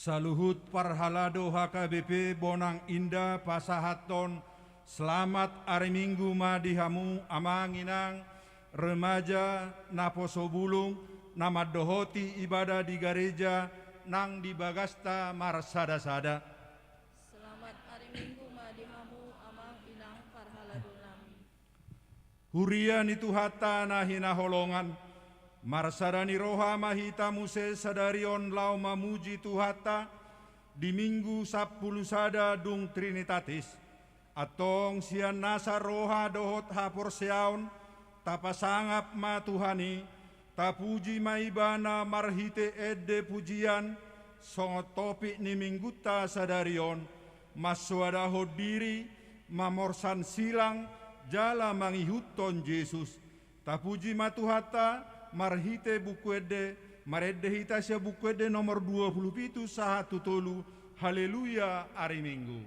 Saluhut parhalado HKBP Bonang Indah Pasahaton. Selamat hari Minggu madihamu amanginang remaja naposo bulung nama dohoti ibadah di gereja nang di Bagasta marsada-sada. Selamat hari Minggu madihamu amang inang parhalado nami. Hurian itu hata nahina holongan marsadani roha mahita muse sadarion lau mamuji tuhata di minggu 10 sada dung Trinitatis atong sian nasa roha dohot hapor seaon tapasangap ma Tuhani tapuji maibana marhite edde pujian songot topik ni mingguta sadarion maswada hodiri mamorsan silang jala mangihuton Yesus tapuji matuhata marhite buku edde maredde hita sia buku edde nomor 27 sahatu tolu haleluya hari Minggu.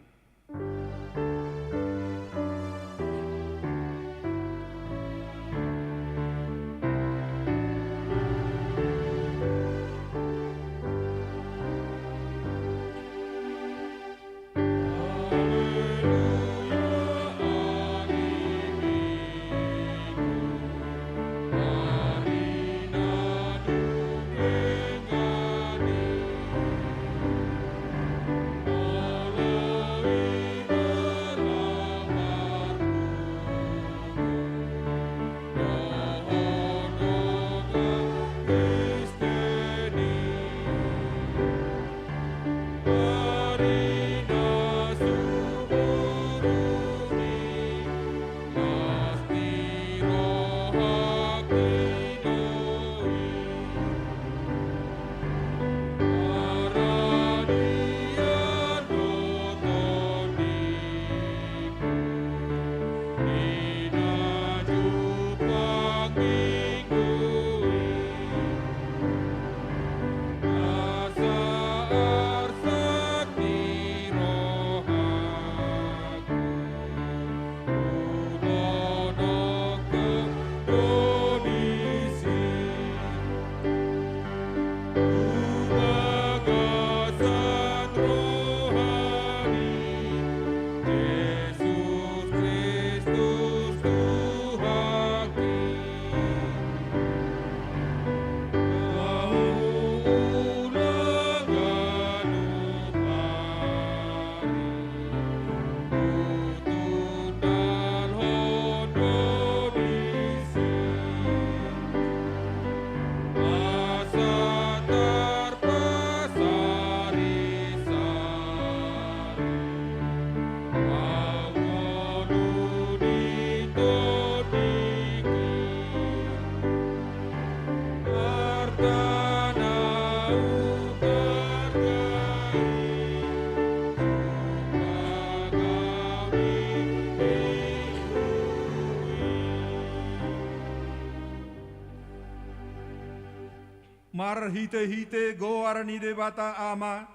Marhite-hite goar ni debata ama,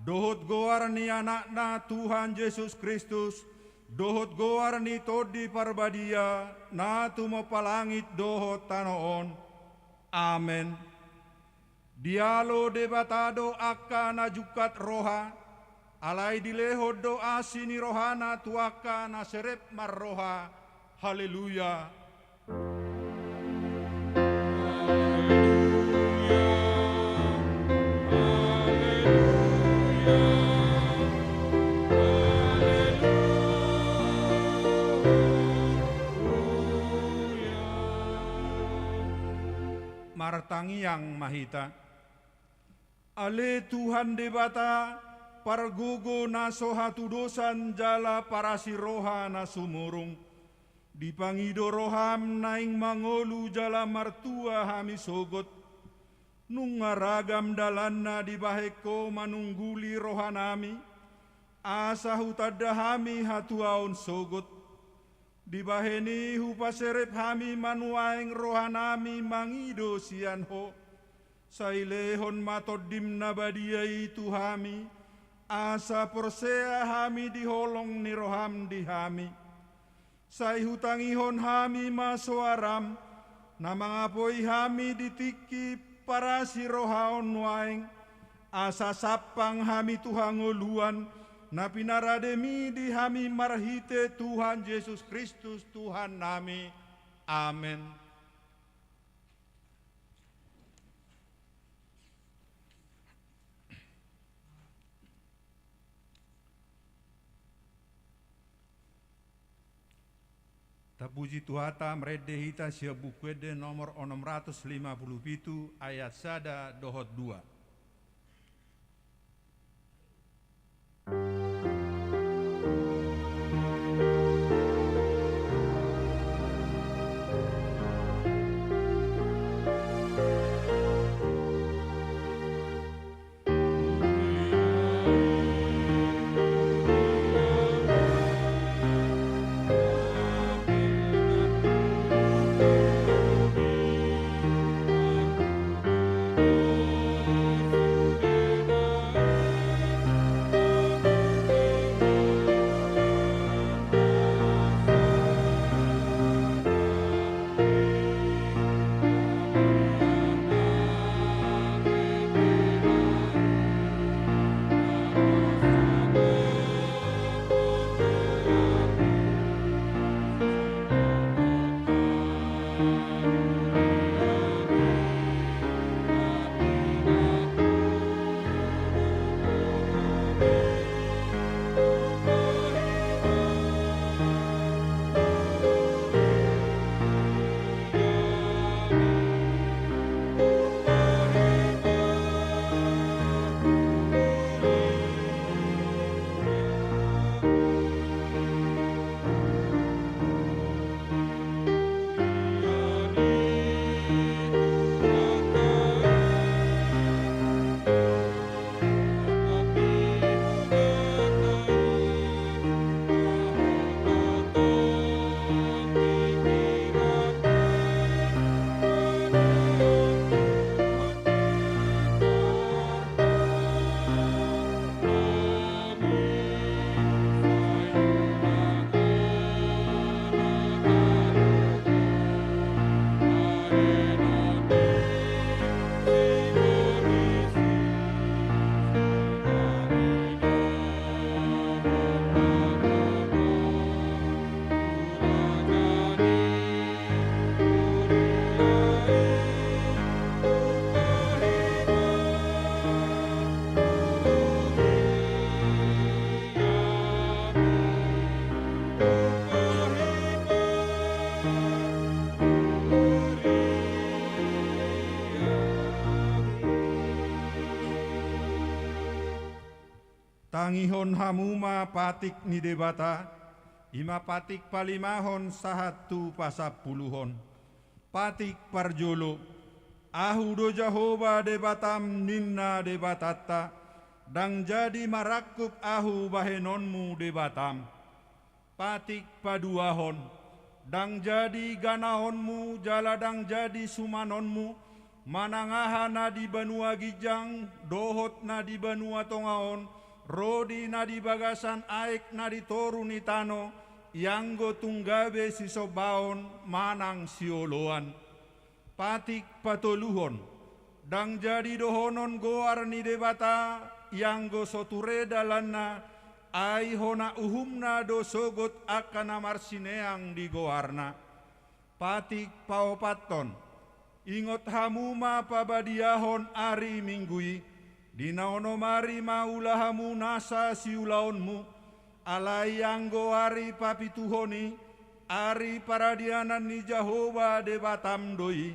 dohot goar ni anakna Tuhan Yesus Kristus, dohot goar ni todi parbadia, na tumo palangit dohot tanoon. Amen. Dialo debatado akka na jukat roha, alai dilehod doa sini rohana tuaka na serep marroha. Haleluya. Martangi yang mahita. Ale Tuhan debata pargogo na sohatu dosan jala parasi roha na sumurung. Dipangido roham naing mangolu jala martua hami sogot. Nungaragam dalanna dibaheko manungguli rohanami. Asa hutada hami hatuaon sogot. Dibaheni hupaserep hami manuaing rohanami mangido sianho. Sailehon matodim nabadia itu hami. Asa porsea hami diholong ni roham di hami. Sai hutangihon hami masoaram. Namangapoi hami ditiki para si rohaon waing. asa sapang hami Tuhan ngoluan, na pinarademi di hami marhite Tuhan Yesus Kristus Tuhan nami. Amen. Tapuji Tuhata mrede hita sia bukwede nomor 657 ayat sada dohot 2. Tangihon hamuma patik ni debata, ima patik palimahon sahatu pasapuluhon. Patik parjolo, ahu do Jahoba debatam ninna debatata, dang jadi marakup ahu bahenonmu debatam. Patik paduahon, dang jadi ganahonmu jaladang jadi sumanonmu, manangaha na di benua gijang, dohot na di benua tongaon, rodi na di bagasan aik na di toru ni tano, yanggo tunggabe si sobaon manang sioloan. Patik patoluhon, dang jadi dohonon goar ni debata, yanggo sotureda lanna, ai hona uhumna do sogot akana marsineang di goarna. Patik paopaton, ingot hamuma pabadiahon ari minggui, dinaono mari maulahamu nasa siulaonmu, alai anggo ari papituhoni, ari paradianan ni Jahoba debatam doi,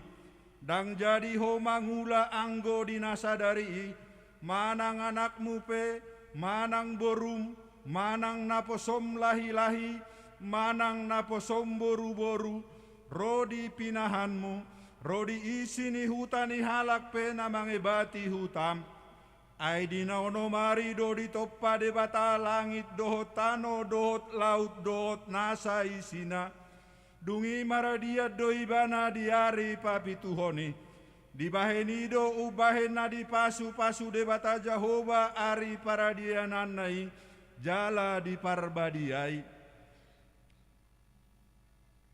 dang jadi ho mangula anggo dinasadari, manang anakmu pe, manang borum, manang naposom lahi-lahi, manang naposom boru-boru, rodi pinahanmu, rodi isi ni hutani halak pe namangebati hutam. Ai dinaono mari do di toppa de bata langit dohot tano dohot laut dohot nasa isina, dungi maradia do ibana diari papituhoni, dibahenido ubahena di pasu-pasu de bata Jahoba ari paradiananai, jala di parbadiai.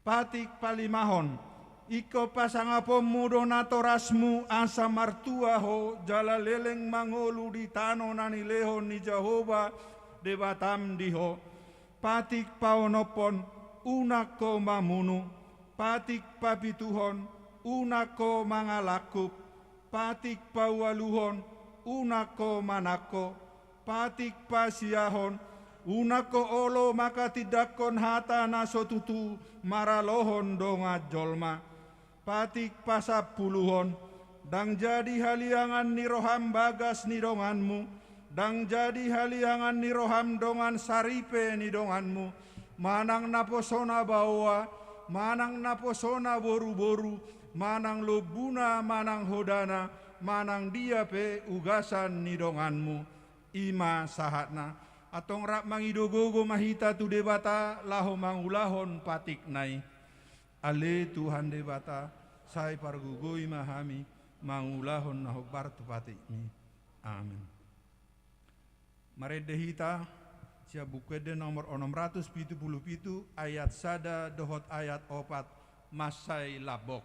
Patik palimahon, iko pasangapomu donatorasmu asa martua ho jala leleng mangolu di tano nani leho ni Jehova debatam diho patik paonopon unako mamunu patik papituhon unako mangalakup patik pawaluhon unako manako patik pasiahon unako olo maka tidakon hata nasotutu maralohon donga jolma patik pasapuluhon dang jadi haliangan ni roham bagas ni donganmu dang jadi haliangan ni roham dongan saripe ni donganmu manang naposona bawa manang naposona boru-boru manang lobuna manang hodana manang dia pe ugasan ni donganmu ima sahatna atong rak mangidogogo mahita tu debata laho mangulahon patik nai ale Tuhan debata sai pargugoi mahami mangulahon naho bartu patik mi amin. Mare dehita sia bukede nomor 677 ayat sada dohot ayat 4 masai labok.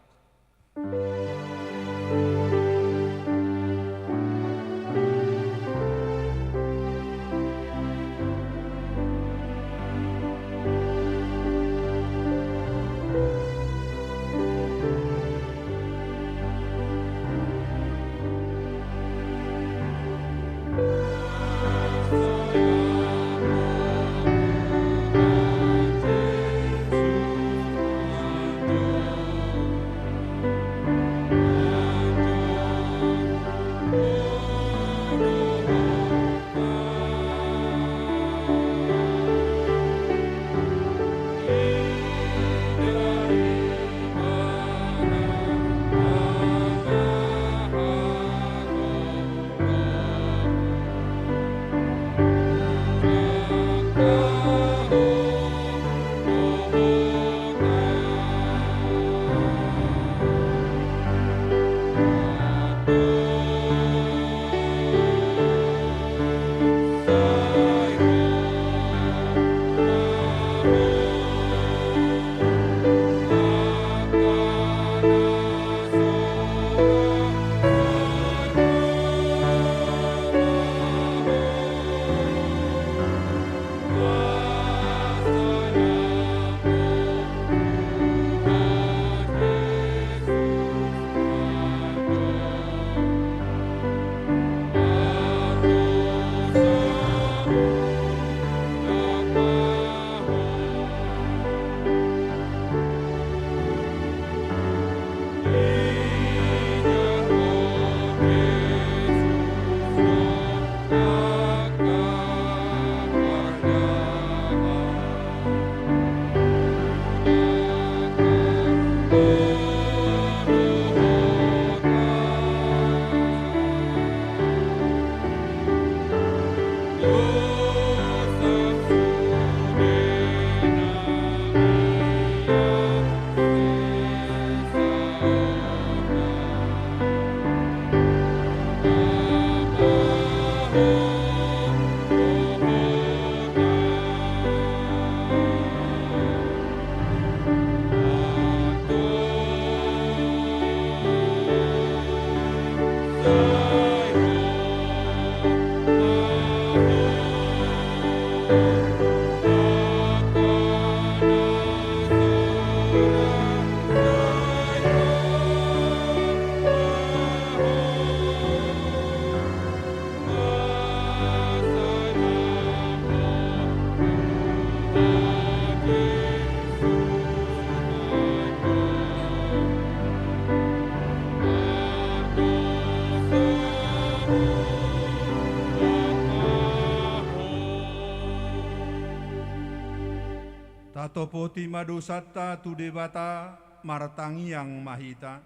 Tatopoti madosata tu debata martangiang mahita.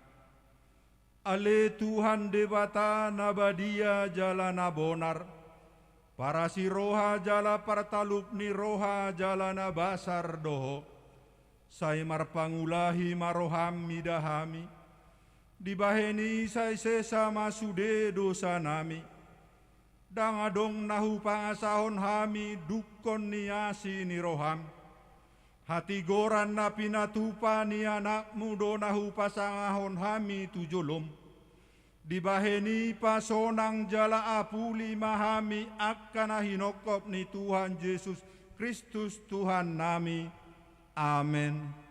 Ale Tuhan debata nabadia jala nabonar. Para si roha jala partalup ni roha jala nabasar doho. Say marpangulahi maroham midahami. Dibaheni say sesa masude dosa nami. Dangadong nahu pangasahon hami dukon niasi ni roham. hati goran na pinatupa ni anakmu donahu pasangahon hami tujulum. Dibaheni pasonang jala apuli mahami akan hinokop ni Tuhan Yesus Kristus Tuhan nami. Amin.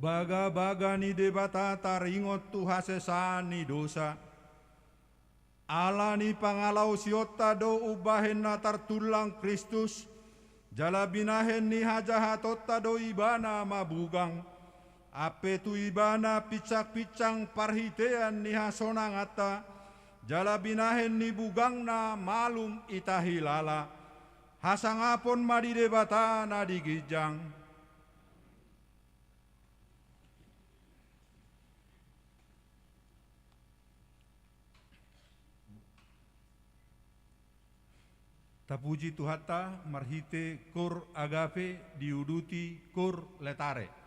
Baga-baga ni debata taringot tu hasesani dosa. Ala ni pangalau siota do ubahen na tartulang Kristus. Jala binahen ni hajahatota do ibana mabugang. Ape tu ibana picak-picang parhitean ni hasonang ata. Jala binahen ni bugang na malum itahilala. Hasangapon madidebata na digijang. Tapuji Tuhata marhite kor agape diuduti kor letare.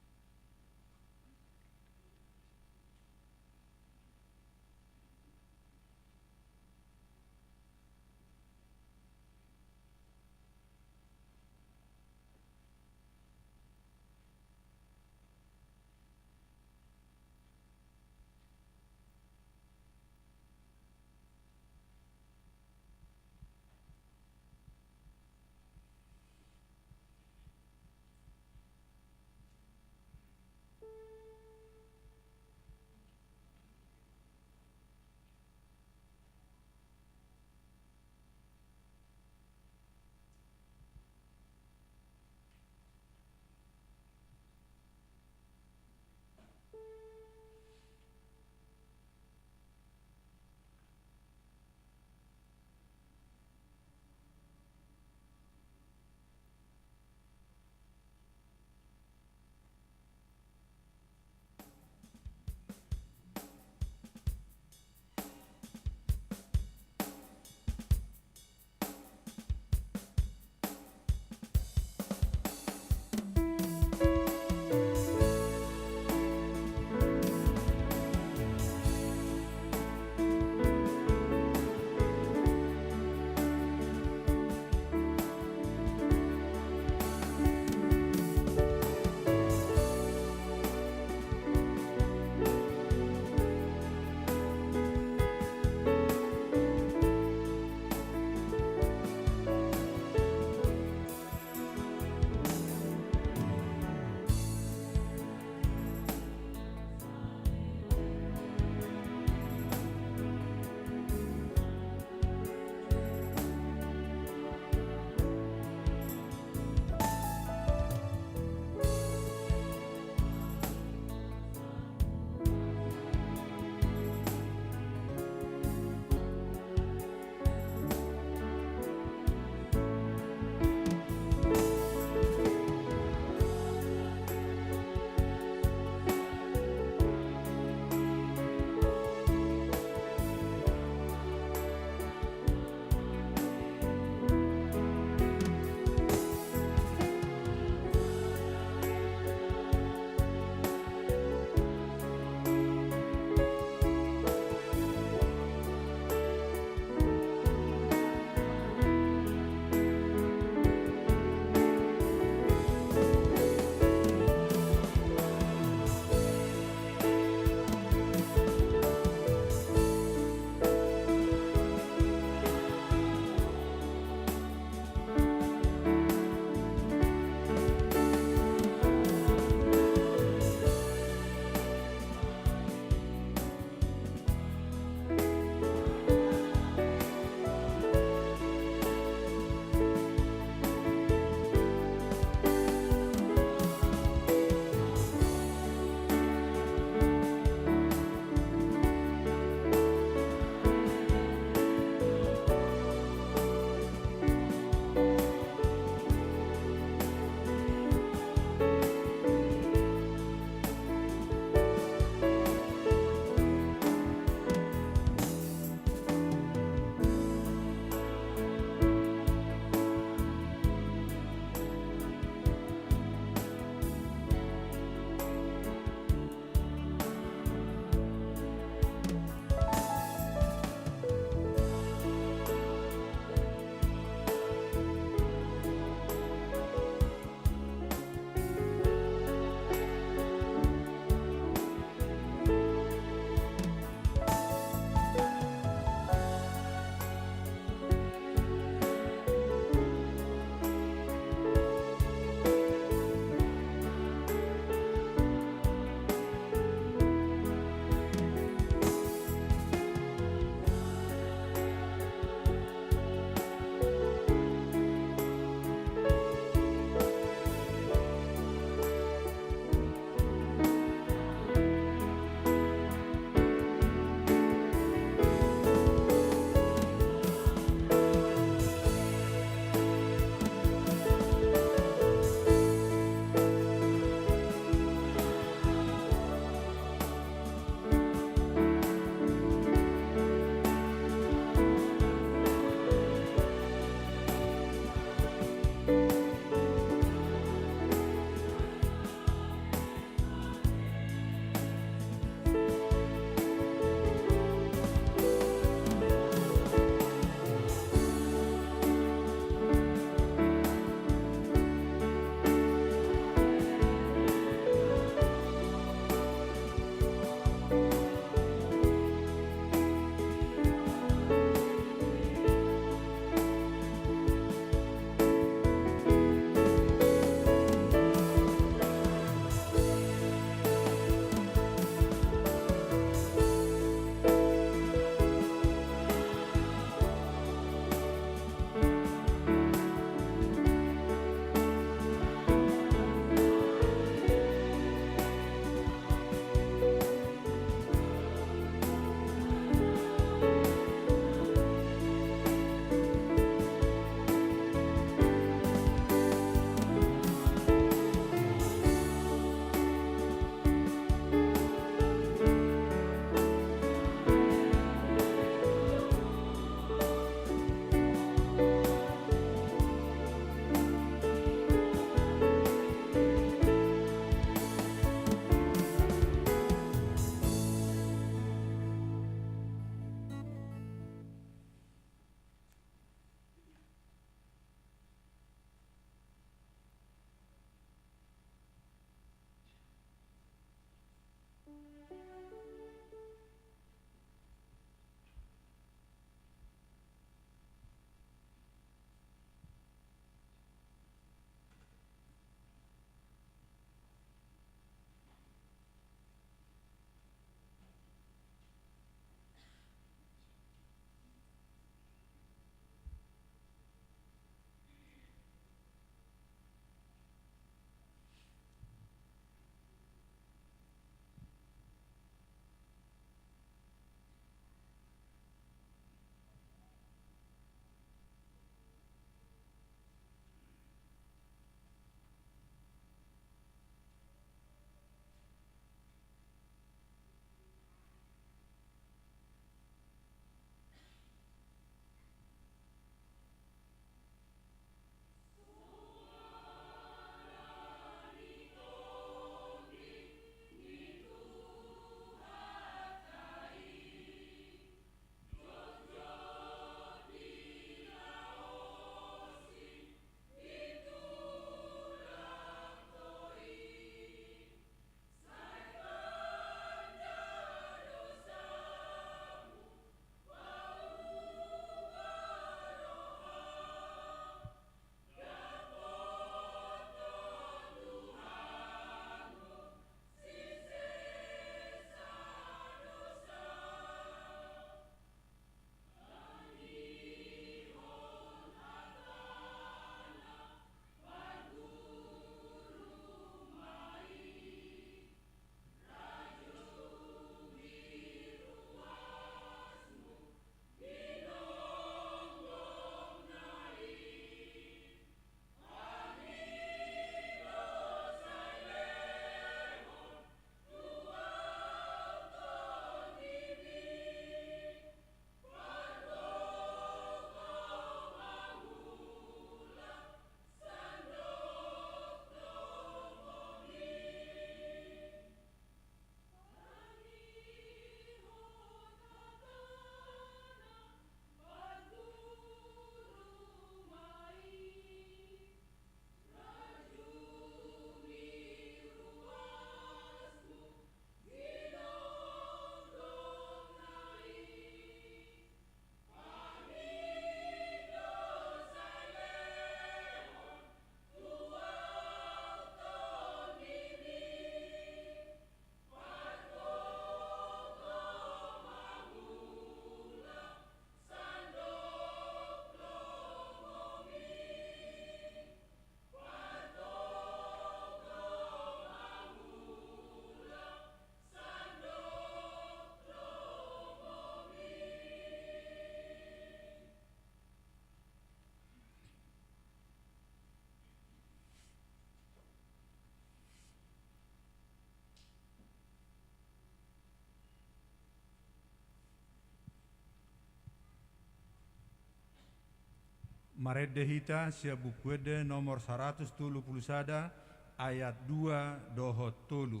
Marede hita sia bukuede nomor 131 ayat 2 dohot tolu.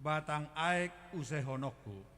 Batang aek usehonokku.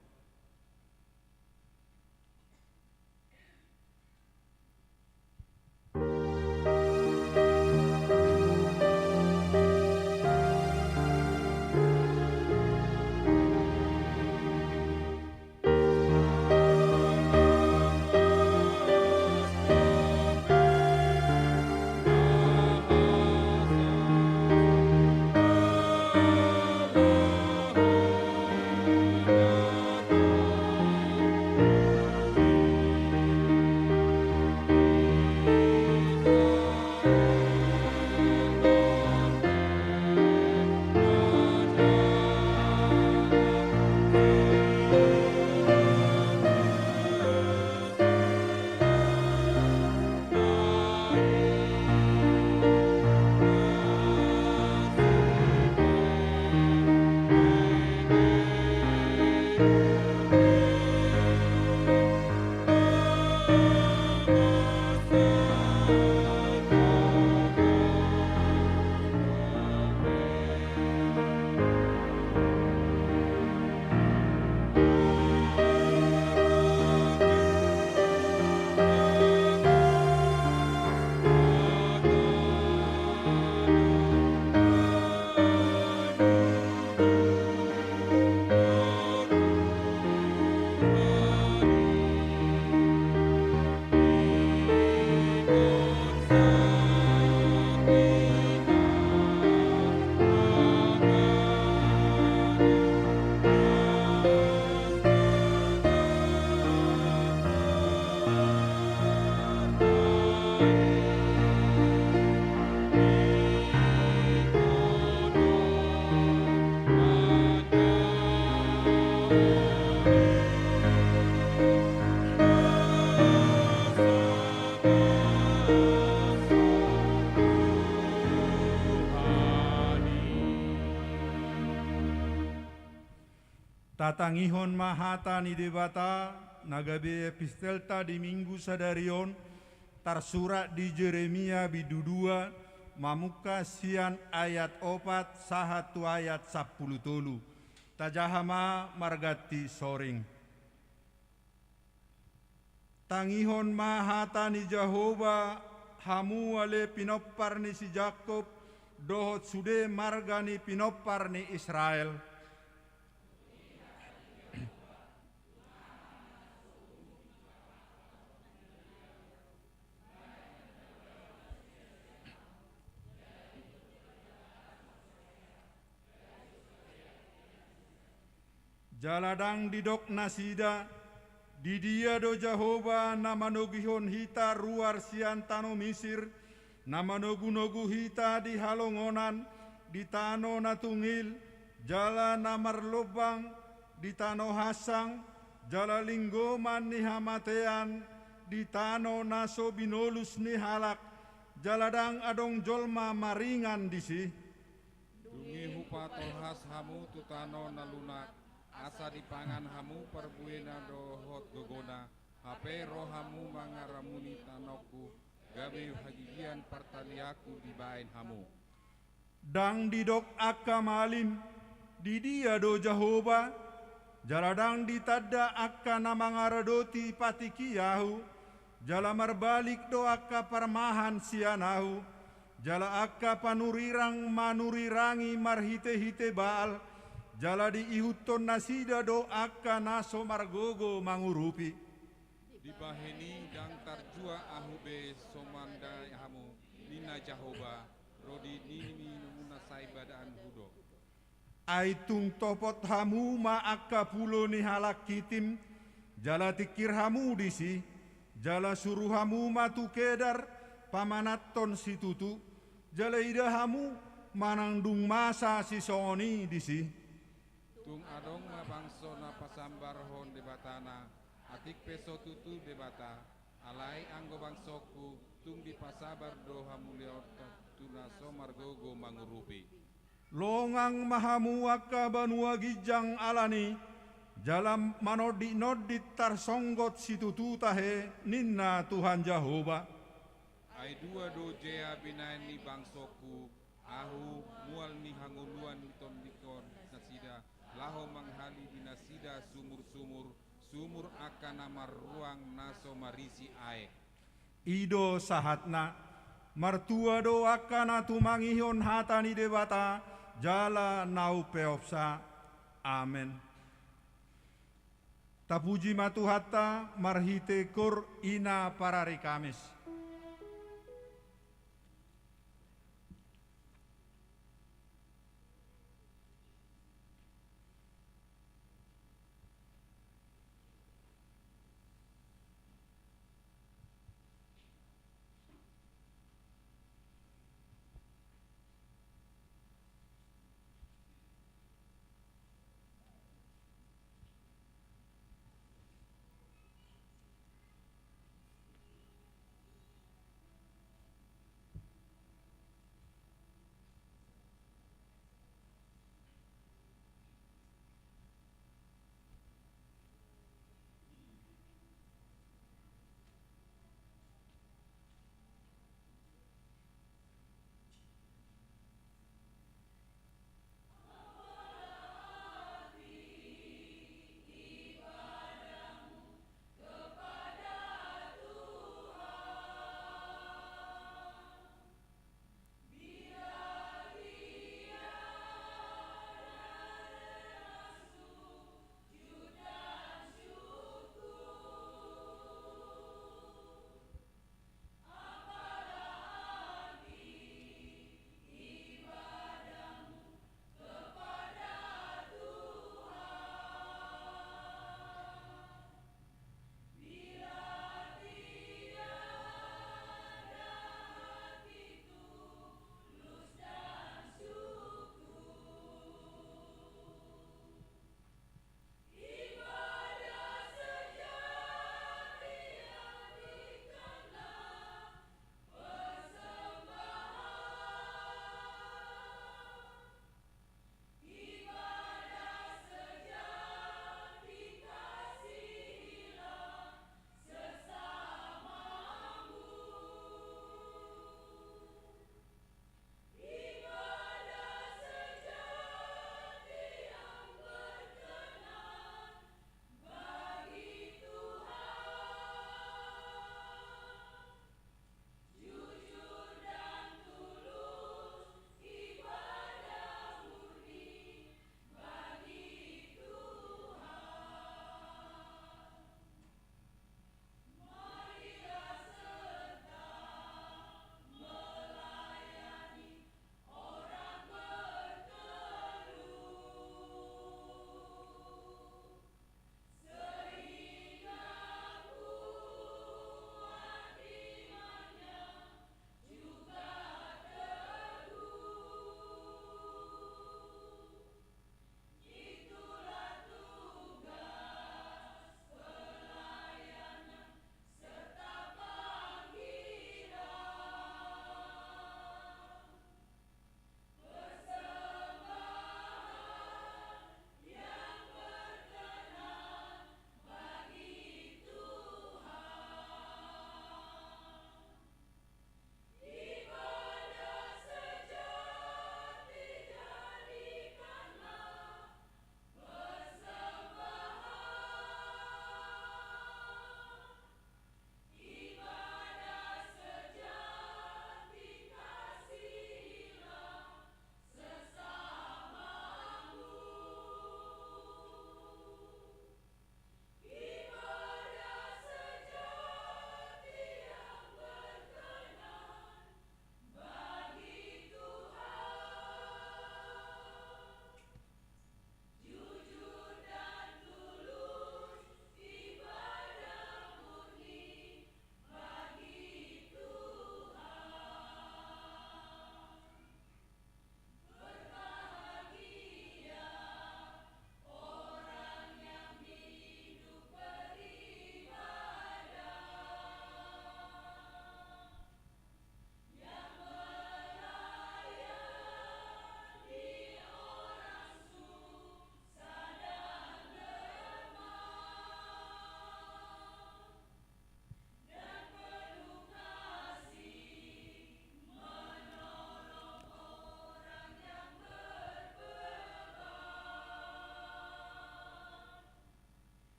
Tatangihon mahata ni debata nagabe epistelta di minggu sadarion tarsurat di Jeremia bidudua mamuka sian ayat 4 sahatu ayat 10 tolu tajahama margati soring. Tangihon mahata ni Jehova hamu ale pinoppar ni si Jakob dohot sude marga ni pinoppar ni Israel. Jaladang didok nasida, di dia do Jehova namanogihon hita ruar sian tano Misir, namanogu-nogu hita di halongonan, di tano natungil, jala namar lobang, di tano hasang, jala linggoman ni hamatean, di tano naso binolus ni halak, jaladang adong jolma maringan disi. Dungi hupatol has hamu tutano nalunak, asa dipangan hamu perbuena dohot gogona, hape rohamu mangaramuni tanoku, gabe hagigian partaliaku dibain hamu. Dang didok akka malim, di dia do Jehova, jaladang ditadda akka namangaradoti patikiyahu, jala marbalik do akka parmahan sianahu, jala akka panurirang manurirangi marhite-hite baal, jala di ihuton nasida do akka naso margogo mangurupi. Dibaheni dang tarjua ahube somanda hamu, nina Jehova, rodi nini munasai badaan hudo. Aitung topot hamu ma akka pulo ni halak kitim, jala tikir hamu disi, jala suruh hamu matu kedar, pamanaton si tutu, jala ida hamu manangdung masa si soni disi. Tung adong mabangso na pasambar hon debatana, atik peso tutu debata, alai anggo bangsoku, tung di pasabar do hamuliot tuna somargogo mangurupi. Longang mahamu akka banua gijang alani, jalam manodi-nodit tarsonggot si tutu tahe ninna Tuhan Jehova. Ai dua do jea binani bangsoku, ahu mual ni hanguluan niton nikon nasida, laho manghali dinasida sumur-sumur, sumur akan namar ruang naso marisi ae. Ido sahatna, martua do akana tumangihon hatani debata, jala nau peopsa. Amen. Tapuji matuhatta marhite kur ina parari kamis.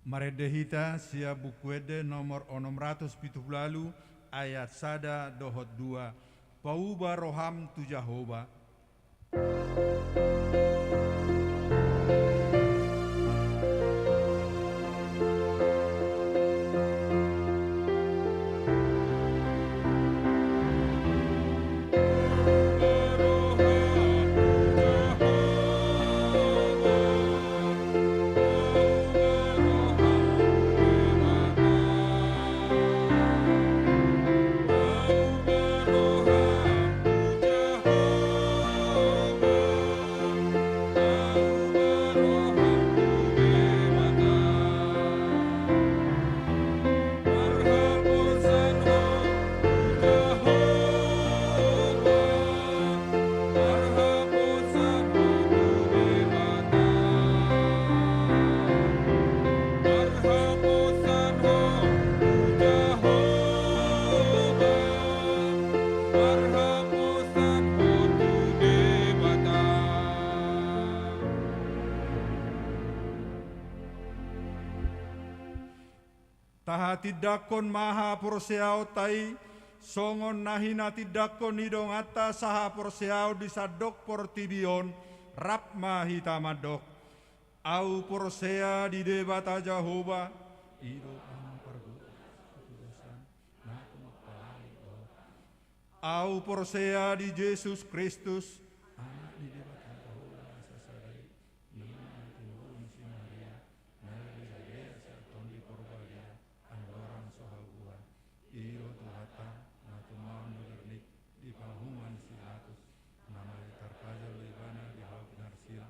Maredehita sia bukuede nomor 670 ayat 1 dohot 2. Pauba roham tu Jehova. Taha tidakon maha porseao tai, songon nahina tidakon hidong atta saha porseao disadok portibion, rap mahita madok. Au porsea di debata Jehova, ido au porsea di Yesus Kristus, anak di debata Jehova sasadai, nama si Maria, nabi saya satondi porbalia, andoran sohagua, ido tuhata, natuma nugernik, di pahuman silatus, nama tarkaja leibana di hau narsil,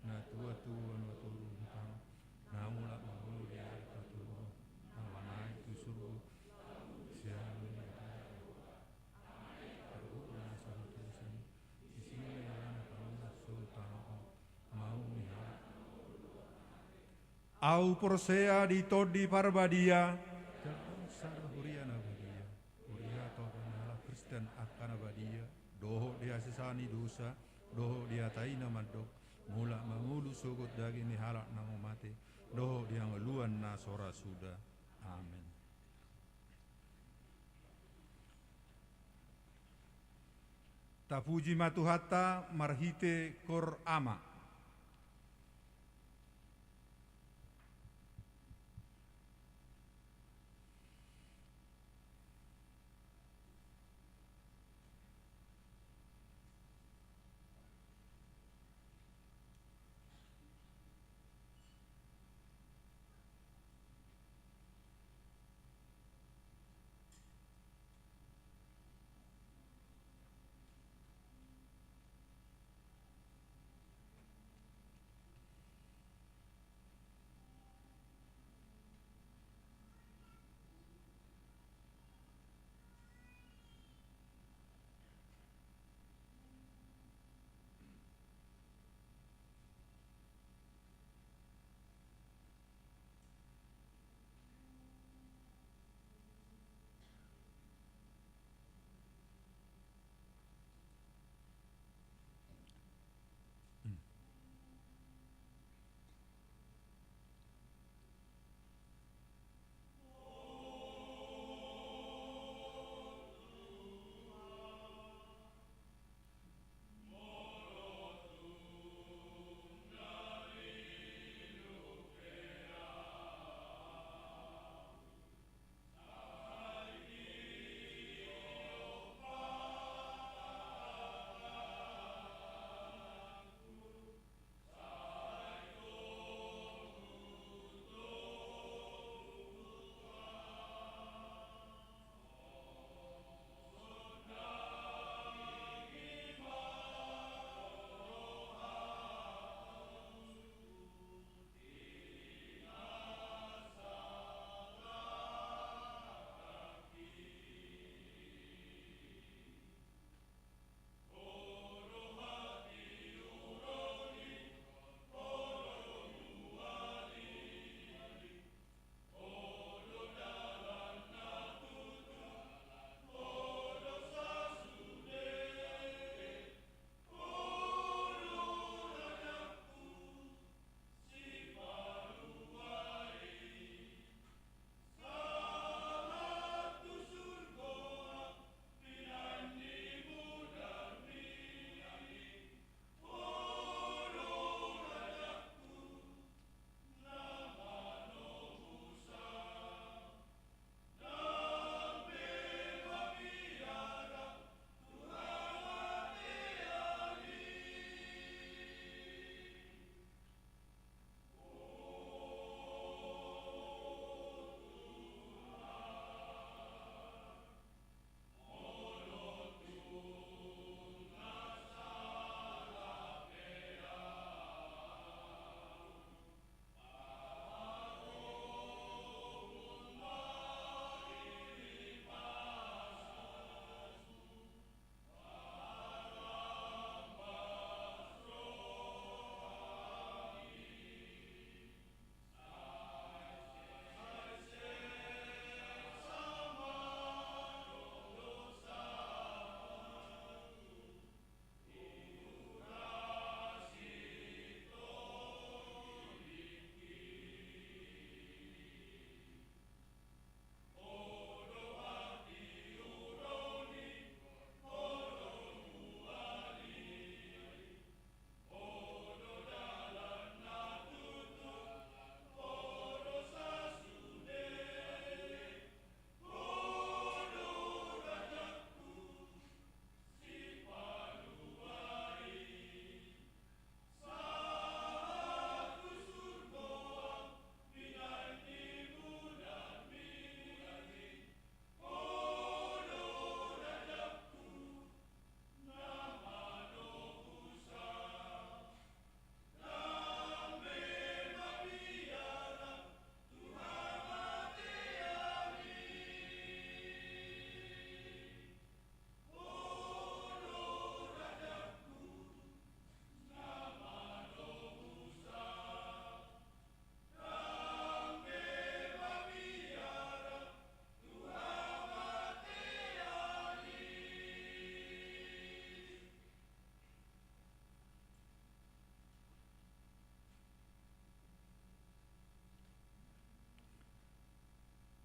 natua tuan waturu hutang, namula mahulu di air katuluh, nama naik tusuru, sialu au porsea di todi parbadia, sara huriana badia, huria tokanala Kristen akana badia, doho dia sisani dosa, doho dia taina madok, mula mangulu sugut daging ni halak namo mate, doho dia ngeluan na sora sudah. Amin. Tapuji matuhata marhite kor ama.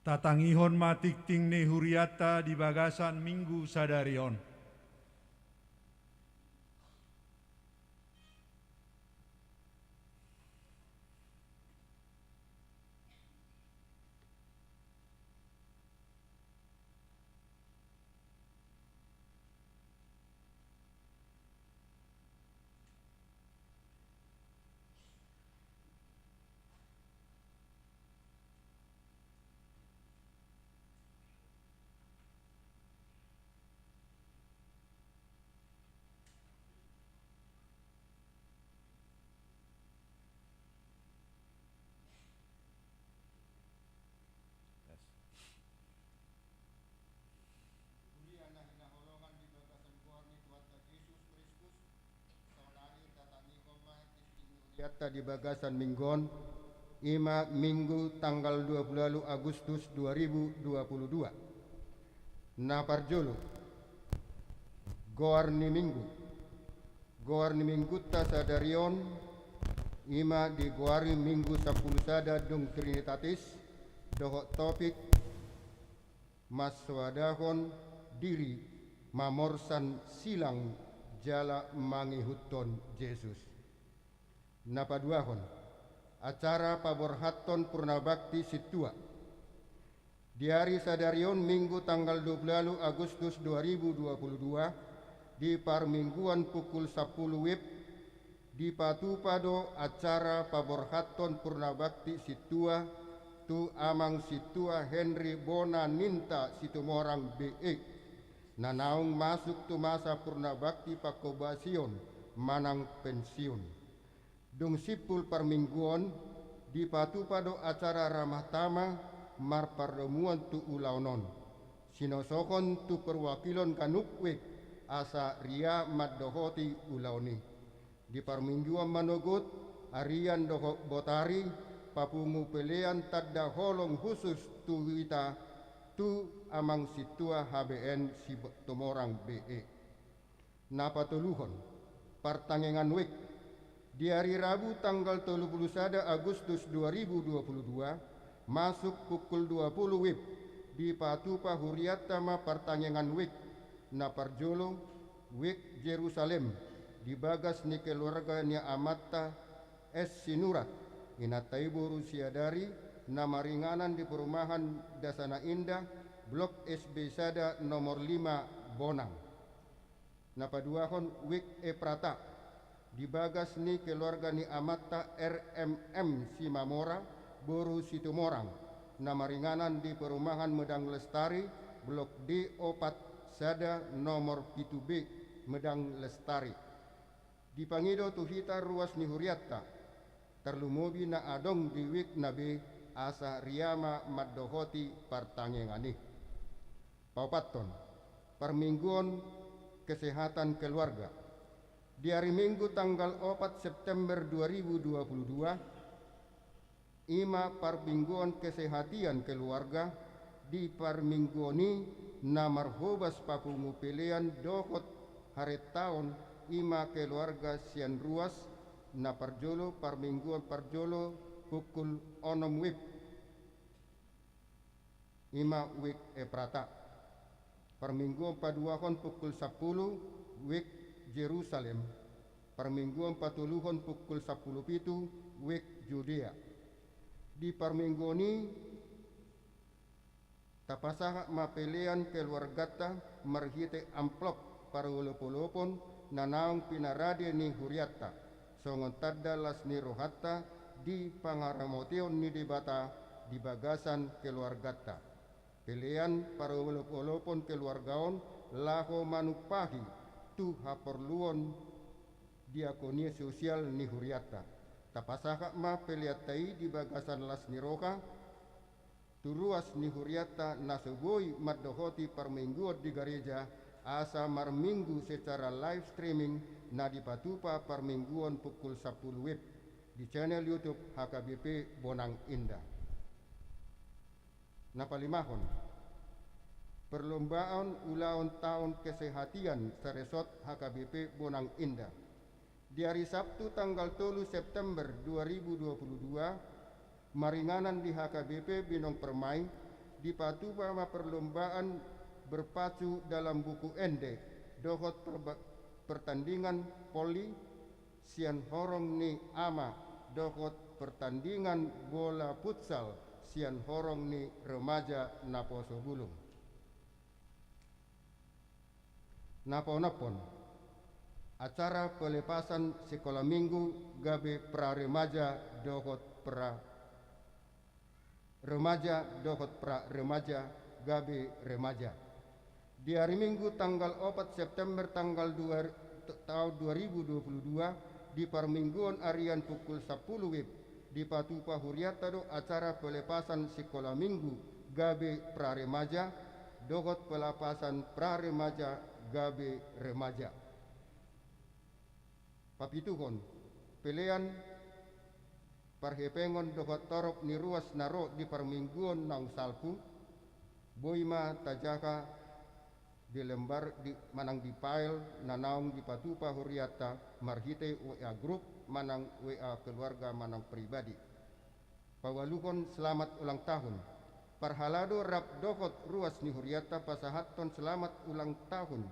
tatangihon matikting ne huriata di bagasan minggu sadarion. Yata di bagasan minggon ima minggu tanggal 20 Agustus 2022 na parjolo goar ni minggu ta sadarion ima di goari minggu 10 sada dung Trinitatis dohok topik maswadahon diri mamorsan silang jala mangihuton Yesus. Napaduahon acara paborhaton purnabakti situa di hari sadarion minggu tanggal 20 Agustus 2022 di parmingguan pukul 10 WIB di patupado acara paborhaton purnabakti situa tu amang situa Henry Bona Ninta Situmorang BE nanaung masuk tu masa purnabakti pakobasion manang pensiun. Dung sipul parmingguan di patupado acara ramah tama mar pardemuan tu ulaunon. Sinosokon tu perwakilon kanukwik asa ria maddohoti ulauni. Di parmingguan manogot arian dohok botari papungu pelean tadda holong khusus tu wita tu amang situa HBN si Tomorang BE. Napatuluhon partangengan wik di hari Rabu tanggal 31 Agustus 2022 masuk pukul 20 WIB di Patupa Huriatama Partangengan Wik Naparjolo Wik Jerusalem di bagas ni keluarga ni Amatta S. Sinurat inataibo Rusia dari namaringanan di perumahan Dasana Indah Blok SB Sada nomor 5 Bonang. Napaduahon Wik E Prata di bagas ni keluarga ni Amatta RMM Simamora Boru Situmorang namaringanan di perumahan Medang Lestari Blok D4 Sada nomor 7B Medang Lestari di pangido tuhita ruas ni Huriatta terlumobi na adong di wik nabe asa riama maddohoti partangengani paupaton parmingguan kesehatan keluarga. Di hari Minggu tanggal 4 September 2022 ima parmingguan kesehatian keluarga di parmingguani namar hobas papungu pelean dohot hari tahun ima keluarga sian ruas na parjolo parmingguan parjolo pukul 6 WIB ima wik eprata parmingguan paduahon pukul 10 wik Jerusalem parmingguan patuluhon pukul 10 wik Judea di parminggoni tapasaha mapelean keluargata marhite amplop para ulopolopon nanaong pinarade ni Huriatta songon tadda las ni rohatta di pangaramotion ni dibata di bagasan keluargata pelean para ulopolopon keluargaon laho manupahi tu haperluon diakonia sosial ni Huriatta tapasaka ma peliatai di bagasan las ni roka turuas ni Huriatta nasugoi maddohoti parmingguot di gereja asa marminggu secara live streaming na dipatupa parmingguan pukul 10 WIB di channel YouTube HKBP Bonang Indah. Napalimahon perlombaan ulang tahun kesehatian Saresot HKBP Bonang Indah. Di hari Sabtu tanggal 3 September 2022, maringanan di HKBP Binong Permai, di patupa ma perlombaan berpacu dalam buku ende dohot pertandingan poli sian horong ni ama dohot pertandingan bola futsal sian horong ni remaja Naposo Bulung. Napon acara pelepasan sekolah minggu gabe pra remaja dohot pra remaja dohot pra remaja gabe remaja di hari Minggu tanggal 4 September tahun 2022 di Parmingguan Arian pukul 10 WIB di Patupa Huriata do acara pelepasan sekolah minggu gabe pra remaja dohot pelepasan pra remaja gabe remaja. Papituhon pilihan parhepengon dohot torok ni ruas naro di Parmingguan nang salpu boima tajaka di lembar di manang di file nanaung di Patupa Huriata marhite WA grup manang WA keluarga manang pribadi. Pawalukon selamat ulang tahun. Parhalado rap dohot ruas ni Huriata pasahaton selamat ulang tahun.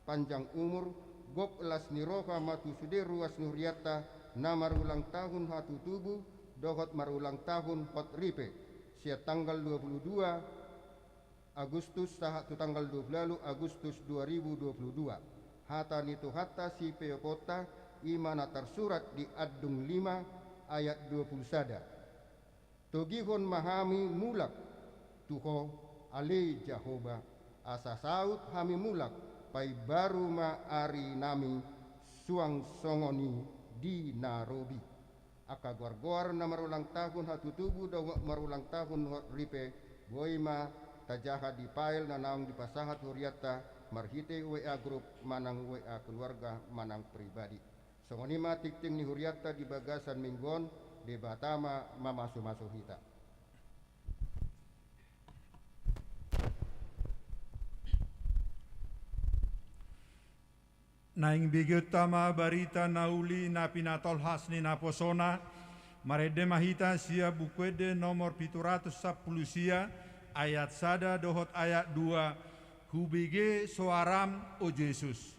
Panjang umur gop elas ni roha matu sude ruas ni Huriata namar ulang tahun hatu tubuh dohot marulang tahun hot ripe. Sia tanggal 22 Agustus sahatu tanggal 20 Agustus 2022. Hata nitu hata si peokota imana tersurat di Adung 5 ayat 20 sada. Togihon mahami mulak tuho ale Jahoba asa saut hami mulak pai baru ma ari nami suang songoni di Nairobi. Aka gor na marulang tahun hatu tubuh daw marulang tahun ripe boima tajaha di file na naong di pasahat Huriata marhite WA grup manang WA keluarga manang pribadi. Songonima tikting ni Huriata di bagasan minggon di batama mamasu-masu hita. Naing bigutama barita nauli na pinatol hasni na posona marede mahita sia bukwede nomor 710 sia ayat sada dohot ayat 2 hubige soaram o Yesus.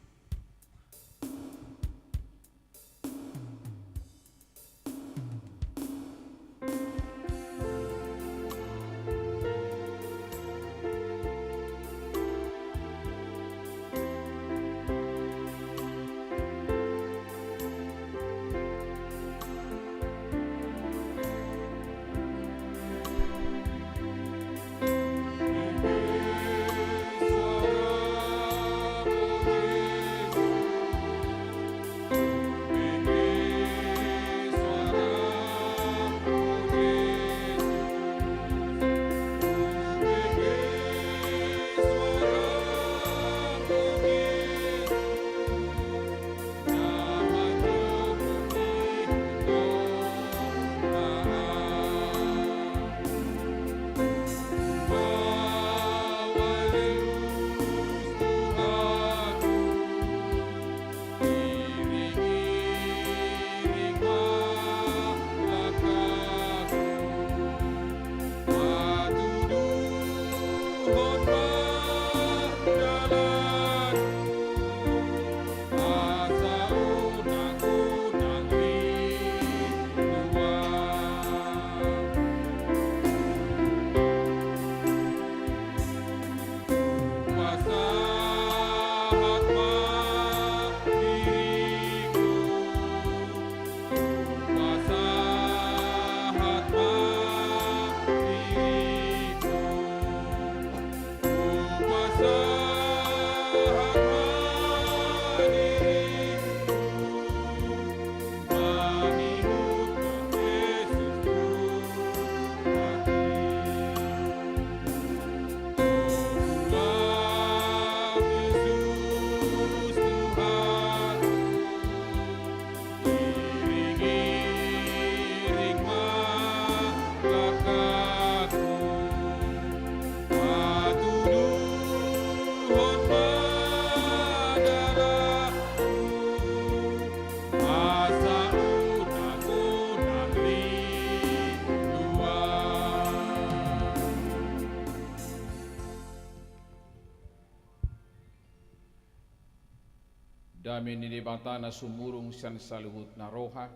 dami ni debata na sumurung siyan saluhut na roha,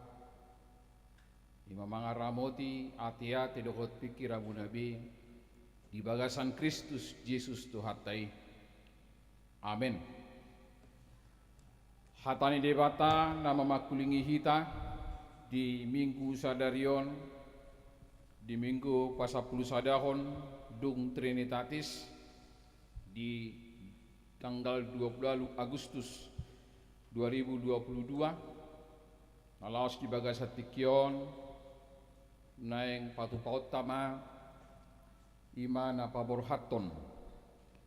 ima mga ramoti ati-ati dokot pikir abu nabi, di bagasan Kristus Jesus Tuhatay. Amen. Hatani debata na mamakulingi hita di minggu sadarion, di minggu pasapuluh sadahon dung Trinitatis di tanggal 20 Agustus 2022 nalaos di bagasat tikion naeng patupaut tama ima na paborhaton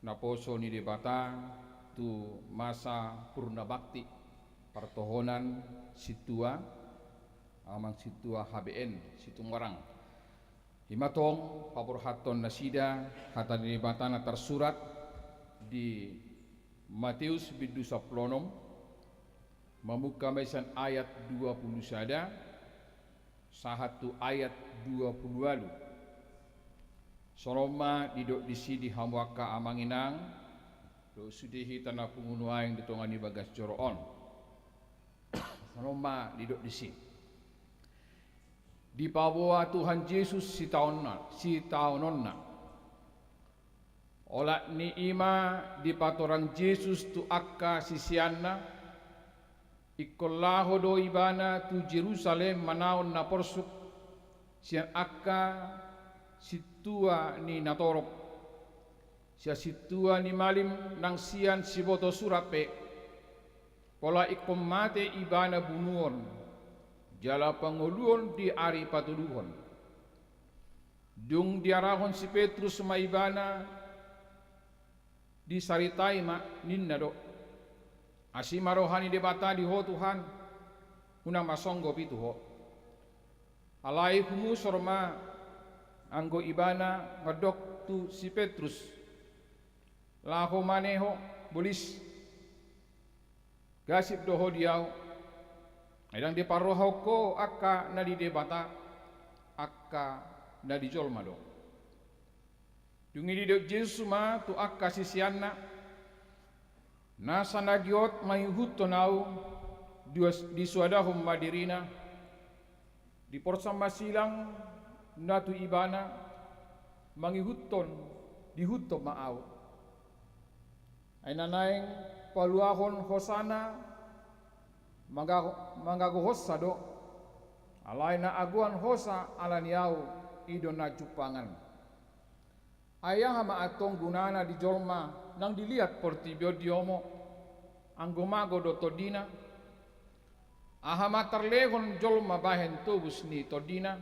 na poso ni debata tu masa purna bakti pertohonan situa amang situa HBN situng warang himatong paborhaton nasida hata di debata na tersurat di Matius bidu saplonom mamuka mesan ayat 20 sada sahatu ayat 20 lalu soroma didok disidi hamwaka amanginang do sudihi tanah pengunuaing ditongani bagas joroon soroma didok disi di paboa Tuhan Yesus si taononna ola ni ima di patorang Yesus tu akka sisianna ikollaho do ibana tu Jerusalem manaon na porsuk sian akka situa ni natorop sia situa ni malim nang sian siboto surape pola ikom mate ibana bunuon jala panguluon di ari patuluhon dung diarahon si Petrus maibana di saritai ma ninna do asima rohani debata di ho Tuhan una masonggo pitu ho alai humu sorma anggo ibana ngadok tu si Petrus laho maneho bolis gasip doho diau edang di paroho ko akka na di debata akka na di jolma do dungi di dok Yesus ma tu akka sisianna nasa nagiot mayuhut tonau di suadahum madirina di porsama silang natu ibana mangihutton dihutto maaw ay nanaing paluahon hosana magagohos sado alay na aguan hosa alaniaw idon na jupangan ayah hama atong gunana di jolma nang dilihat portibio diomo anggomago do todina ahama terlehon jolma bahen tubus ni todina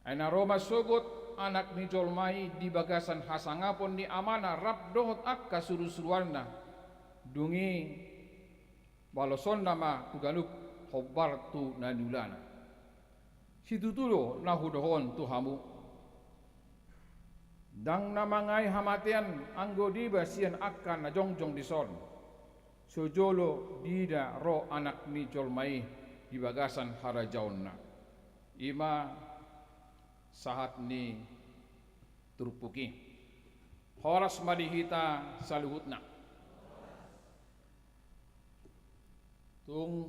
aina Roma sogot anak ni jolmai di bagasan hasangapon ni amana rap dohot akka suru-suruarna dungi baloson nama tuganuk hobar tu nanulana situtulo nahudohon tu hamu dang namangai hamatian anggo di basian akan na jongjong dison sojolo dida ro anak ni jolmai di bagasan harajaonna ima sahat ni turpuki horas madihita saluhutna tung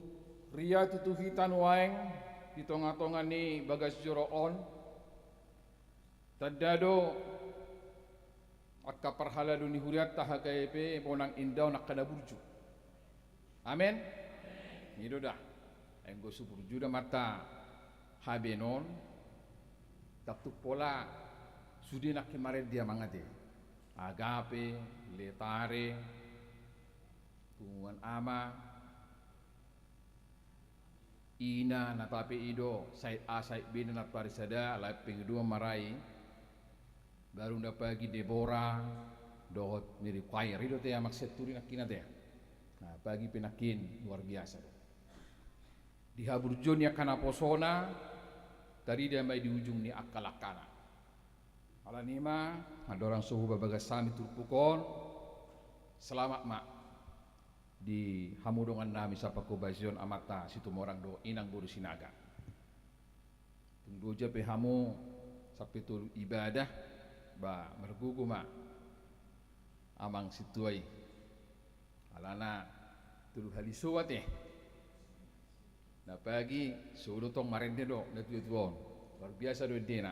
ria tutuhitan waeng di tonga-tonga ni bagas joroon tadado akka parhala duni huriat tahakaipe ponang indaw nakada burju amen nido dah enggo suburju da mata habenon taktu pola sudi nak kemarin dia mangate agape letare tuan ama ina na tapi ido side A side B na parisada la pingdua marai baru nda pagi Deborah dohot mirip choir itu teh maksud turi nakina teh nah pagi penakin luar biasa di haburjon ya kana posona tadi dia mai di ujung ni akalakana ala nima ada orang suhu babagasami turpukon selamat mak di hamudongan nami sapa ko bazion amata situ morang do inang boru sinaga tunggu je pe hamu sapitul ibadah ba mergugu ma amang situai alana tulu halisuat na pagi sulo tong marende do na tuon luar biasa do dena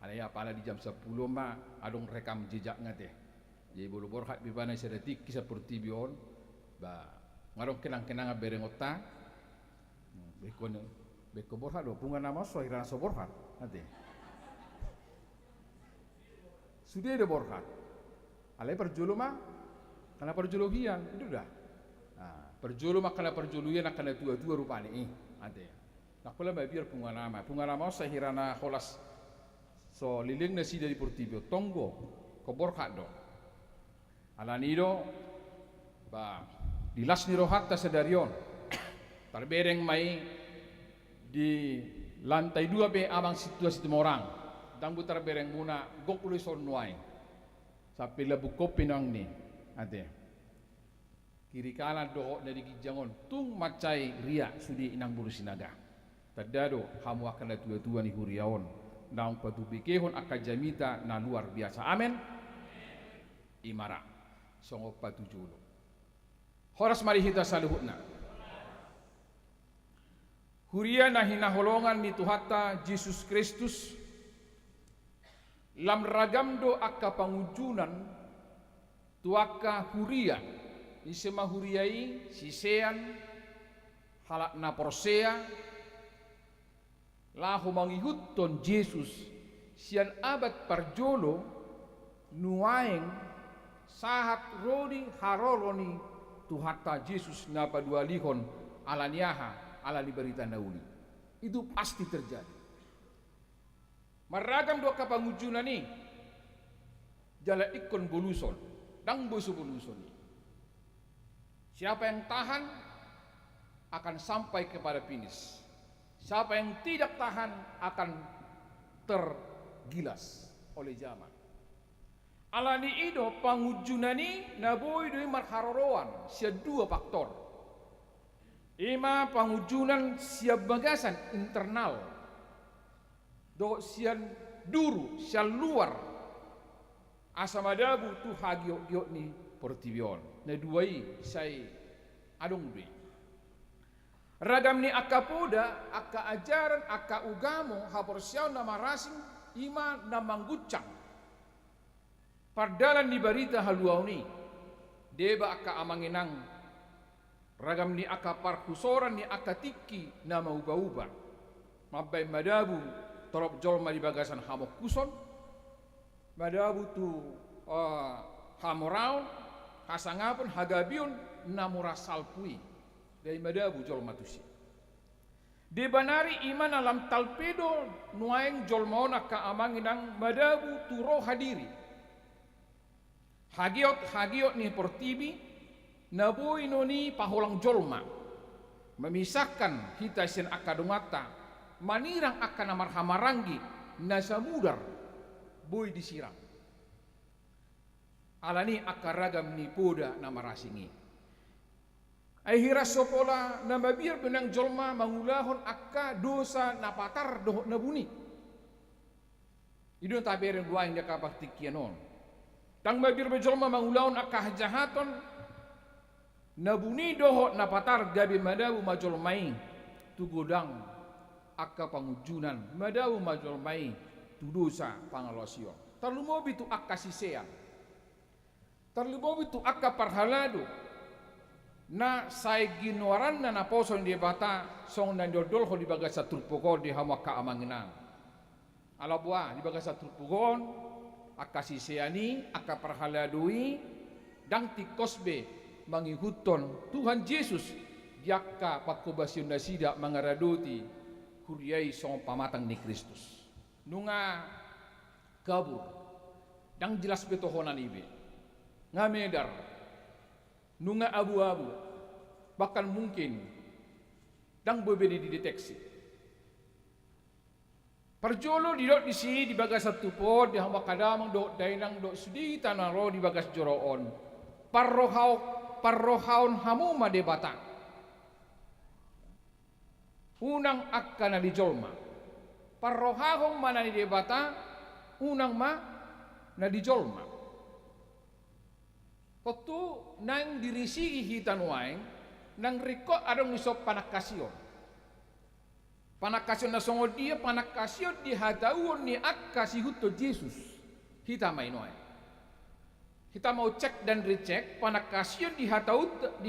alaya pala di jam 10 ma adong rekam jejak ngate jadi bolu borhat bibana sedetik kisah pertibion ba ngarong kenang-kenang berengota beko borhat do punga nama so irana so borhat nanti sudah ada borhat alaya perjulu ma karena perjuluhian itu dah perjulu makana perjuluhian akan dua-dua rupanya ante nak pula biar punga nama so irana holas so liling nasi dari pertibio tonggo ko borhat do alanido ba dilas ni rohatta sedarion terbereng mai di lantai 2 be abang situasi temorang dang butar bereng muna gok ului sonwai sampai lebu kopi nang ni ade kiri kanan do dari gijangon tung macai ria sudi inang bulu sinaga tadado hamu akan tua-tua ni huriaon naung patubikehon akajamita na luar biasa amen imara songo patujulo horas mari hita saluhutna huria na hinaholongan ni Tuhatta Yesus Kristus lam ragamdo akka pangujunan tuaka huria isema huriai sisean halak na porsea lahu mangihutton Yesus sian abad parjolo nuaeng sahat rodi haroloni Tuhatta Yesus na padualihon alaniaha ala liberita nauli itu pasti terjadi maragam do kapangujunan ni jala ikon boluson dang bosu boluson siapa yang tahan akan sampai kepada finish siapa yang tidak tahan akan tergilas oleh zaman alani ido pangujunani naboy do marharoroan sia dua faktor ima pangujunan siap bagasan internal do sian duru sian luar asamadabu tu hagio ni portibion na duai sai adong dui ragam ni akapoda aka ajaran aka ugamo haporsiaw na marasing ima na manggucang pardalan ni barita haluaw ni deba aka amanginang ragam ni aka parkusoran ni aka tiki na mauba-uba mabay madabu torop jolma di bagasan hamok kuson madabu tu hamorao kasangapun hagabion na murasalpui dari madabu jolma tusi de banari iman alam talpedo nuaeng jolmaon aka amanginang madabu tu roh hadiri hagiot ni portibi naboy noni paholang jolma memisahkan hita sen akadungata manirang akan amar hamarangi nasa mudar boy disirang alani akaragam ni poda na marasingi ay hiras sopola na mabir benang jolma mangulahon akka dosa na patar doh na buni idon taberen duaing dia kapaktikianon tang mabir be jolma mangulahon akka hajahaton nabuni doho napatar gabi madawu majol mai tu godang akka pangujunan madawu majol mai tu dosa pangalosio terlumobi tu akka sisean terlumobi tu akka parhalado na sai ginwaran na poson di bata song nan dodol ho di bagas saturpokon di hamaka amanginang ala buah di bagas saturpokon akka siseani akka parhaladui dang tikosbe mangihuton Tuhan Yesus yakka pakobasyon na sida mangaradoti huriay song pamatang ni Kristus nunga kabur dang jelas betohonan ibe ngamedar nunga abu-abu bahkan mungkin dang bebedi dideteksi perjolo didot di sini di bagas satu pod di hamba kadamang dot dainang dot sudi tanaro di bagas joroon parrohaon hamuma debata unang akka na dijolma parrohahong mana di debata unang ma na dijolma Waktu nang dirisihi hitan waeng nang riko adong nisop panakasion. Panakasion na songo dia panakasion di hadauon ni akka si huto Jesus. Hita mainoy. Kita mau cek dan recheck panakasion di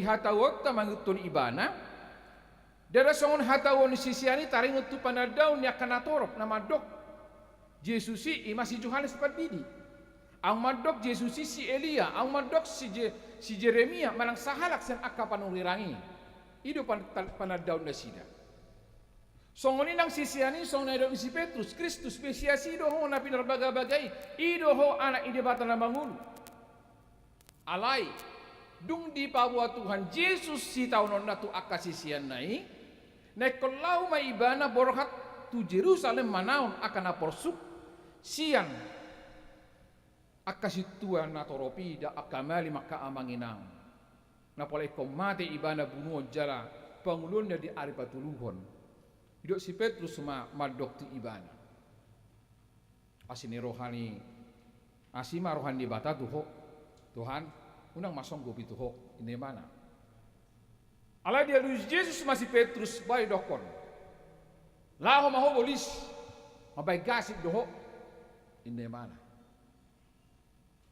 hataut mangutun ibana. Dara songon hatawon sisiani taringut tu panadaw ni akanatorop na madok Jesus si masih Yohanes Pambidi. Ang madok Jesus si Elia, ang madok si Jeremia manang sahalak sen akka panurirangi. Ido panadaw na sida. Songoni nang sisiani song na si Petrus Kristus spesiasi ido ho na pinarbaga-bagay. Ido ho anak idebatan na mangulu. Alay dung di pawa Tuhan Yesus si taunon na tu akka sisian nai. Na kalau may ibana borhat tu Jerusalem manaon akan aporsuk siang akasituan na toropi da akamali maka amanginang na pala mati ibana bunuon jara pangulunnya di ari patuluhon hidup si Petrus madok tu ibana asini rohani asima rohani bata tuho Tuhan unang masong gopi tuho ini mana ala dia Luis Jesus masih Petrus bay dokon. Laho maho bolis. Mabay gasip doho. Inde mana.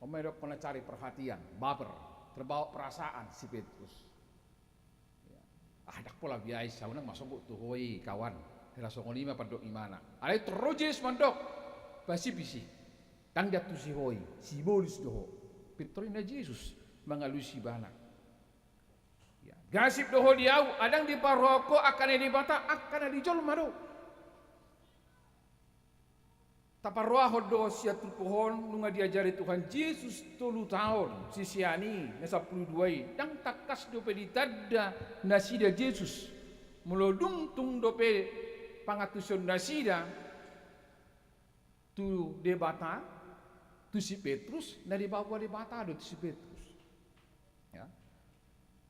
Omerok pernah cari perhatian, baper, terbawa perasaan si Petrus. Ya. Dak pola biasa unang masok tuhoi kawan. Hela songolima padok imana. Ala terus Jesus mandok. Basi bisi. Tang datu si hoi, si bolis doho. Petrina Jesus mengalusi bana. Gasip doho diau, adang di paroko akan dibata akan dijolma do. Taparroho do sia tu pohon nunga diajari Tuhan Yesus 3 tahun sisiani na 12 dang takas do peditadda nasida Yesus mulodung tung dope pangatuson nasida tu debata tu si Petrus na dibawa debata do tu si Petrus. Ya.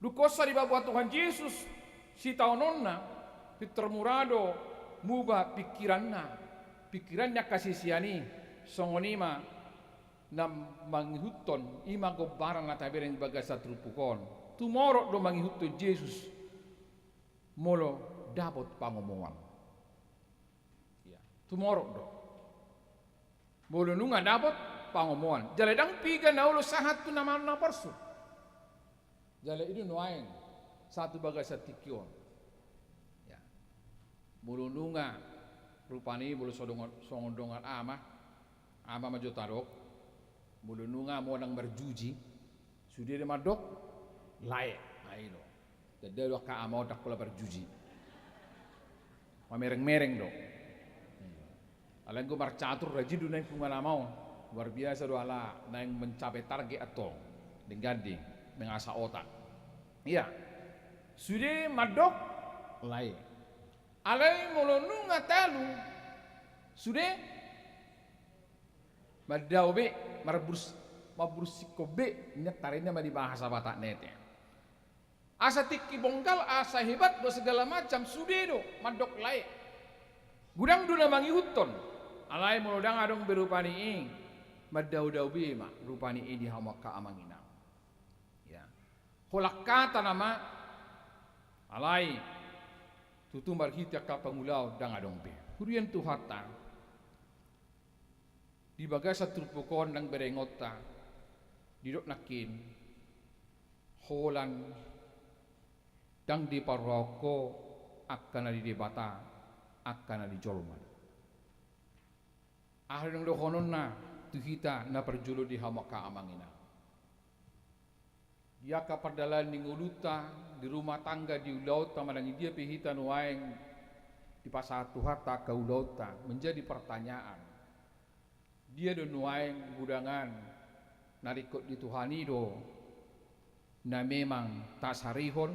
Dukosa di bawah Tuhan Yesus si taunonna Petrmurado muba pikirannya kasih siani songonima nam manghuton ima gobaran na taberen bagasa trupukon tumoro do manghuton Yesus molo dapat pangomongan ya tumoro do molo nunga dapat pangomongan jaledang piga naulo sahat tu nama na persu jala itu nuain satu bagasa tikion ya bulununga rupani bulu songondongan ama majotarok bulununga mau nang berjuji sudah de madok layak aino dadalo ka ama otak pula berjuji mamereng-mereng do alang go marcatur rajidu naik pengalaman luar biasa do ala naik mencapai target atau denggandi mengasah otak. Iya. Sudah madok lain. Alai molonu ngatalu. Sudah madaube mabrusikobe nyatarinnya madi bahasa Batak nete. Asa tiki bongkal asa hebat do segala macam sudah do madok lain. Gudang duna mangi huton. Alai molodang adong berupani ing madau-daubi mak rupani di hamaka amangina. Kolak kata nama alai tutumbar hita ka pangulau dang adong be hurian tu hata di bagasa trupukon nang berengota didok nakin holan dang di paroko akan di debata akan di jolman akhirnya do honon na tu hita na perjulu di hamaka amangina. Dia kapardalan ninguluta di rumah tangga di ulauta madangi dia pihitan waeng di pasar tuhata ke ulauta menjadi pertanyaan. Dia do waeng gudangan narikot di Tuhani do na memang tak sarihon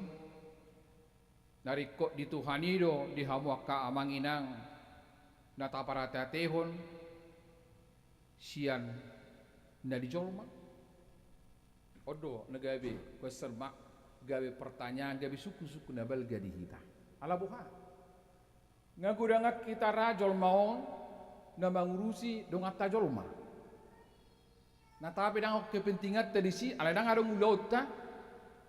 narikot di Tuhani do di hamuaka amanginang na taparatatehon sian na di jolma. Odo nagabi kesermak gawe pertanyaan gawe suku-suku nabal gadi kita ala buha ngagudangat kita rajol maon na mangurusi dong atta jolma na tapi dang kepentingan tadi si ala dang arung ulauta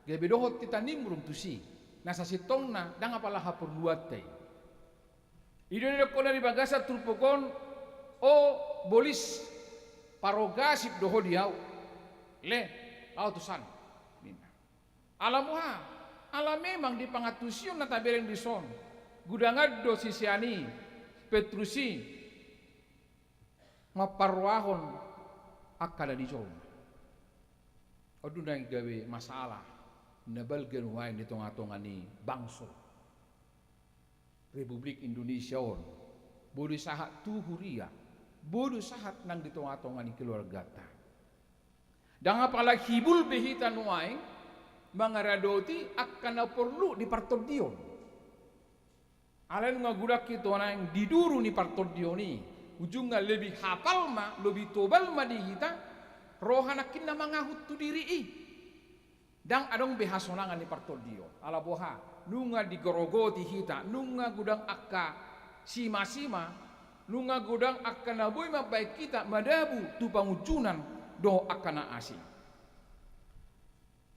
gawe dohot kita nimrum tu si nasa sitongna dang apalah hapurluate. Ido kona di bagasa tulpokon o bolis parogasip doho diau le autusan mina. Alamuha ala memang di pangatusion na tabereng dison gudangado sisiani Petrusi maparwahon akada di jom. Adu na gawe masalah nabalgan wain di tonga-tonga ni bangso Republik Indonesia on bodo sahat tu huria bodo sahat nang di tonga-tonga ni keluarga ta dan apalagi hibul behitan wain mangaradoti akan na perlu di partodion alen ngagudak kita nang diduru ni partodion ni ujungnya lebih hafal ma lebih tobal ma di kita rohanakin na mangahut tu diri dang adong behasonangan ni partodion ala boha nunga digorogoti hita nunga gudang akka sima-sima nunga gudang akka naboy mabaik kita madabu tu pangucunan do akka na asi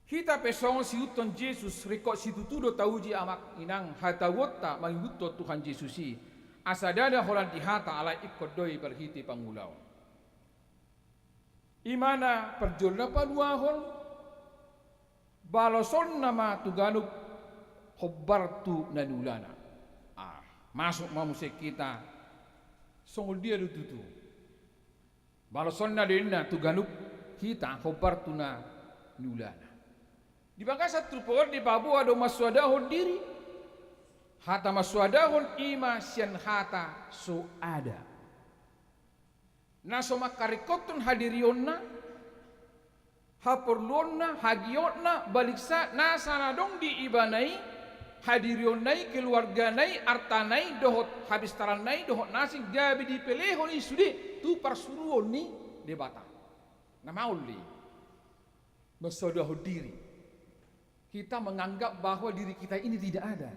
hita pesong si uton Yesus rekod si tutudo tauji amak inang hatawota manghuto Tuhan Yesusi asadada holan dihata ala ikod doi berhiti pangulau imana perjolna paduahon baloson nama tuganuk hobbartu nanulana masuk mamusik kita songol dia tutu baloson na dinna tuganuk kita hobbartu na nulana di bangkasa trupor di babu ado maswadahon diri hata maswadahon ima sian hata so ada nasoma karikotun hadirionna haporlonna hagiotna baliksa nasana dong di ibanai hadirionai keluarganai artanai dohot habis taranai dohot nasi gabi di pelehon isudi tu parsuruon ni debata namauli bersodoh diri kita menganggap bahwa diri kita ini tidak ada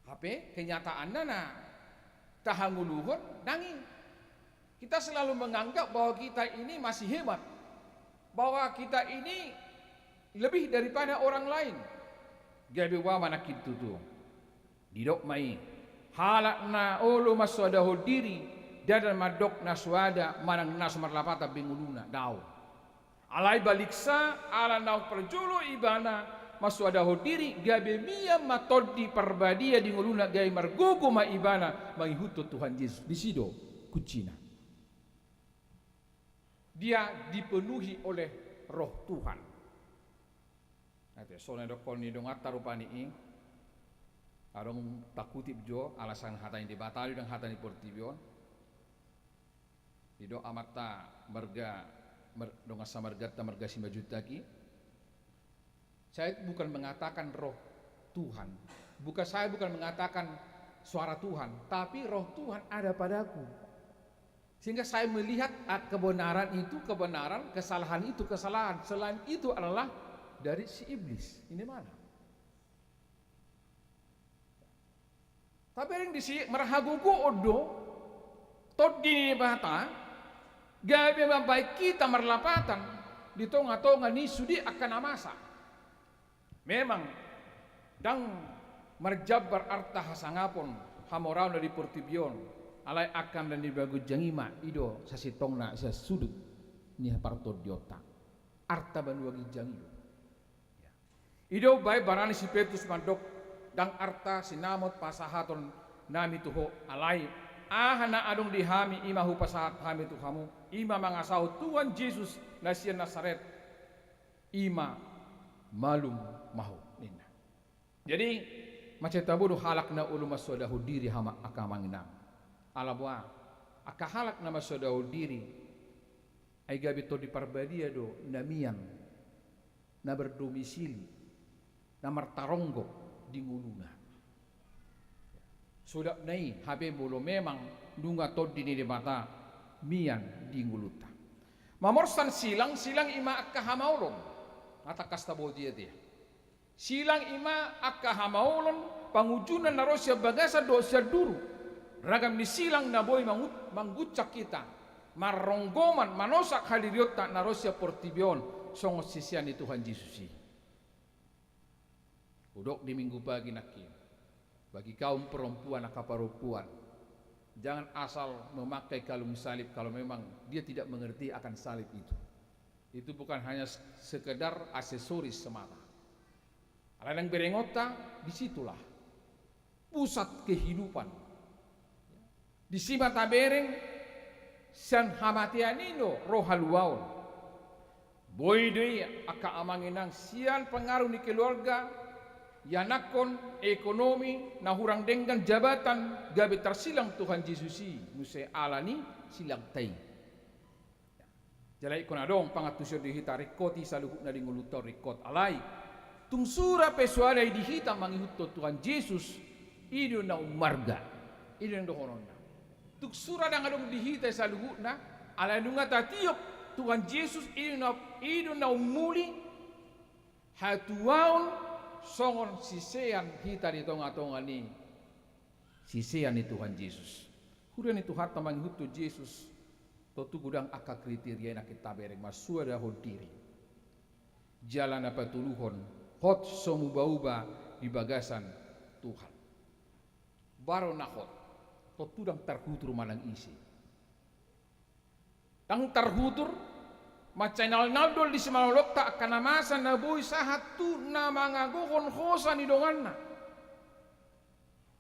HP kenyataannya nah tahanguluhun nanging kita selalu menganggap bahwa kita ini masih hebat bahwa kita ini lebih daripada orang lain gabi wa manakid tutu didok mai halakna ulu maswadahu diri dadan madok naswada manang nas marlapata binguluna daw alai baliksa ala nau perjolo ibana maswadahu diri gabi mia matodi perbadia dinguluna gai margogo ma ibana manghuto Tuhan Yesus disido kucina dia dipenuhi oleh roh Tuhan. Nanti soalnya dokol ni dong atar rupani ing, arong takutip jo alasan hata yang dibatali dan hata yang diportibion. Di do amata marga dong asa margata marga si majutaki. Saya bukan mengatakan roh Tuhan, saya bukan mengatakan suara Tuhan, tapi roh Tuhan ada padaku. Sehingga saya melihat kebenaran itu kebenaran, kesalahan itu kesalahan. Selain itu adalah dari si iblis. Ini mana? Tapi yang disi merahaguku odo, tot dini bata, gabi membaik kita merlapatan di tonga-tonga ni sudi akan amasa. Memang dang merjabar arta hasangapon hamorau dari portibion. Alai akan dan dibagu jangima ido sasitongna sa sudut ni parto diota arta banuagi jangido ido bay barani si Petrus mandok dang arta sinamot pasahaton nami tuho alai ahana adong dihami imahu pasahat hami tuhamu ima mangasau Tuhan Yesus nasian Nasaret ima malum mahu nina jadi macetabudu halakna ulu maswadahu diri hama akamanginam alabwa akahalak nama saudau diri ai gabi to di parbadia do namian na berdomisili na martaronggo di nguluna sudah nai habe bolo memang dunga to di mata mian di nguluta mamorsan silang ima akahamaulon ata kastabo dia silang ima akahamaulon pangujunan narosya bagasa dosa duru ragam ni silang na boy manggucak kita maronggoman manosak haliriota narosya portibion song sisian ni Tuhan Yesusi Udok di minggu pagi nakin. Bagi kaum perempuan akaparupuan, jangan asal memakai kalung salib kalau memang dia tidak mengerti akan salib itu. Itu bukan hanya sekedar aksesoris semata. Ladang berengota, disitulah pusat kehidupan. Di sima tabereng, sian hamatianindo rohaluaon. Boy doi aka amanginang sian pengaruh di keluarga, yanakon ekonomi nahurang dengan jabatan gabe tersilang Tuhan Yesusi musai alani silang tai. Jalai ikon adong pangatusyo dihita rekoti saluhuk na dingulutor rekot alai tungsura pesualai dihita mangihutto Tuhan Yesus ido na umarga ido na dohononna tuksura dang adong dihita saluhuk na alai nunga tatiop Tuhan Yesus ido na umuli hatuaon songon sisean hita di tonga-tonga ni sisean ni Tuhan Yesus. Hudan itu harta manghutu Yesus totu gudang aka kriteria na kita bereng masua dah diri. Jalan apa tuluhon hot somu bauba di bagasan Tuhan. Baro nahot totu dang terhutur manang isi. Dang terhutur Macainal naldol di semalok tak akan masa nabui sahat tu na mangagohon khosa ni donganna.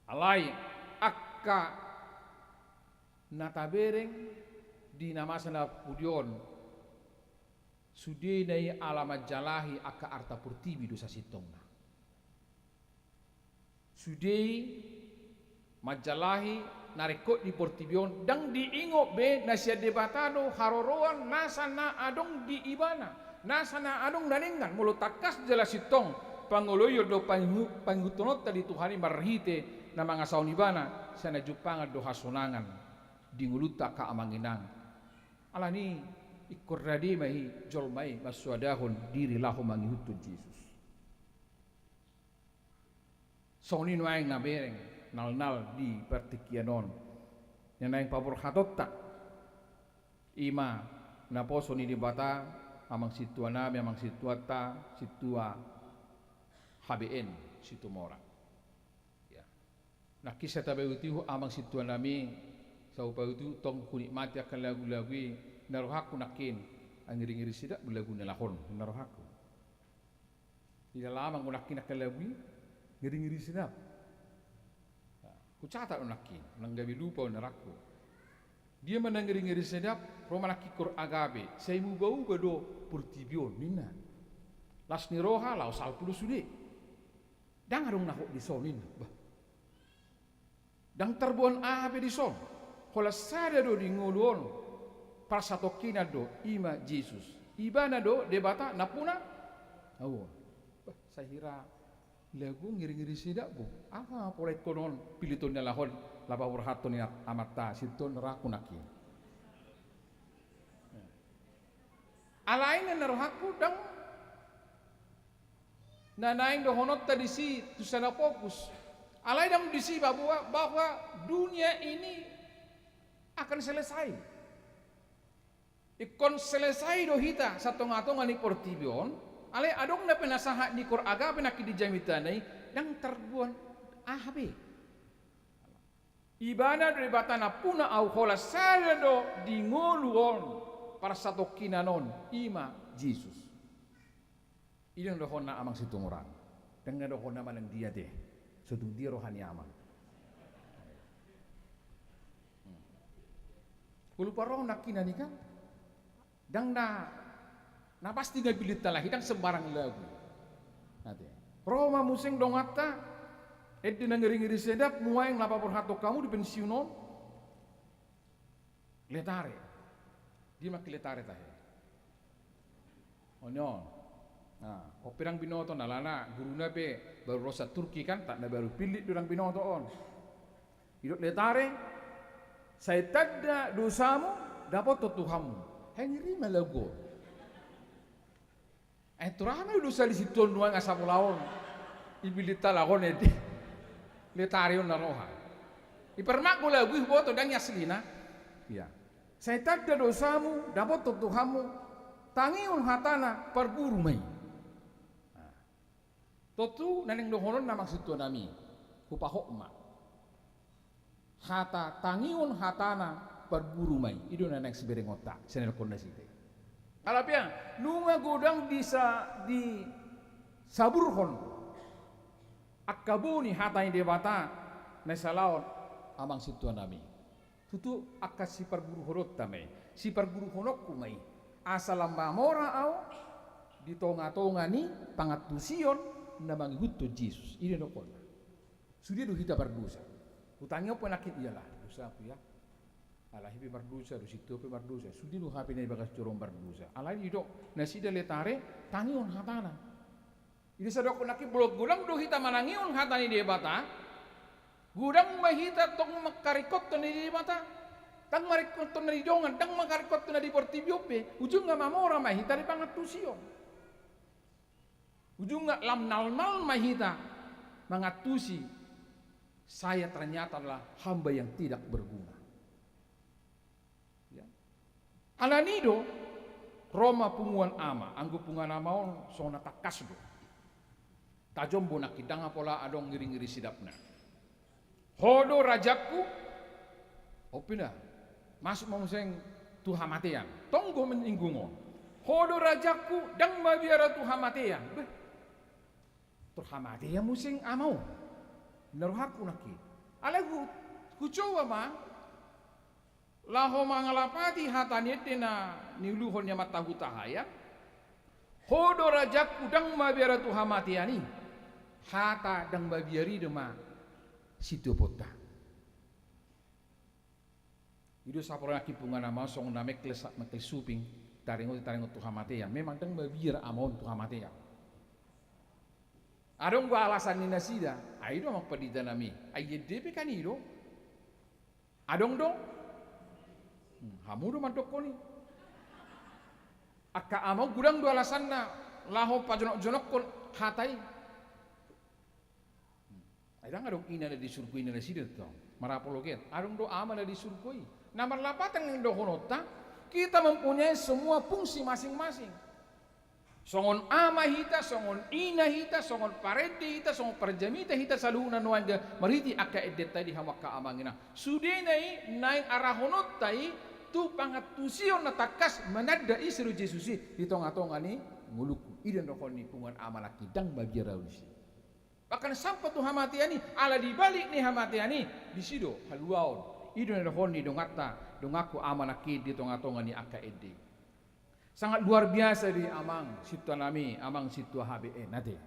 Alai akka natabereng di namasa na pudion sudinai alamat jalahi akka arta purtibi dosa sitongna. Sudei majalahi narekot di portibion dang diingo be nasia debatado haroroan nasana adong di ibana nasana adong daningan mulut takas jelas itong pangoloyo do panghutonot tadi Tuhani marhite na mga saon ibana sana jupangan do hasonangan di nguluta ka amanginang alani ikorradi mahi jolmai maswadahon diri lahu mangihutud Jesus sonin waeng na bereng nal di pertikianon yang naing pabor hatotta ima na poso ni dibata amang situa nami amang situata situa HBN situ mora ya nah kisah tabayuti amang situa nami sa upayuti tong kunikmati akan lagu-lagu narohaku nakin ang ngiri-ngiri sida bulagu nalahon narohaku tidak lama ngunakin akan lagu ngiri-ngiri sida kucata unakin nanggabi lupa unaraku dia menangiri-ngiri sedap romanaki kur agabe saya bau bado purtibion nina las ni roha lau salpulu sude dang arung nahok di sonin bah dang terbuan abe di son kola sada do di ngoluon parsatokina do ima Jesus ibana do debata napuna awo bah sahira lagu ngiri-ngiri sidak bu apa polet konon piliton nalahon laba urhaton ya amata siton raku naki alain na rohaku dang nanaing dohonot tadi si tusana fokus alai dang disi bahwa dunia ini akan selesai ikon selesai do hita satong-atong ani portibion ale adong na penasaha ni kor agabe na kidijamitanay yang terbuan ahbe ibana do batana puna au hola salado di ngoluon para satu kinanon ima Jesus idang dohona amang situngurang dengan dohona manang dia deh sedung dia rohani amang kulupa roh nakina nika dang na pasti nggak pilih talah hidang sembarang lagu. Nanti. Roma musing dongata, di ngeri-ngeri sedap, muaing lapa perhato kamu di pensiunon, letare, dia mak letare tahe. Onyon, nah, operang binoto nalana, guru nabe baru rosa Turki kan, tak na baru pilih durang binoto on. Hidup letare, saya tada dosamu, dapat tutuhamu, hengri malago. Turahme dosa di situ nuang asam laon, ibilita laon edi, letarion naroha. Ipermak gula gue boto dan yaslina, ya. Saya tada dosamu, dapat tutuhamu, tangiun hatana perburu mai. Totu naneng dohonon namang situ nami hupahokma. Hata tangiun hatana perburu mai. Ido naneng sebereng otak senel kondasite. Alapia nunga godang bisa di saburhon. Akabuni hatani debata nesalaon amang situ nami. Tutu akka si perburu horot tamai. Si perburu honokku mai. Asalam mamora au di tonga-tonga ni pangatusion na manghuto Jesus. Ini nokon. Sudah do kita berdosa. Utangnya apa nakit ialah dosa aku ya. Alah hibi berdosa, do situ pe berdosa. Sudah do hapi na bagas corong berdosa. Alah hido nasida letare tangion hatana. Ini sadok nakit blok gulang do kita manangion hatani de bata. Gudang mahita tong makarikot to ni mata. Tang marikot to na dongan, tang makarikot to na di portibiope. Ujung nga mamora mahita di pangatusion. Ujung nga lamnal-nal mahita mengatusi saya ternyata adalah hamba yang tidak berguna. Ya. Alanido Roma punguan ama, anggo pungan amaon sona takasdo. Tajombo nakidang apola adong ngiri-ngiri sidapna. Hodo rajaku opina masuk mamuseng Tuhan matean. Tonggo meninggungon. Hodo rajaku dang mabiara Tuhan matean. Tuhan matean musing amau. Naruhaku naki. Alagu kucoba ma. Laho mangalapati hataniete na niluhon nya matahu tahaya. Hodo rajaku dang mabiara Tuhan mateani. Hata dang mabiari dema situ pota. Ido sapora kipungan nama song name kles suping taringo Tuhan matean. Memang dang mabiara amon Tuhan matean. Adong gua alasan ni nasida, aido mak padita nami, ayedep kan ido. Adong dong, hamu do mantok koni. Akka amau gudang do alasan na laho pajonok-jonok kon hatai. Aidang adong ina na disurkui na nasida to, marapologet. Adong do ama na disurkui. Namar lapatan ng dohonota, kita mempunyai semua fungsi masing-masing. Songon ama hita, songon ina hita, songon parede hita, songon perjamita hita saluna nuanga mariti akka edeta di hamaka amangina. Sudenai naing arahonot tai tu pangatusion na takas manada isru Jesusi di tonga-tonga ni nguluku iden rokon ni pungan amalaki dang bagiara ulisi. Bahkan sampai tu hamatiani ala dibalik ni hamatiani disido haluaon iden rokon ni dongata dongaku amalaki di tonga-tonga ni akka ede. Sangat luar biasa di amang situ nami, amang situ HBE nade.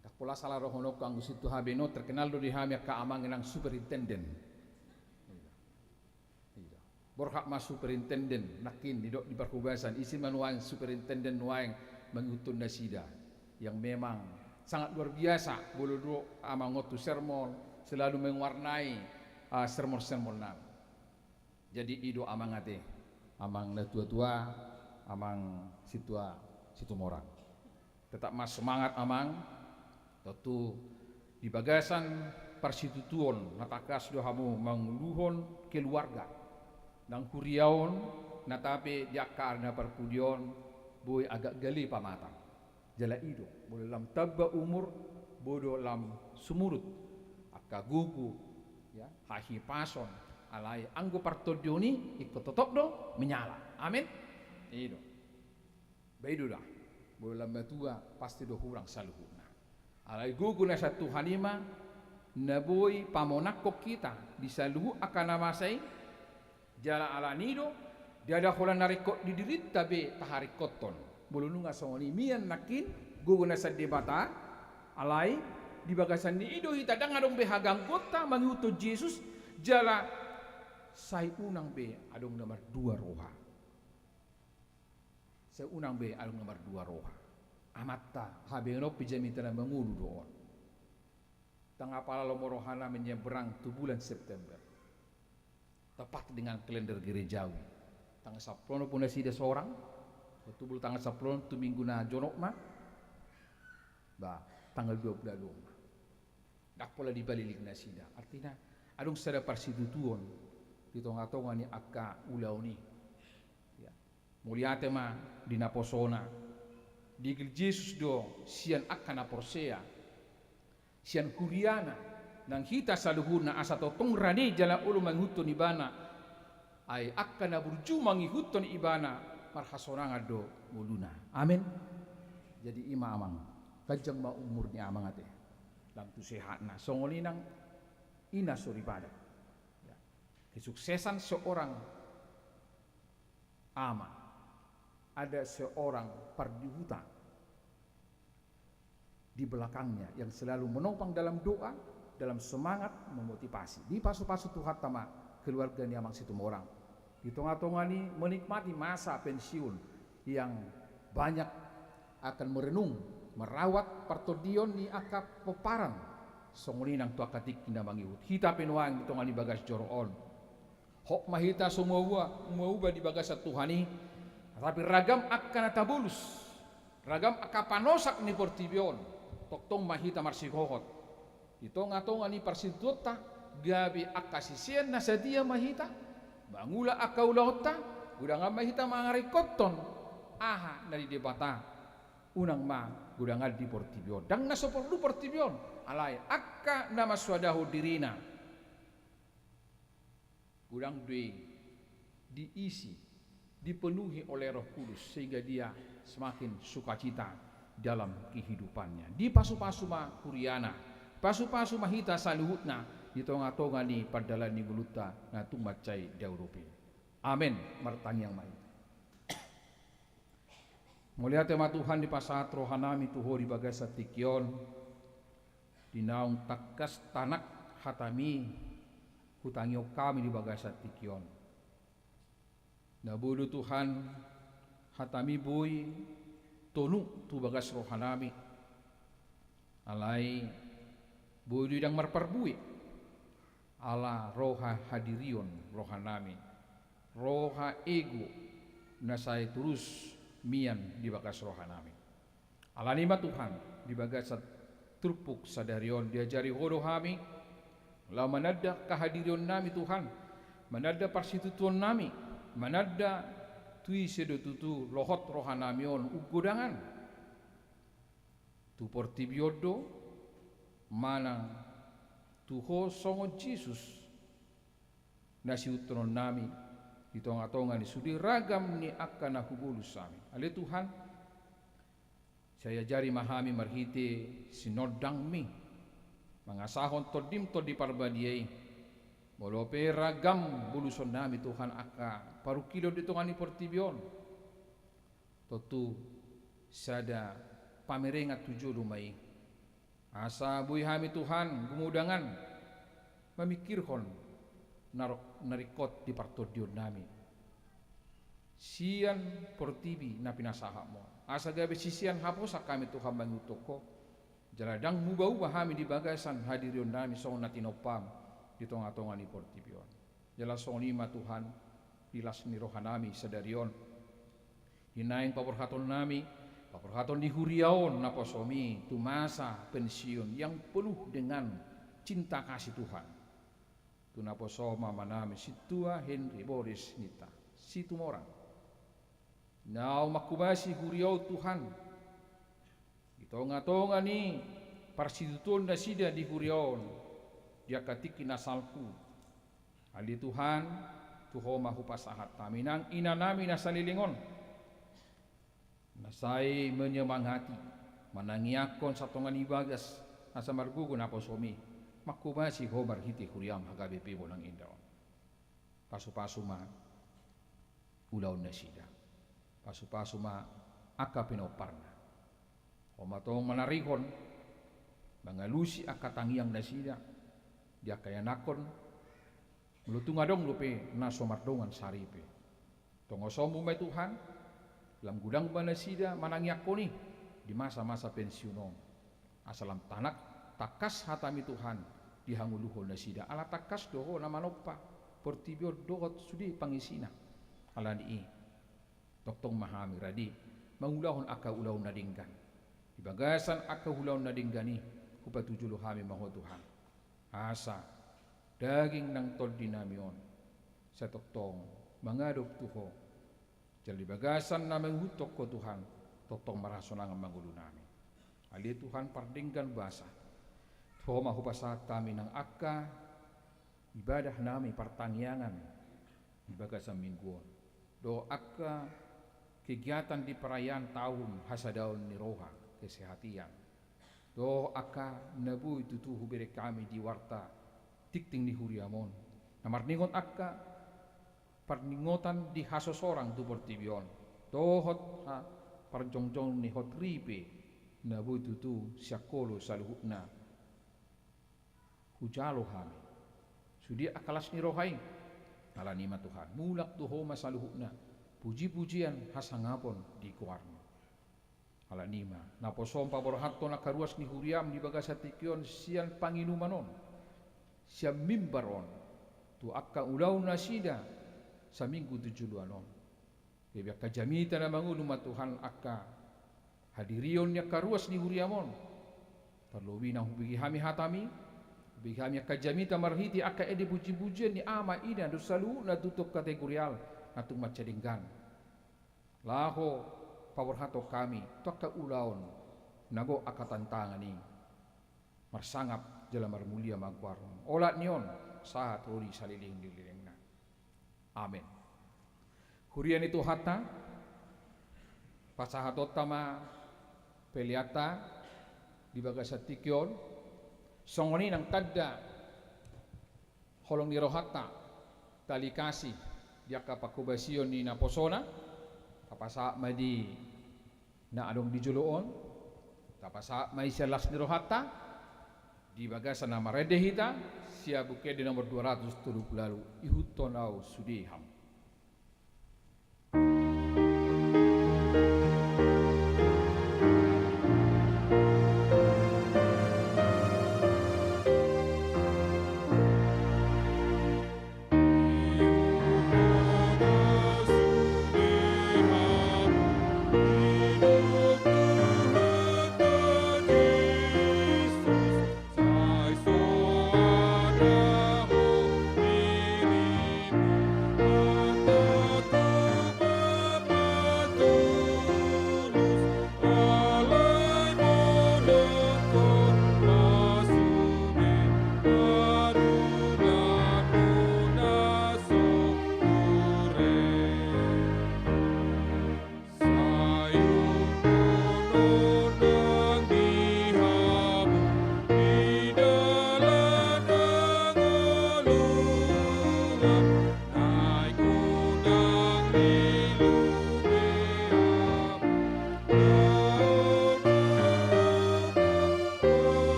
Tak pula salah rohonok anggu situ HBE no terkenal do di hamia ka amang nang superintendent. Borhak mas superintendent nakin di dok di perkubasan isi manuang superintendent nuang mengutun nasida yang memang sangat luar biasa. Bolo do amang ngotu sermon selalu mewarnai sermon-sermon nam. Jadi ido amang ate. Amang na tua-tua, amang situ morang. Tetap mas semangat amang, tentu di bagasan persitutuon natakas dohamu mangluhon keluarga. Nang kuriaon natape diakar na perpudion boy agak gali pamatang. Jala ido, boleh lam tabba umur, bodo lam sumurut, akagugu, ya, hahi pason. Alai anggo partodioni ikut tetap dong menyala. Amin. Itu. Baidu dah. Bola matua pasti do hurang saluhuna. Alai gugu na satu hanima naboi pamonakko kita disaluhu akan namasai jala ala nido dia ada holan narikot didirit tabe taharikoton. Bolununga songoni mian nakin gugu na sa debata alai di bagasan ni ido hita dang adong behagang kota manguto Jesus jala saya unang be adong nomor 2 roha. Saya unang be adong nomor 2 roha. Amatta habeno pijamitana mangulu doon. Tangga pala lomorohana menyeberang tu bulan September. Tepat dengan kalender gerejawi. Tangga 10 pun sida seorang. Betul tanggal 10 tu minggu na jonok ma. Ba tanggal 22. Dak pola dibalilik na sida. Artinya adong sada persitutuon di tonga-tonga ni akka ulaw ni ya muliate ma di naposona digil Jesus do sian akan aporsea sian kuriana nang hita saluhuna asa totong rani jala ulu manghuton ibana ay akan aburju manghuton ibana marhasonanga do muluna. Amin. Jadi ima amang kajang ma umurnya amang ate lam tu sehatna songolinang ina suribada ya. Kesuksesan seorang ama ada seorang pardihuta di belakangnya yang selalu menopang dalam doa, dalam semangat memotivasi. Di pasu-pasu Tuhan tama keluarga ni amang situ orang. Di tengah-tengah ni menikmati masa pensiun yang banyak akan merenung, merawat partodion ni akap peparan. Songolinang tu akatik kina mangiut. Hita penuang di tengah ni bagas joroon. Hok mahita semua di bagas Tuhan ni. Tapi ragam akan atabulus, ragam akapanosak ni portibion, toktong mahita marsikohot. Ito nga ni parsidota, gabi akasisian na sa dia mahita, bangula akaulota, gudang mahita mangarikoton, aha na di debata, unang gudangal di portibion. Dang nasoporlu portibion, alay, akka na maswadaho dirina. Gudang diisi, dipenuhi oleh Roh Kudus sehingga dia semakin sukacita dalam kehidupannya. Di pasu-pasu ma kuriana, pasu-pasu mahita saluhutna di tonga-tonga ni padalan ni guluta na tumacay daurupi. Amin. Martanyang mai. Mulia tema Tuhan di pasat rohanami tuho di bagai satikyon di naung takas tanak hatami hutangyo kami di bagai satikyon. Nabudu Tuhan hatami boy tonu tu bagas rohanami alai boy dang marparbui ala roha hadirion rohanami roha ego nasai terus mian di bagas rohanami alanima Tuhan di bagas turpuk sadarion diajari horohami la manada kahadirion nami Tuhan manada parsitutuan nami manada tui sedo tutu lohot rohanamion ugodangan tu portibiodo mana tuho songo Jesus nasi utron nami di tonga-tonga ni sudi ragam ni akan aku bulus sami ale Tuhan saya jari mahami marhite sinodang mi mangasahon todim to di parbadiai molope ragam buluson nami Tuhan aka paru kilo di tongani portibion totu sada pamerengat tujuh lumai asa bui hami Tuhan gumudangan memikirhon narikot di partodion nami sian portibi na pinasahamo asa gabe sisian hapos kami Tuhan mangutoko jaladang mubau bahami di bagasan hadirion nami song natinopam di tonga-tonga ni portibion jala song lima Tuhan pilas ni rohanami sadarion hinaing paporhaton nami paporhaton di huriaon na posomi tu masa pensiun yang penuh dengan cinta kasih Tuhan tu na posoma manami situa Henry Boris Nita situ morang nau makubasi huriau Tuhan di tonga-tonga ni parsituton da sida di huriaon dia katiki nasalku ali Tuhan tuho mahu pasahat taminang ina nami nasalilingon nasai menyemangati manangiakon satongan ibagas asa margugun aposomi makubasi hobar hiti huriam hagabepe bolang indaon pasu-pasu ma ulaon nasida pasu-pasu ma akapinoparna homatong manarihon mangalusi akatangiang nasida dia kayanakon melutung adong lupe naso mardongan saripe tongosomu mai Tuhan dalam gudang banasida manangiakoni di masa-masa pensiunon asalam tanak takas hatami Tuhan dihanguluhol nasida ala takas doho nama nopa portibio dohot sudi pangisina ala ni toktong mahami radi mangulahon aka ulahon nadinggan di bagasan aka ulahon nadinggani kupatujulu hami maho Tuhan asa daging nang tol dinamion sa toktong mangadop tuho jali bagasan na manghutok ko Tuhan totong marasonangan mangulu nami. Ali Tuhan pardinggan basa. Tuho mahupasa kami ng akka ibadah nami pertangyangan ibaga sa mingguan. Do akka kegiatan di perayaan tahun hasadaun ni roha kesehatian. Do akka nabu tutuhu bere kami di warta tikting ni huriamon. Namarningon akka parningotan di hasosorang tu bertibion. Dohot ha parjongjong ni hot ripe nabu tutu syakolo saluhna hujalo hami. Sudi akalas ni rohai alanima Tuhan mulak tuho masaluhna puji-pujian hasangapon di kuarno alanima naposom paborhatto nakaruas ni huriam di bagasa tikion sian panginumanon sian mimbaron tu akka ulau nasida sa minggu 7 Bebek kajamita na mangulu Tuhan akka hadirion nya karuas ni huriamon terlobi na hubigi hami hatami hubigi hami kajamita marhiti akka ede puji-pujian ni ama ina dosalu na tutup kategorial natung macadinggan laho pawarhato kami tokka ulaon nago akatantangan ni marsangap jala marmulia magwarno olat nion saat roli saliling dililingna amin. Hurian itu hatta pasahatot tama peliata di bagasa tikion songoni nang tadda holong ni rohata tali kasih dia kapakubasion ni naposona tapasa madi na adong dijuluon tapasa mai selas ni rohata di bagasa nama redehita siabuke di nomor 270 lalu ihutonau sudiham. Sai soadaho dirimu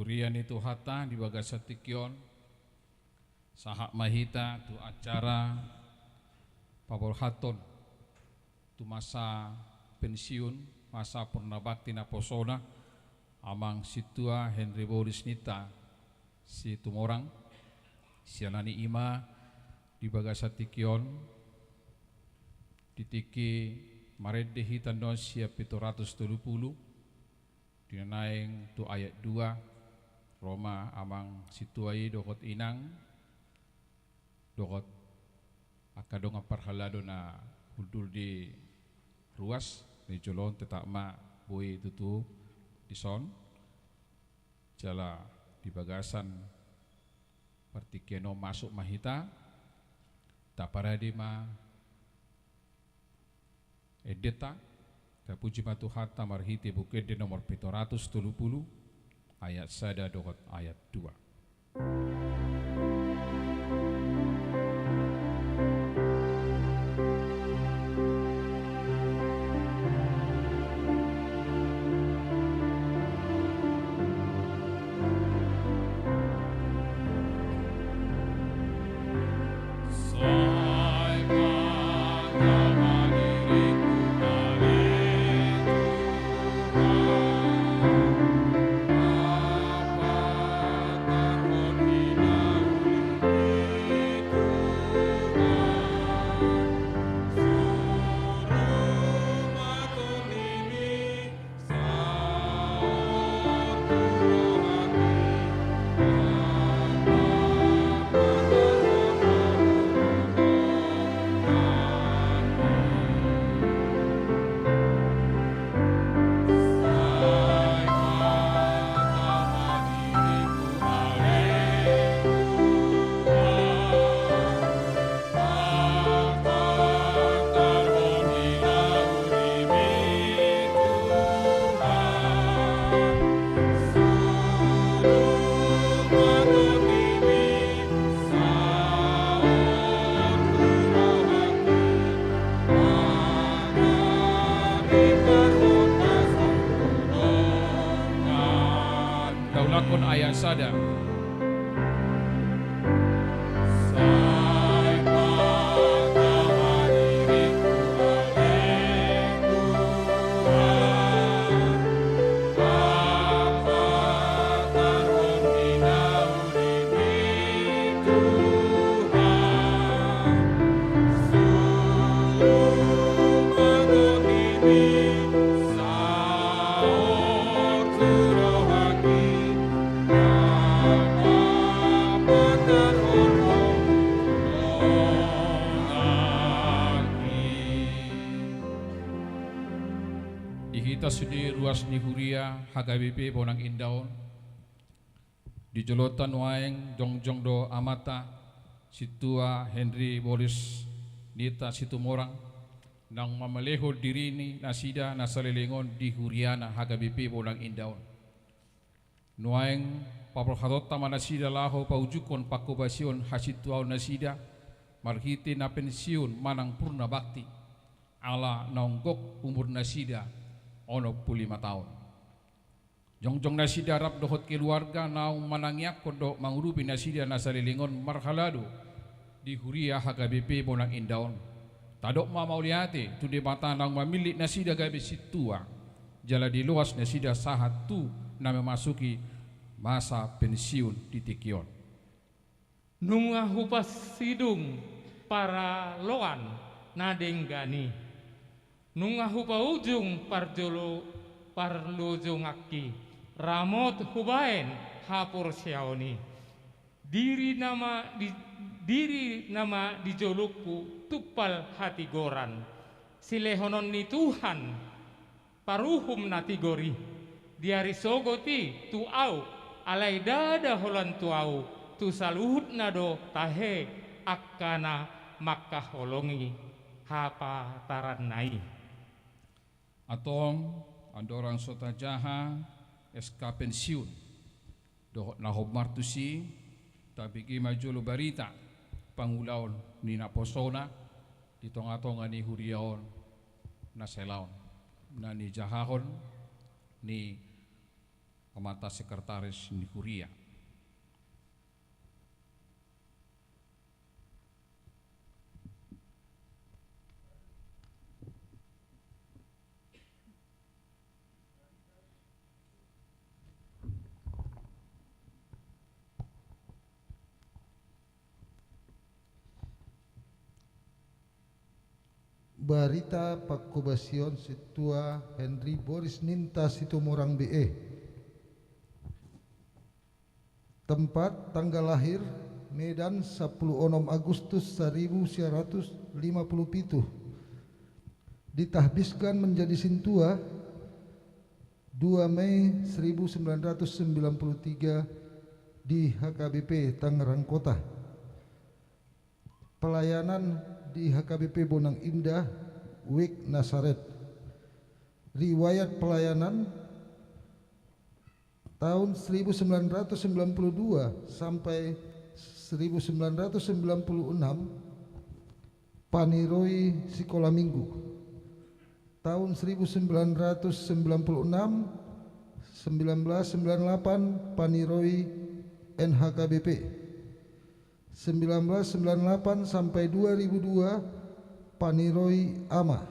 Hurian itu hata di Bagasatikyon sahak mahita tu acara Pabor Haton tu masa pensiun masa purnabakti na posona amang situa Henry Boris Nita si tumorang sialani ima di Bagasatikyon ditiki marede hitan don siap 730 dinanaing tu ayat 2 Roma amang situai dokot inang dokot akadonga parhalado na hudur di ruas ni jolon tetak ma boi tutu di son jala di bagasan partikiano masuk mahita tak paradi ma edeta tapuji matu hatta marhiti bukit di nomor 730 ayat sada dokot ayat 2. Daulakon ayat sada. Ihita sudi ruas ni Huria HKBP Bonang Indaon di jolotan waeng jongjong do amata situa Henry Boris Nita situmorang nang mamaleho diri ni nasida nasalilingon di Huriana HKBP Bonang Indaon nuaeng paprokhatota manasida laho paujukon pakobasion hasituau nasida marhiti na pensiun manang purna bakti ala naunggok umur nasida ono 5 tahun. Jongjong nasida rap dohot keluarga naung manangyak kondo mangurupi nasida nasalilingon marhalado di Huria HKBP Bonang Indaon. Tadok ma mauliate tu de mata naung mamilik nasida gabe situa. Jala di luas nasida sahat tu na memasuki masa pensiun di Tikion. Nunga hupas sidung para loan nadenggani. Nunga hupa ujung parjolo parlujung aki ramot hubaen hapur siaoni diri nama dijolukku tupal hati goran silehonon ni Tuhan paruhum natigori diari sogoti tu au alai dada holan tu au tu saluhut nado tahe akkana makkah holongi hapa taran nai. Atong andorang sota jaha SK pensiun dohot nahob martusi tabigi majulu barita pangulaon ni naposona di tonga-tonga ni Huriaon na selaon na ni jahahon ni Amata Sekretaris Nihuria. Barita Pakkobasion Situa Henry Boris Ninta Situmorang BE. Tempat tanggal lahir Medan 10 Agustus 1957. Ditahbiskan menjadi Sintua 2 Mei 1993 di HKBP Tangerang Kota. Pelayanan di HKBP Bonang Indah, Wik Nasaret. Riwayat pelayanan tahun 1992 sampai 1996 Paniroi Sekolah Minggu. Tahun 1996 1998 Paniroi NHKBP. 1998 sampai 2002 Paniroi AMA.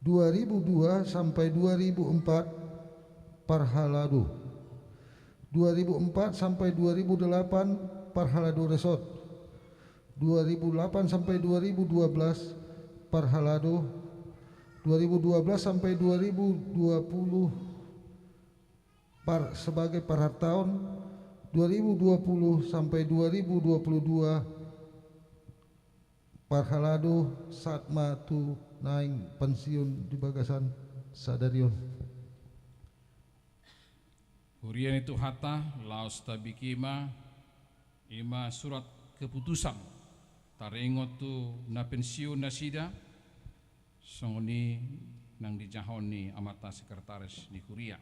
2002 sampai 2004 Parhalado. 2004 sampai 2008 Parhalado Resort. 2008 sampai 2012 Parhalado. 2012 sampai 2020 sebagai Parhartaun. 2020 sampai 2022 Parhalado Satma tu naing pensiun di Bagasan Sadarion. Hurian itu hata laos tabikima ima surat keputusan tarengot tu na pensiun nasida songoni nang dijahoni amata sekretaris di Huria.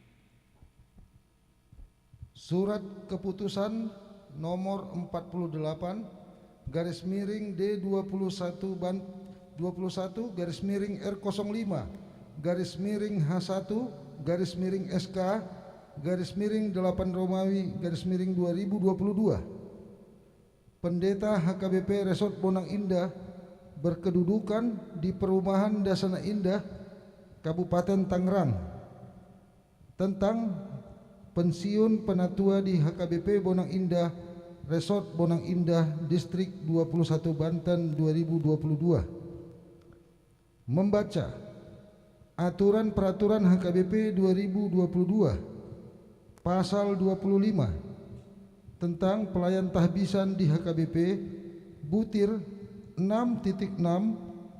Surat keputusan nomor 48 garis miring D21 garis miring R05 garis miring H1 garis miring SK garis miring 8 Romawi garis miring 2022. Pendeta HKBP Resort Bonang Indah berkedudukan di Perumahan Dasana Indah, Kabupaten Tangerang, tentang pensiun penatua di HKBP Bonang Indah, Resort Bonang Indah, Distrik 21 Banten 2022. Membaca Aturan Peraturan HKBP 2022 Pasal 25 tentang pelayan tahbisan di HKBP Butir 6.6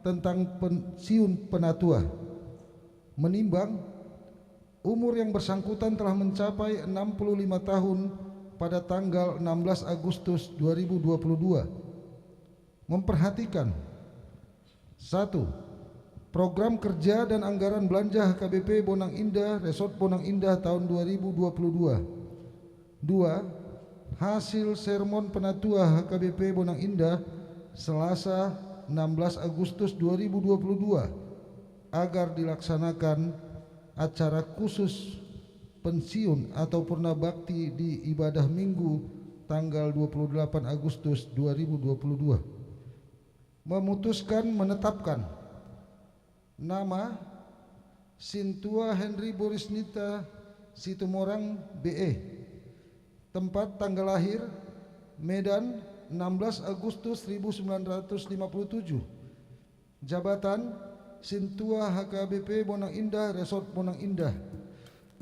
tentang pensiun penatua. Menimbang umur yang bersangkutan telah mencapai 65 tahun pada tanggal 16 Agustus 2022. Memperhatikan 1. Program kerja dan anggaran belanja HKBP Bonang Indah, Resort Bonang Indah tahun 2022. 2. Hasil sermon penatua HKBP Bonang Indah Selasa 16 Agustus 2022 agar dilaksanakan acara khusus pensiun atau purna bakti di ibadah minggu tanggal 28 Agustus 2022. Memutuskan menetapkan nama Sintua Henry Boris Nita Situmorang BE, tempat tanggal lahir Medan 16 Agustus 1957, jabatan Sintua HKBP Bonang Indah Resort Bonang Indah,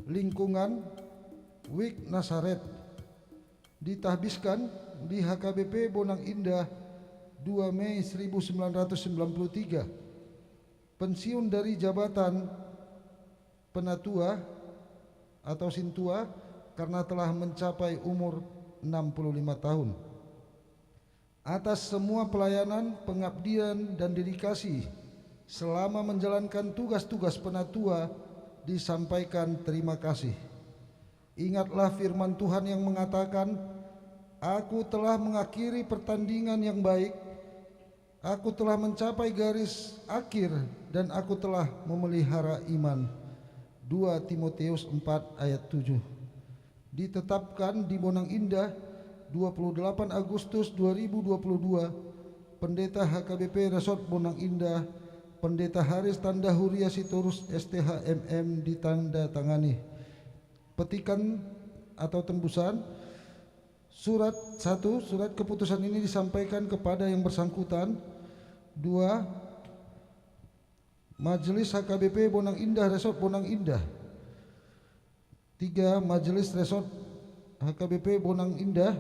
lingkungan Wik Nasaret, ditahbiskan di HKBP Bonang Indah 2 Mei 1993. Pensiun dari jabatan penatua atau Sintua karena telah mencapai umur 65 tahun. Atas semua pelayanan, pengabdian dan dedikasi selama menjalankan tugas-tugas penatua disampaikan terima kasih. Ingatlah firman Tuhan yang mengatakan, "Aku telah mengakhiri pertandingan yang baik, aku telah mencapai garis akhir dan aku telah memelihara iman." 2 Timotius 4 ayat 7. Ditetapkan di Bonang Indah 28 Agustus 2022, Pendeta HKBP Resort Bonang Indah, Pendeta Haris Tanda Huria Sitorus STH MM ditandatangani. Petikan atau tembusan. Surat 1, surat keputusan ini disampaikan kepada yang bersangkutan. 2, Majelis HKBP Bonang Indah Resort Bonang Indah. 3, Majelis Resort HKBP Bonang Indah.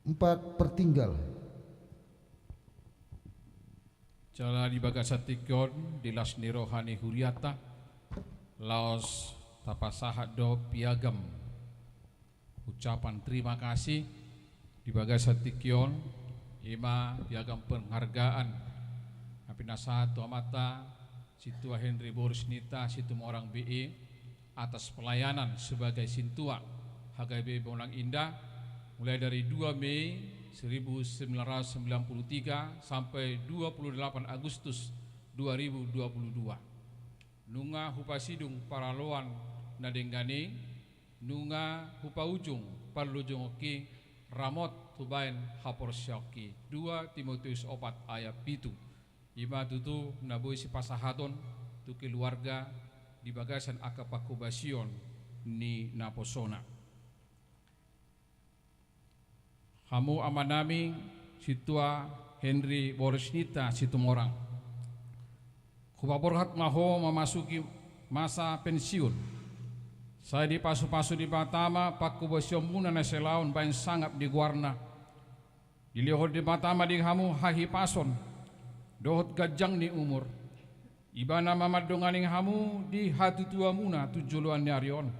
4, Pertinggal. Jala di bagasatikon di lasni rohani huriata laos tapasahat do piagam ucapan terima kasih di bagasatikon ima piagam penghargaan apina satu amata situa Henry Boris Nita situ orang BE atas pelayanan sebagai sintua HKBP Bonang Indah mulai dari 2 Mei 1993 sampai 28 Agustus 2022. Nunga hupa sidung paraloan nadenggani, nunga hupa ujung parlujung oki ramot tubain hapor syoki. 2 Timotius 4 ayat 7. Ima tutu naboi si pasahaton tu keluarga di bagasan akapakubasion ni naposona. Kamu amanami situa Henry Borisnita situmorang. Kubaborhat maho memasuki masa pensiun. Saya di pasu-pasu di Batama pakubasion muna na selaun bain sangap di guarna. Dilihod di Batama di kamu hahi pason. Dohot gajang ni umur. Ibana mamadonganing hamu di hatu tua muna tujuluan nyarion.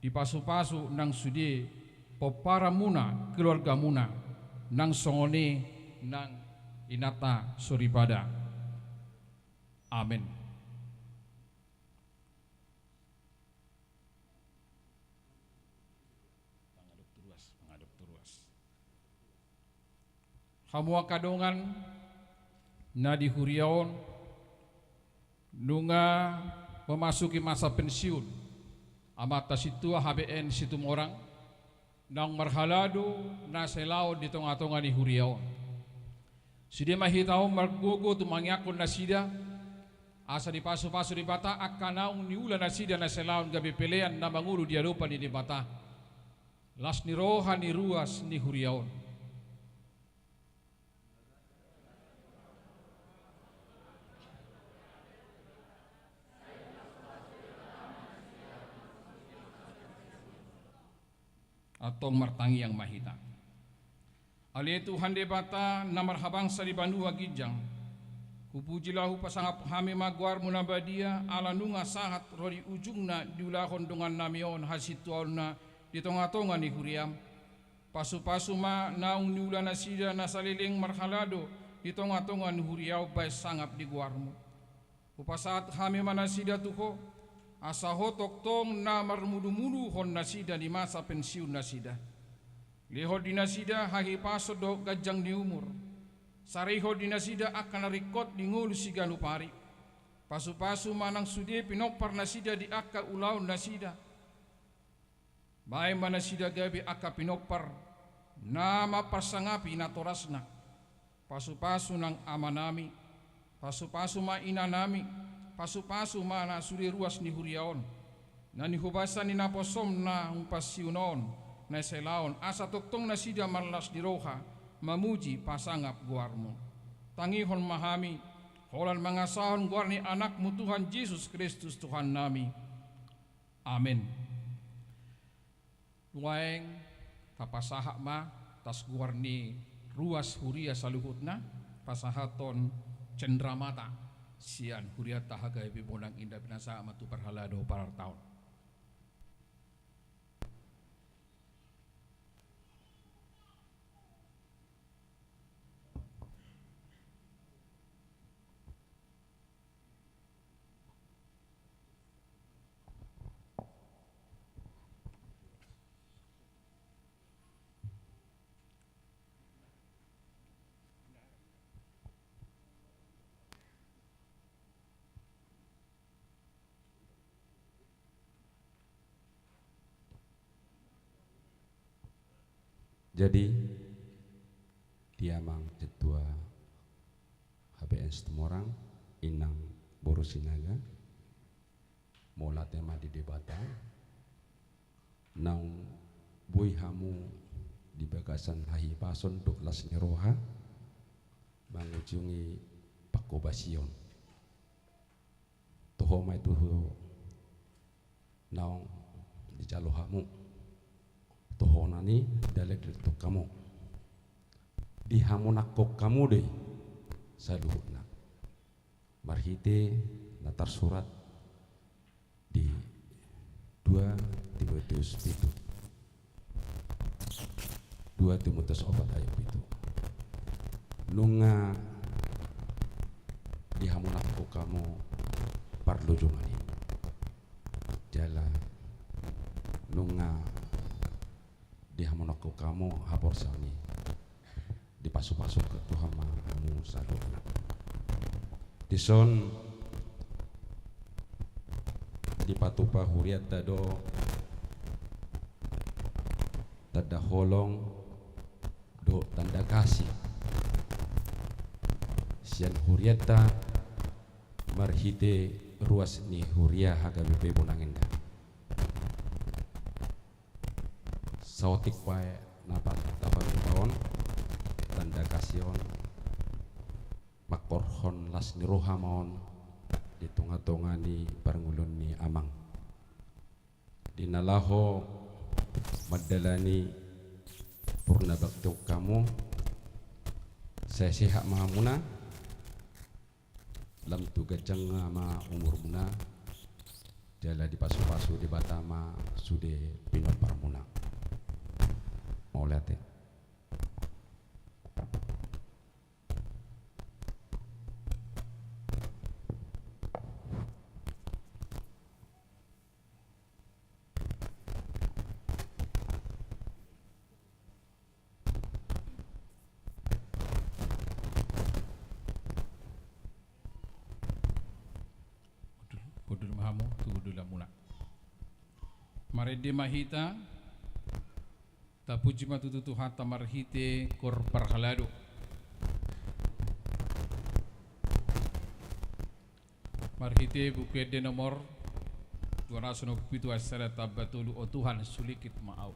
Di pasu-pasu nang sudi popara muna keluarga muna nang songoni nang inata suripada. Amin. Mengaduk turuas. Hamu kadongan nadi huriaon nunga memasuki masa pensiun amata situa HBN situmorang nang marhalado na selao di tonga-tonga ni huriaon. Sidi mahitao margogo tumangyakon na sida asa di paso-paso di bata akanaong niula na sida na selaon gabi pelean na mangulu di arupa ni bata. Las ni roha ni ruas ni huriaon. Atau martangi yang mahita. Ali Tuhan debata namar habang sa di Bandua Gijang. Kupujilahu pasangap hami magwar munabadia ala nunga sahat rodi ujungna diulahon dengan namion hasitual na di tonga-tonga ni huriam. Pasu-pasu ma naung niula nasida nasaliling marhalado di tonga-tonga ni huriau bay sangap di guarmu. Upasat hami manasida tuho asa hotok tong na marmudu-mudu hon nasida di masa pensiun nasida. Liho di nasida hahi paso do gajang di umur. Sariho di nasida akan narikot di ngulu si ganupari. Pasu-pasu manang sudi pinopar nasida di akka ulau nasida. Bae manasida gabi akka pinopar nama pasangapi natorasna. Pasu-pasu nang amanami. Pasu-pasu ma inanami. Pasu-pasu mana suri ruas ni huriaon. Na ni hubasan ni naposom na umpasiunon na selaon asa toktong na sida marlas di roha mamuji pasangap guarmu. Tangihon mahami holan mangasahon guar ni anakmu Tuhan Yesus Kristus Tuhan nami. Amin. Tuaeng tapasahak ma tas guar ni ruas huria saluhutna pasahaton cendramata sian huriat tahaga ibi bonang indah binasa amatu perhalado parar tahun. Jadi dia mang ketua HBS Temorang inang borosinaga mola tema di debata nang buih hamu di bagasan hahi pason dok las niroha mangujungi pakobasion toho mai tuho naong di jalohamu toho nani dalek tok kamu di hamu nakok kamu deh saluhna marhite natar surat di 2 Timotius itu 2 Timotius 4 ayat itu nunga di hamu nakok kamu parlo jumani jala nunga di hamu nakok kamu hapor sani dipasu-pasu ke Tuhan mahamu salurna dison di patupa huriat tado tada holong do tanda kasih sian huriata marhite ruas ni huria HKBP Bonanginda saotik wae napat tapat tahun tanda kasion makorhon las niroha maon di tunga-tunga ni parngulun ni amang dinalaho madalani purna bakti kamu saya sehat mahamuna lam tugajang ma umur muna jala di pasu-pasu di batama sude pinot parmuna mau lihat ya. Kudul mahamu tudul muna marede mahita tapuji matutu Tuhan tamarhite kor parhalado marhite bukede nomor 207 asara tabatulu o Tuhan sulikit maau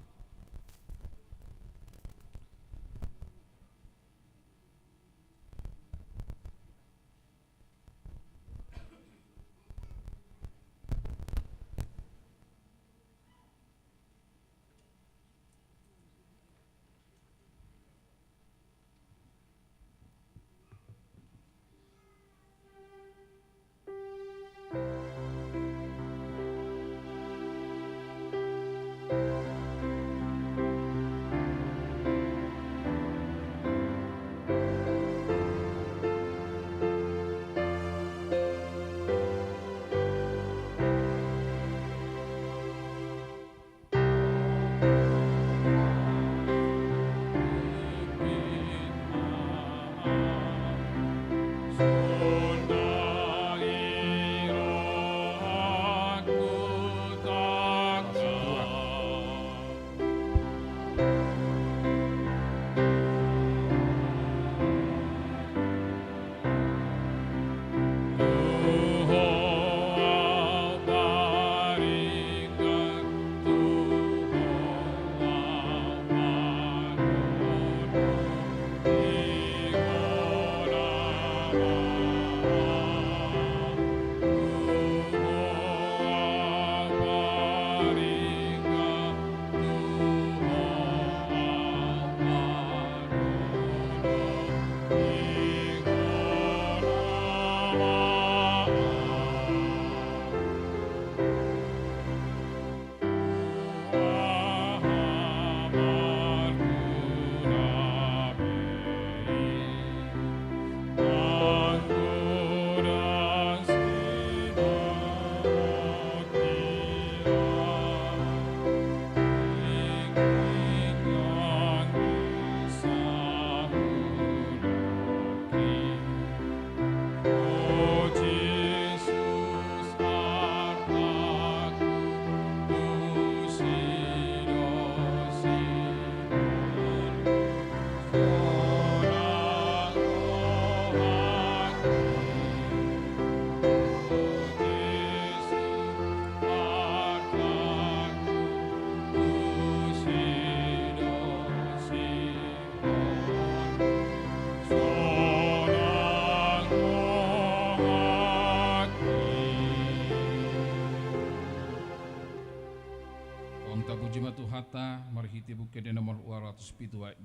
debata marhiti bukede nomor 202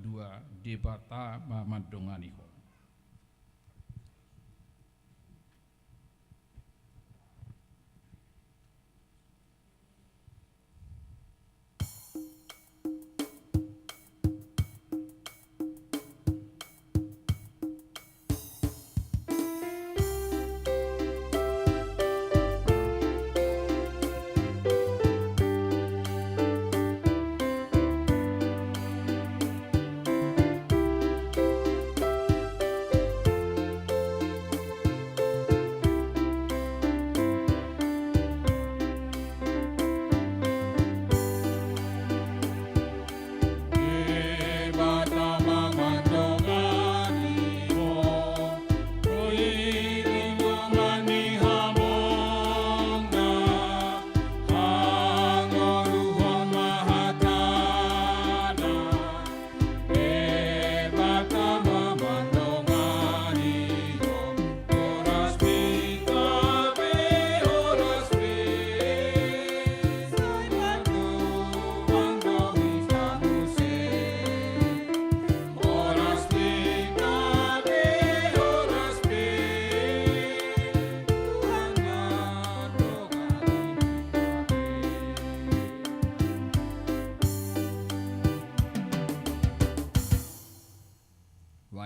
debata mamadonganiho.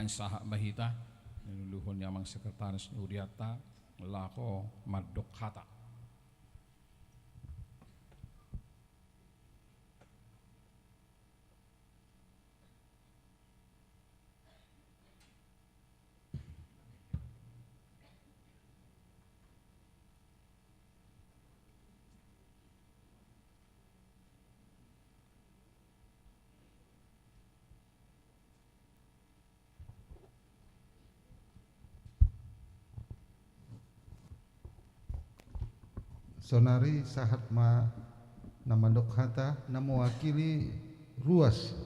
Sahak mahita niluluhon yamang sekretaris Uriata lako madok hata. Sonari sahat namandok hata na mewakili ruas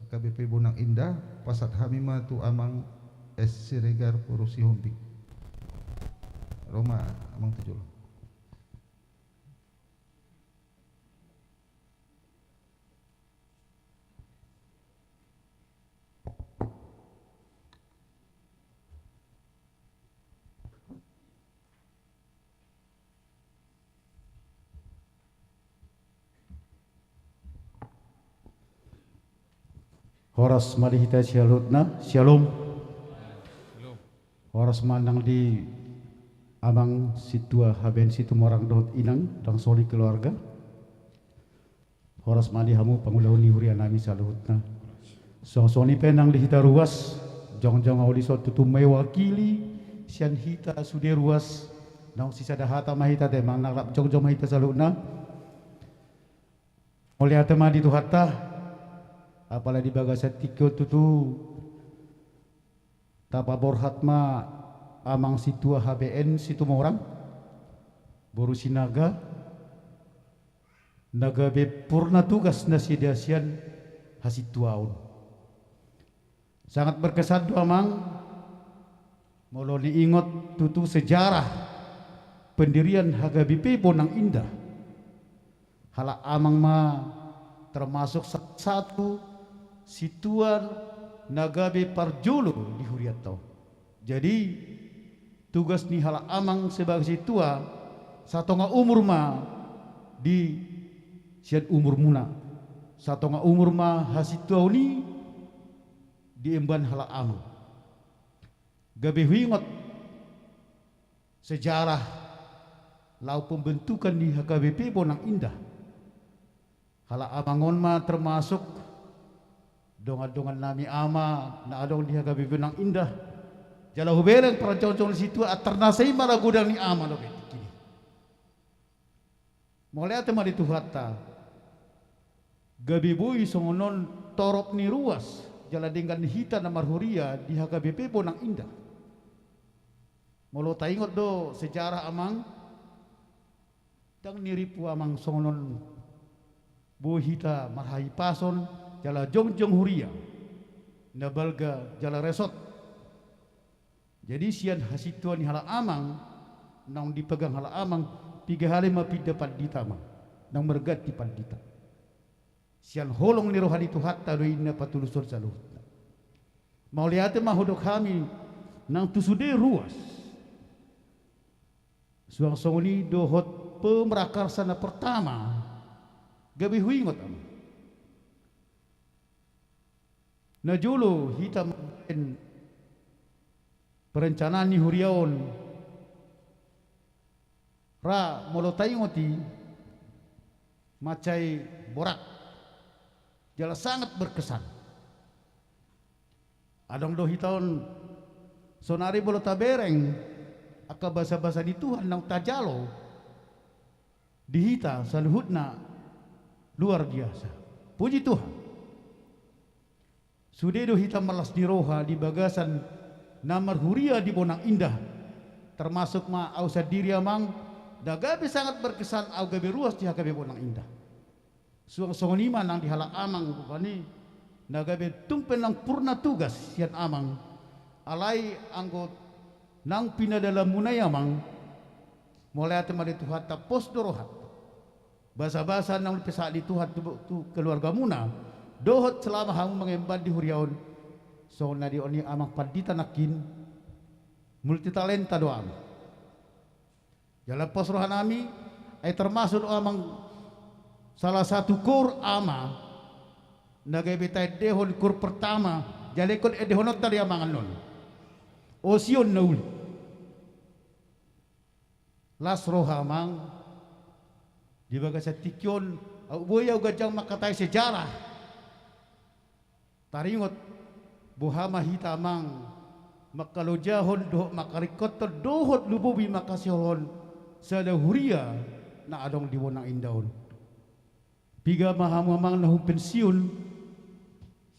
KBP Bonang Indah pasat hamima tu amang es Siregar Purusi Humpik Roma amang tujul. Horas malihita shalutna shalom. Horas mandang di amang situa haben situ morang dohot inang dang soli keluarga. Horas malihamu pangulauni hurianami saluhutna. Soni penang dihita ruas jong-jong auli so tutu mewakili sian hita sude ruas nang sisa dahata mahita te mang naklap jong-jong mahita saluhutna. Oleh atema di tuhata apalagi bagasa tiko tutu tapa borhatma amang situa HBN situ morang boru sinaga naga be purna tugas nasidasian hasituaun sangat berkesan doa mang molo diingot tutu sejarah pendirian HKBP Bonang Indah hala amang ma termasuk satu situan nagabe parjolo di Huriatau. Jadi tugas ni hala amang sebagai situa satonga umur ma di sian umur muna satonga umur ma hasitua ni di emban hala amang. Gabe huingot sejarah lau pembentukan di HKBP Bonang Indah. Hala amangon ma termasuk dongan-dongan nami ama na adong di HKBP Bonang Indah. Jala hubeleng para concong situ aternasai mara gudang ni ama lo kini. Mulai atema di tuhata. Gabi bui songonon torop ni ruas jala dengan hita na marhuria di HKBP Bonang Indah. Molo taingot do sejarah amang tang niripu amang songonon buhita marhai pason jala jongjong huria nabalga jala resot. Jadi sian hasituan hala amang nang dipegang hala amang 3 hari ma pida pandita ma nang mergat di pandita. sian holong ni rohani tu hatta do inna patulusur salut mau lihat mahudok kami nang tusude ruas suang songoni dohot pemrakarsana pertama gabi huingot am na julu hitam perencanaan ni huriaon ra molotai ngoti macai borak jala sangat berkesan adong do hitaon sonari bolo tabereng aka basa-basa di Tuhan nang tajalo dihita saluhutna luar biasa puji Tuhan sudah do hitam malas di roha di bagasan namar huria di Bonang Indah termasuk ma ausa diri amang dagabe sangat berkesan au gabe ruas di hakabe Bonang Indah suang songonima nang dihala amang rupani nagabe tumpen nang purna tugas sian amang alai anggot nang pina dalam munay amang mulai ate mali Tuhan ta pos dorohat basa-basa nang pesa di Tuhan tu keluarga muna dohot selama hang mengembad di huriaon so na di oni amang padita nakin multi talenta doang jalan pos rohanami ay termasuk amang salah satu kur ama nagai betai dehon kur pertama jalekon edehonot tadi amangan non osion naul las roha amang di bagasa tikyon au boya gajang makatai sejarah taringot buhama hitamang makalojahon doh makarikot dohot lububi makasihon sada huria na adong di Bonang Indahon piga mahamamang nahum pensiun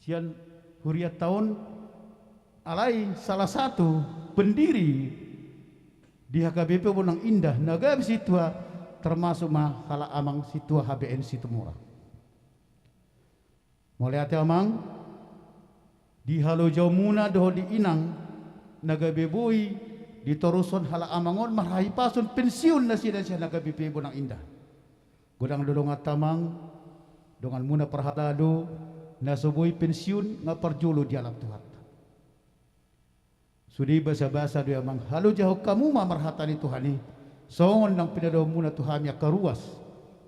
sian huria tahun alai salah satu pendiri di HKBP Bonang Indah nagab situa termasuk mah kala amang situa HBN Situmora mulai ate amang di halo jauh muna doh di inang nagabe boy di toruson hala amangon marhahi pasun pensiun na siya nagabe pe Bonang Indah godang dodong atamang dengan muna perhatado na soboy pensiun nga parjolo di alam Tuhan sudi basa-basa do amang halo jauh kamu mamarhatani Tuhani songon nang pinadaw muna Tuhan ya karuas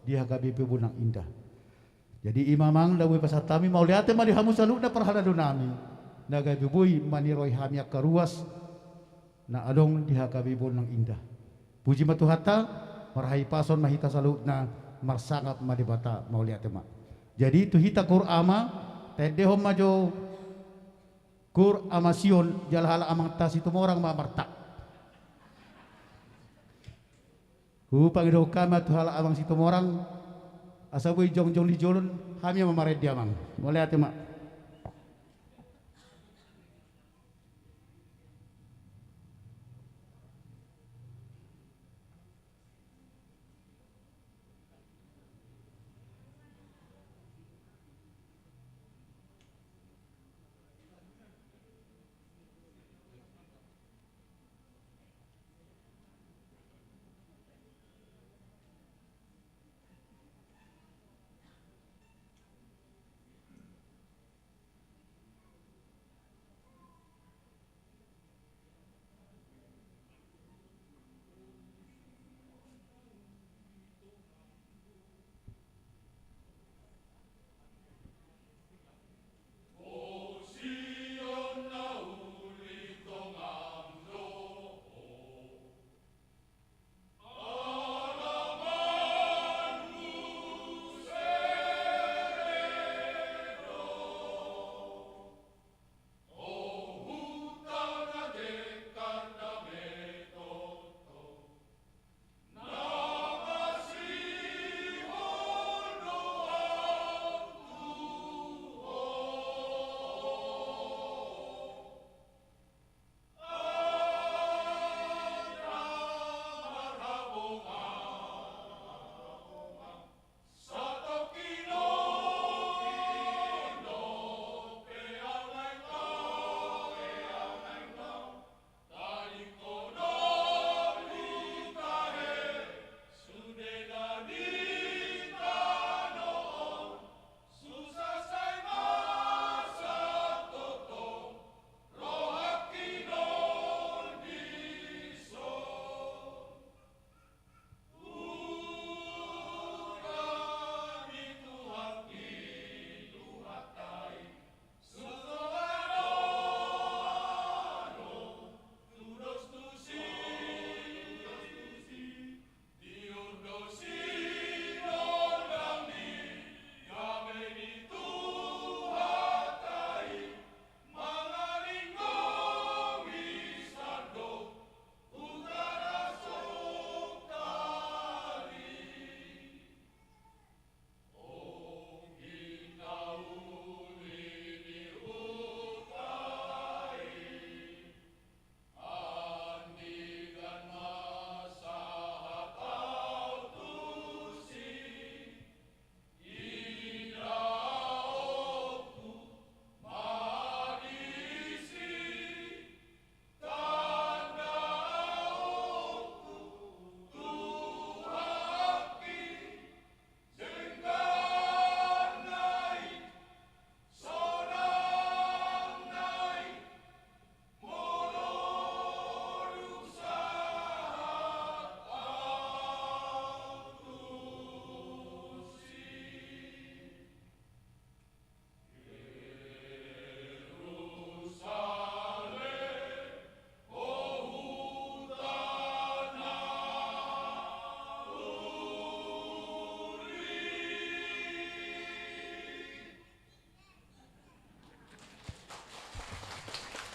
di HKBP Bonang Indah jadi imamang dawe pasatami mau lihat mali hamu salu na parhatado nami nagabiboy maniroy hamya karuas na adong di HKBP Bonang Indah puji matuhata marhahi pason mahita salut na marsangap madibata mau lihat ma jadi itu hita kur ama tedehom majo kur amasion jalhala amang tas itu orang mamartak pagido kama tuhala amang situ orang asaboy jong-jong di jolon hamya mamared dia amang mau lihat ma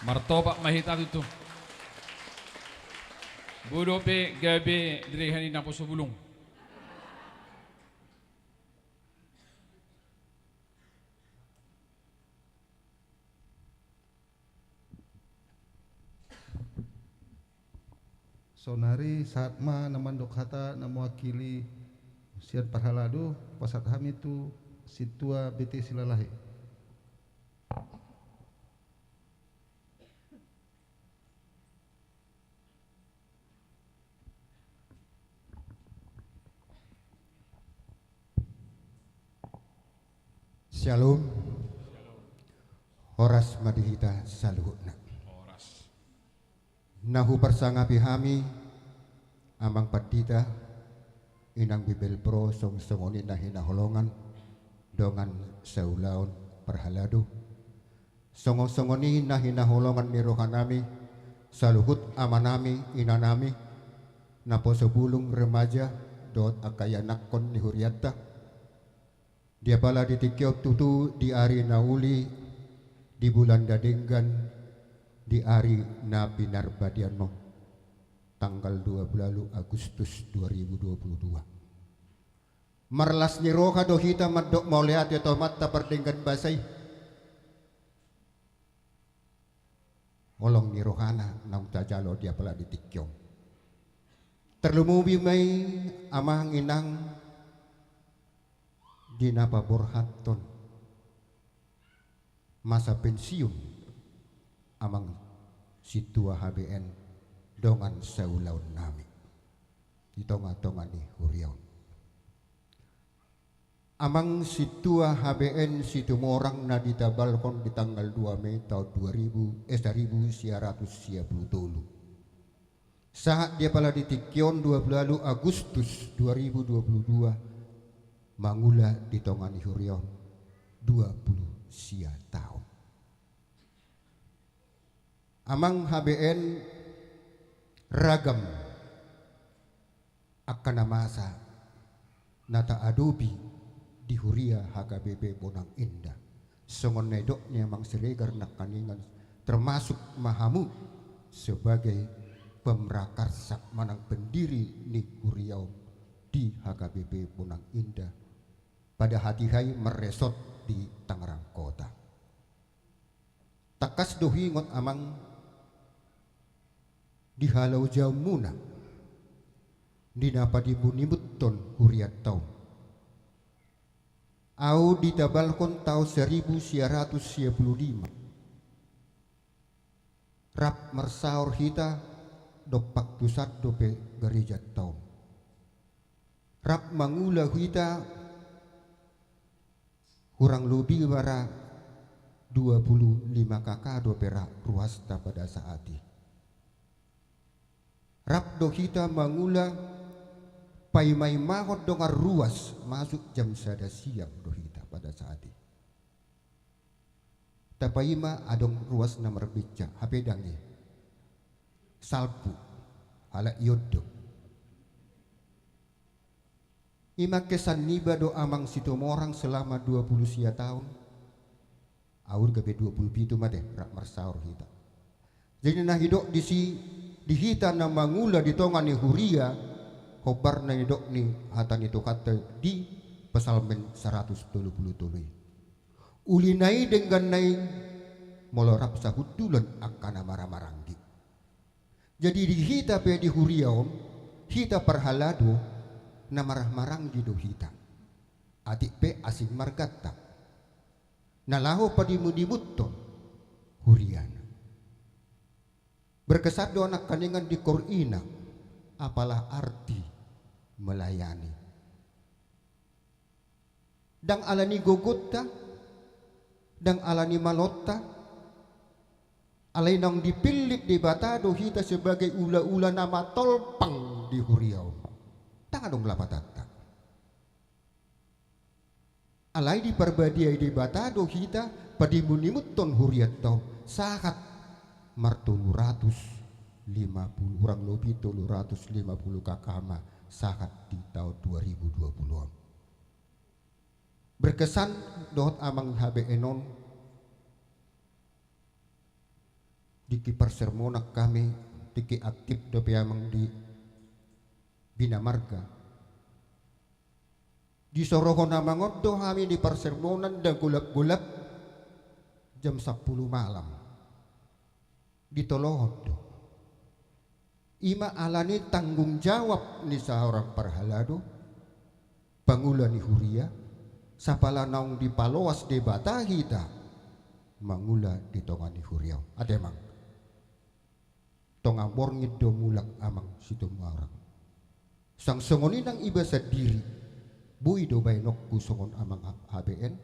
Martoba mahita itu. Budo pe gabe direhani na puso bulong. Sonari saat ma namandok hata na mewakili siat parhaladu pasat hamitu situa BT Silalahi. Shalom. Horas madihita saluhutna. Nahu persangapi hami amang patita inang bibel pro song songoni nahina holongan dongan saulaon perhaladu songoni nahina holongan ni rohanami saluhut amanami inanami napo sebulung remaja dot akaya nakon ni huriatta dia pala ditikyo tutu di ari nauli di bulan dadenggan di hari na pinarbadiano tanggal 12 Agustus 2022. Marlas ni roha dohita madok mauliat ya tomat ta perdenggan basay. Olong ni rohana nang tajalo dia pala ditikyong. Terlumubi may amang inang di napaborhaton masa pensiun amang situa HBN dongan saulaun nami ditonga-tonga ni huriaun amang situa HBN situmorang na ditabalkon di tanggal 2 Mei tahun 1950 saat dia pala ditikyon 12 Agustus 2022 mangula ditonga ni huriaun 20 sia tahun. Amang HBN ragam akan namasa nata adobi di huria HKBP Bonang Indah songon nedoknya mang selegar nak kaningan termasuk mahamu sebagai pemrakarsa manang pendiri ni huriau di HKBP Bonang Indah pada hati hai meresot di Tangerang Kota takas dohingot amang di halau jauh muna di napa dibunibutton huriat tau au ditabalkon tau 1955 rap mersaur hita dopak tusat dope gereja tau rap mangula hita kurang lebih bara 25 kakak dope ruasta pada saat ini rap dohita mangula paimai mahot dongar ruas masuk jam sada siang dohita pada saat itu. Tapaima adong ruas nomor beca HP dangi salpu ala yodo. Ima kesan niba do amang situmorang selama 20 sia tahun. Aur gabe 20 pitu mate rak marsaur hita. Jadi nah hidok di hita na mangula di tongan ni huria hobar na hidok ni hatan itu kata di pesalmen 177 ulinai dengan nai molorap sahudulan akan marah-maranggi jadi di hita pe di huriaon hita perhalado na marah-maranggi do hita adik pe asing margata nalaho padimudimutton huriana berkesat do anak kaningan di Korina apalah arti melayani dang alani gogota dang alani malotta alai nang dipilih di batado hita sebagai ula-ula nama tolpang di huriau tangan dong lapatata alai di perbadiai di batado hita padimunimutton huriat tau sahat martulu 150 kurang lebih 350 kakama saat di tahun 2020 berkesan dohot amang HBN non Diki persermonak kami diki aktif dope amang di Bina Marga. Di sorohon namangot do kami di persermonan da gulap-gulap jam 10 malam. Di Tolohot do. Ima alani tanggung jawab ni seorang parhalado Pangula ni Huria sapala naung di paloas de Batahita mangula di tonga ni Huria ademang tonga borngit do mulak amang situ marang sang songoni nang iba sadiri bui do bainok ku songon amang HBN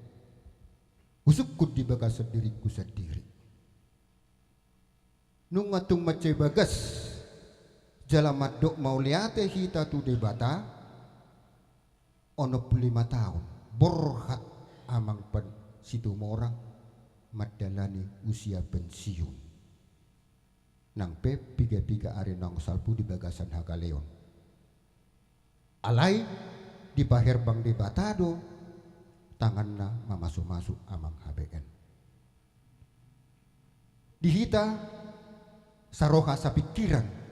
usukkud di bagas sadiri ku sadiri nung atung mace bagas jalamat dok mau liate hita tu debata ono 5 tahun borhat amang pen situ morang madalani usia pensiun nang pe piga-piga are nang salpu di bagasan Hakaleon alai di paher bang debatado tanganna mamasu-masu amang HBN dihita saroha sapikiran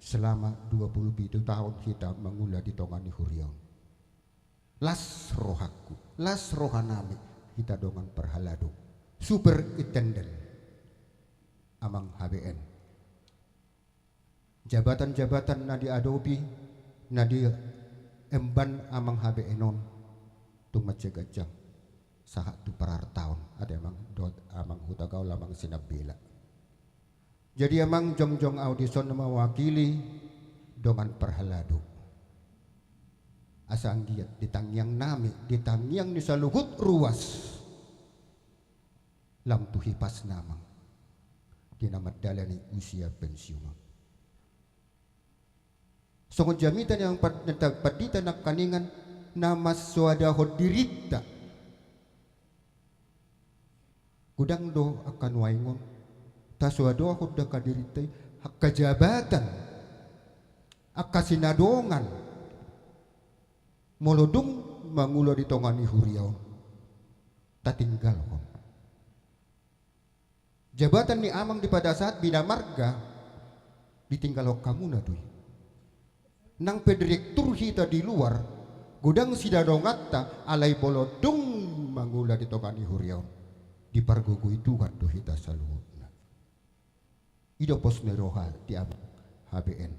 selama 27 tahun kita mengula di tongani Hurion. Las rohaku, las rohanami kita dongan perhalado. Superintendent amang HBN. Jabatan-jabatan nadi adopi, nadi emban amang HBN-on tung macegajang sahat tu parar tahun ada amang dot amang hutagau lamang sinabila. Jadi amang jong-jong audison mewakili dongan perhalado. Asang giat ditangyang nami, ditangyang ni saluhut ruas. Lam tuhi pas namang. Dinamat dalani usia pensiun. Songon jamitan yang padita nak kaningan nama suada hodirita. Kudang do akan waingon. Taswado ako da kadiritay kajabatan akasinadongan molodong mangulo di tongan ni Huriaw tatinggal ko jabatan ni amang di pada saat Bina Marga ditinggal ko kamu na doy nang pedirektur hita di luar gudang sidadongatta alay bolodong mangula di tongan ni Huriaw di pargogo itu kan do hita saluhut ido pos neroha di HBN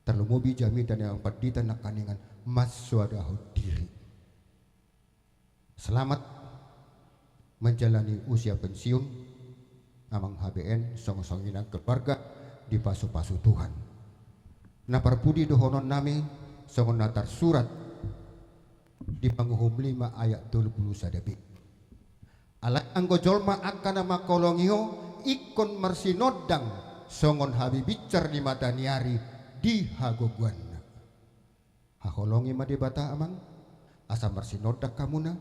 terlumubi jamitan yang padita nak kaningan mas suadahu diri selamat menjalani usia pensiun amang HBN song-songinan keluarga di pasu-pasu Tuhan na parpudi dohonon nami songon natar surat di panguhum 5 ayat 20 sadabi alak anggo jolma akan nama kolongio ikon marsinodang songon habibicar di mata niari di hagoguan haholongi madebata amang asa marsinodak kamuna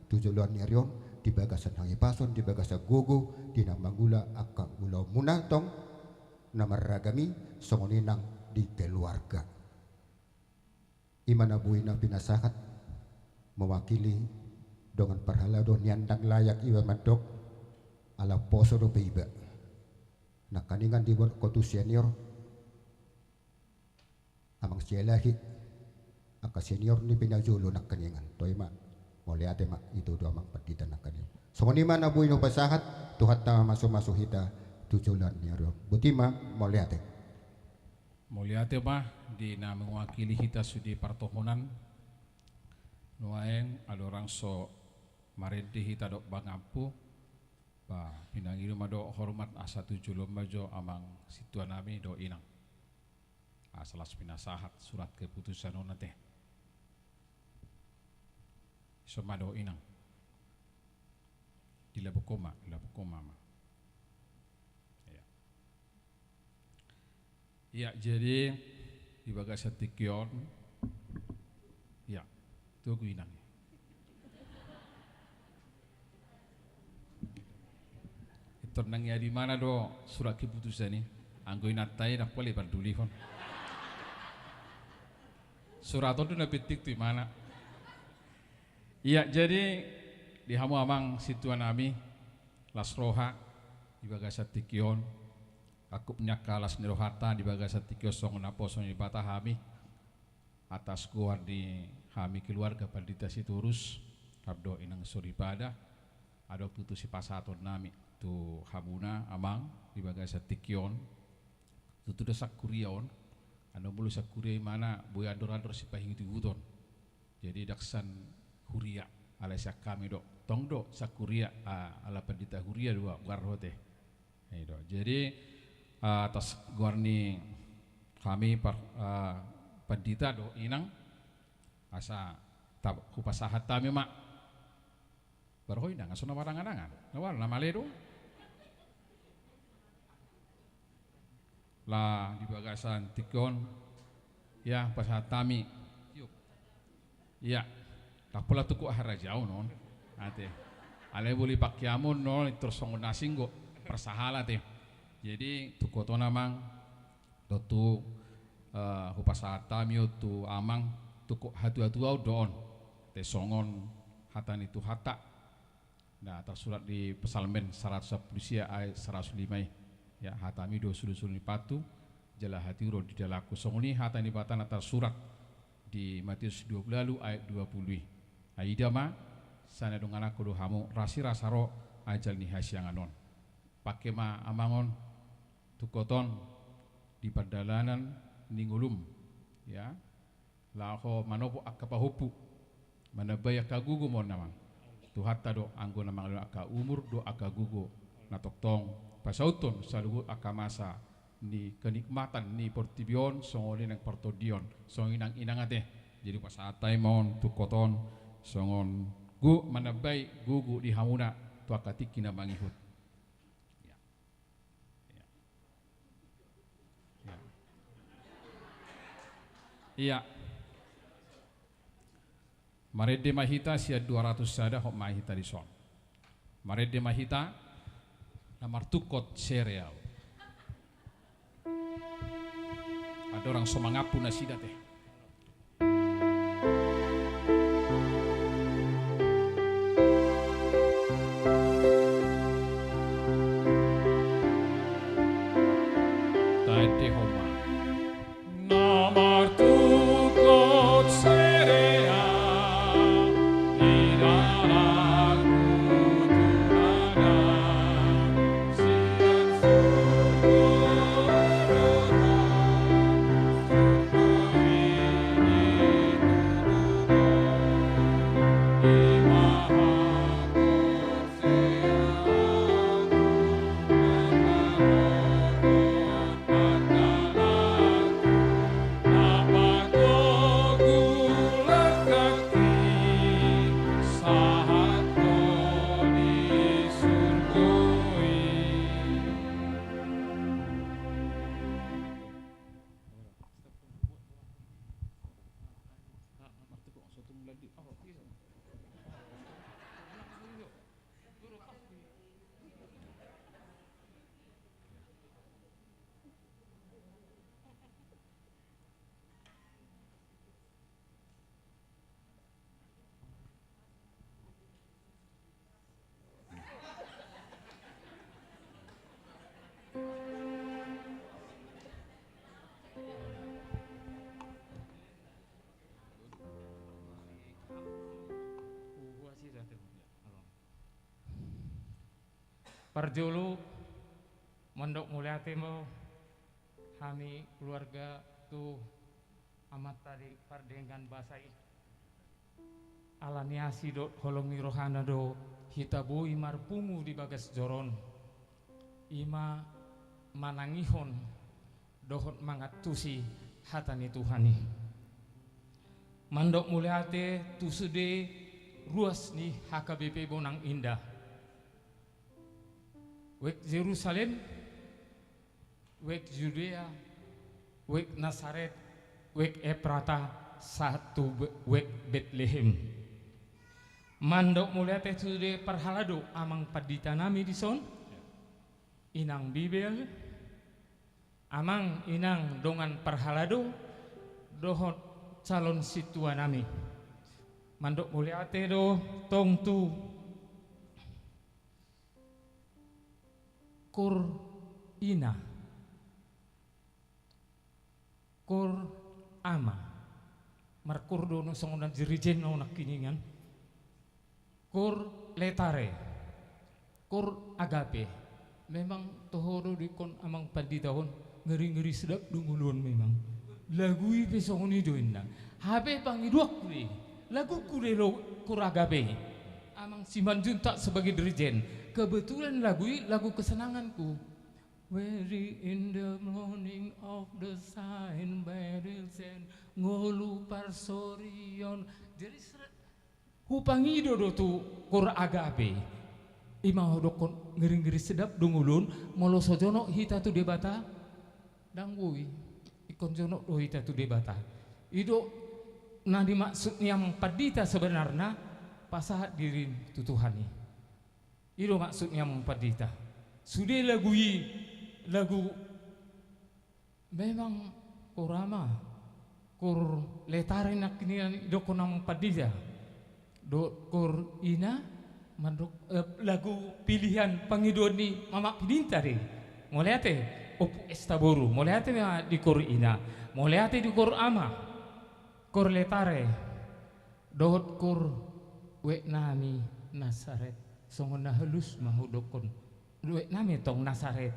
tujuan niarion di bagasan hangipason di bagasan gogo di namangula akka ulau munatong namaragami songoninang di keluarga imana buina pinasahat mewakili dengan parhalado nyandang layak iwa madok ala poso do beiba nak kaningan di kotu senior amang sialahi aka senior ni pinajulo nak kaningan toy ma moliate ma itu do amang padita nak kanin songoni mana buino pasahat tuhat ta maso-maso hita tujulan ni ro butima moliate mah di na mewakili hita sudi partohonan nuaeng alorang so maredi hita dok bangampu pinangiru mado hormat asa tujuh lomba jo amang situan nami do inang asalas pinasahat surat keputusan ona teh somado inang di labukoma ma ya jadi di bagasan tikion ya tuh inang Ternang ya di mana do surat keputusan ini anggoin natai nak boleh peduli kon surat itu na petik di mana iya jadi di hamu amang situan nami lasroha di bagasan tikion aku nyakalas ni rohata di bagas satikyo song naposo ni patahami atas kuar di kami keluarga pandita Siturus abdo inang suripada ada tutu si pasaton nami tu hamuna amang di bagas satikyon tutu da sakurion ano bulu sakuria mana boy ador si pahing tu buton jadi daksan huria ala sak kami dok tong do sakuria ala pandita huria dua garhote do jadi atas guarni kami pandita do inang asa tab kupasahat tami mak barhoi nang asuna warangan-angan nawal nama ledo lah di bagasan tikon ya pasahat tami ya tak pula tuku ahara jauh non ate ale boleh pakiamun non terus songon nasinggo persahala teh jadi tukoto namang tu hupasahat tami tu amang tuku hatu-hatu au doon te songon hatan itu hata nah tersurat di pesalmen 110 ayat 105 ya hatami do sulu-sulu patu jala hati ro di dalaku songoni hatani batana tersurat di Matius 20 ayat 20 aida ma sana dongana kudu hamu rasi rasaro ajal ni hasyanganon pake ma amangon tukoton di perdalanan ningulum ya laho manopo akapahupu manabaya kagugu mon namang tuhatta do anggo namang aka umur do aka gugu natoktong pasauton salugu akamasa ni kenikmatan ni portibion songoni nang portodion songin nang inangate jadi pasatay mon tukoton songon gu manabay gugu di hamuna tu akatik kina mangihut ya. Ya. Ya. Iya marede mahita sia 200 sada hok mahita di son marede mahita namar tukot serial ada orang somangapu nasida teh tadi homa namar tukot serial Parjulu mondok mulia temo kami keluarga tu amat tadi pardengan basai alaniasi do holongi rohana do hitabui marpungu di bagas joron ima manangihon dohot mangatusi hatani Tuhani mandok mulia te tu sude ruas ni HKBP Bonang Indah wek Yerusalem, wek Judea, wek Nazaret, wek Efrata, satu wek Bethlehem. Mandok mulia teh sude parhalado amang padita nami di son, inang Bibel, amang inang dongan parhalado, dohot calon situa nami. Mandok mulia teh do tong tu kur ina Kor ama markur dono songonan jirijen no nakiningan. Kor letare. Kor agape. Memang tohoro di kon amang panditahon ngeri-ngeri sedap dungulun memang. Lagu ipe songon ido indang. Habe pangiduak kuli. Lagu kule lo kor agape. Amang Simanjuntak sebagai dirijen. Kebetulan lagu kesenanganku. Weary in the morning of the sign barrels and ngolu parsorion. Jadi hupangido do tu kor agape. Ima hodokon ngeri-ngeri sedap dungulun molo sojono hita tu debata dangui ikon jono do hita tu debata. Ido nadi maksudnya yang padita sebenarnya pasahat diri tutuhani. Ido maksudnya yang padita. Sudah lagu memang korama kor letare nak ini do konang padita. Do kor ina lagu pilihan pangidon ni Mama Pidinta deh. Moleate opu estaboru, moleate di kor ina, moleate di kor ama, kor letare, dohot kor we nami Nasaret, songon na halus mahudokon, we nami tong Nasaret,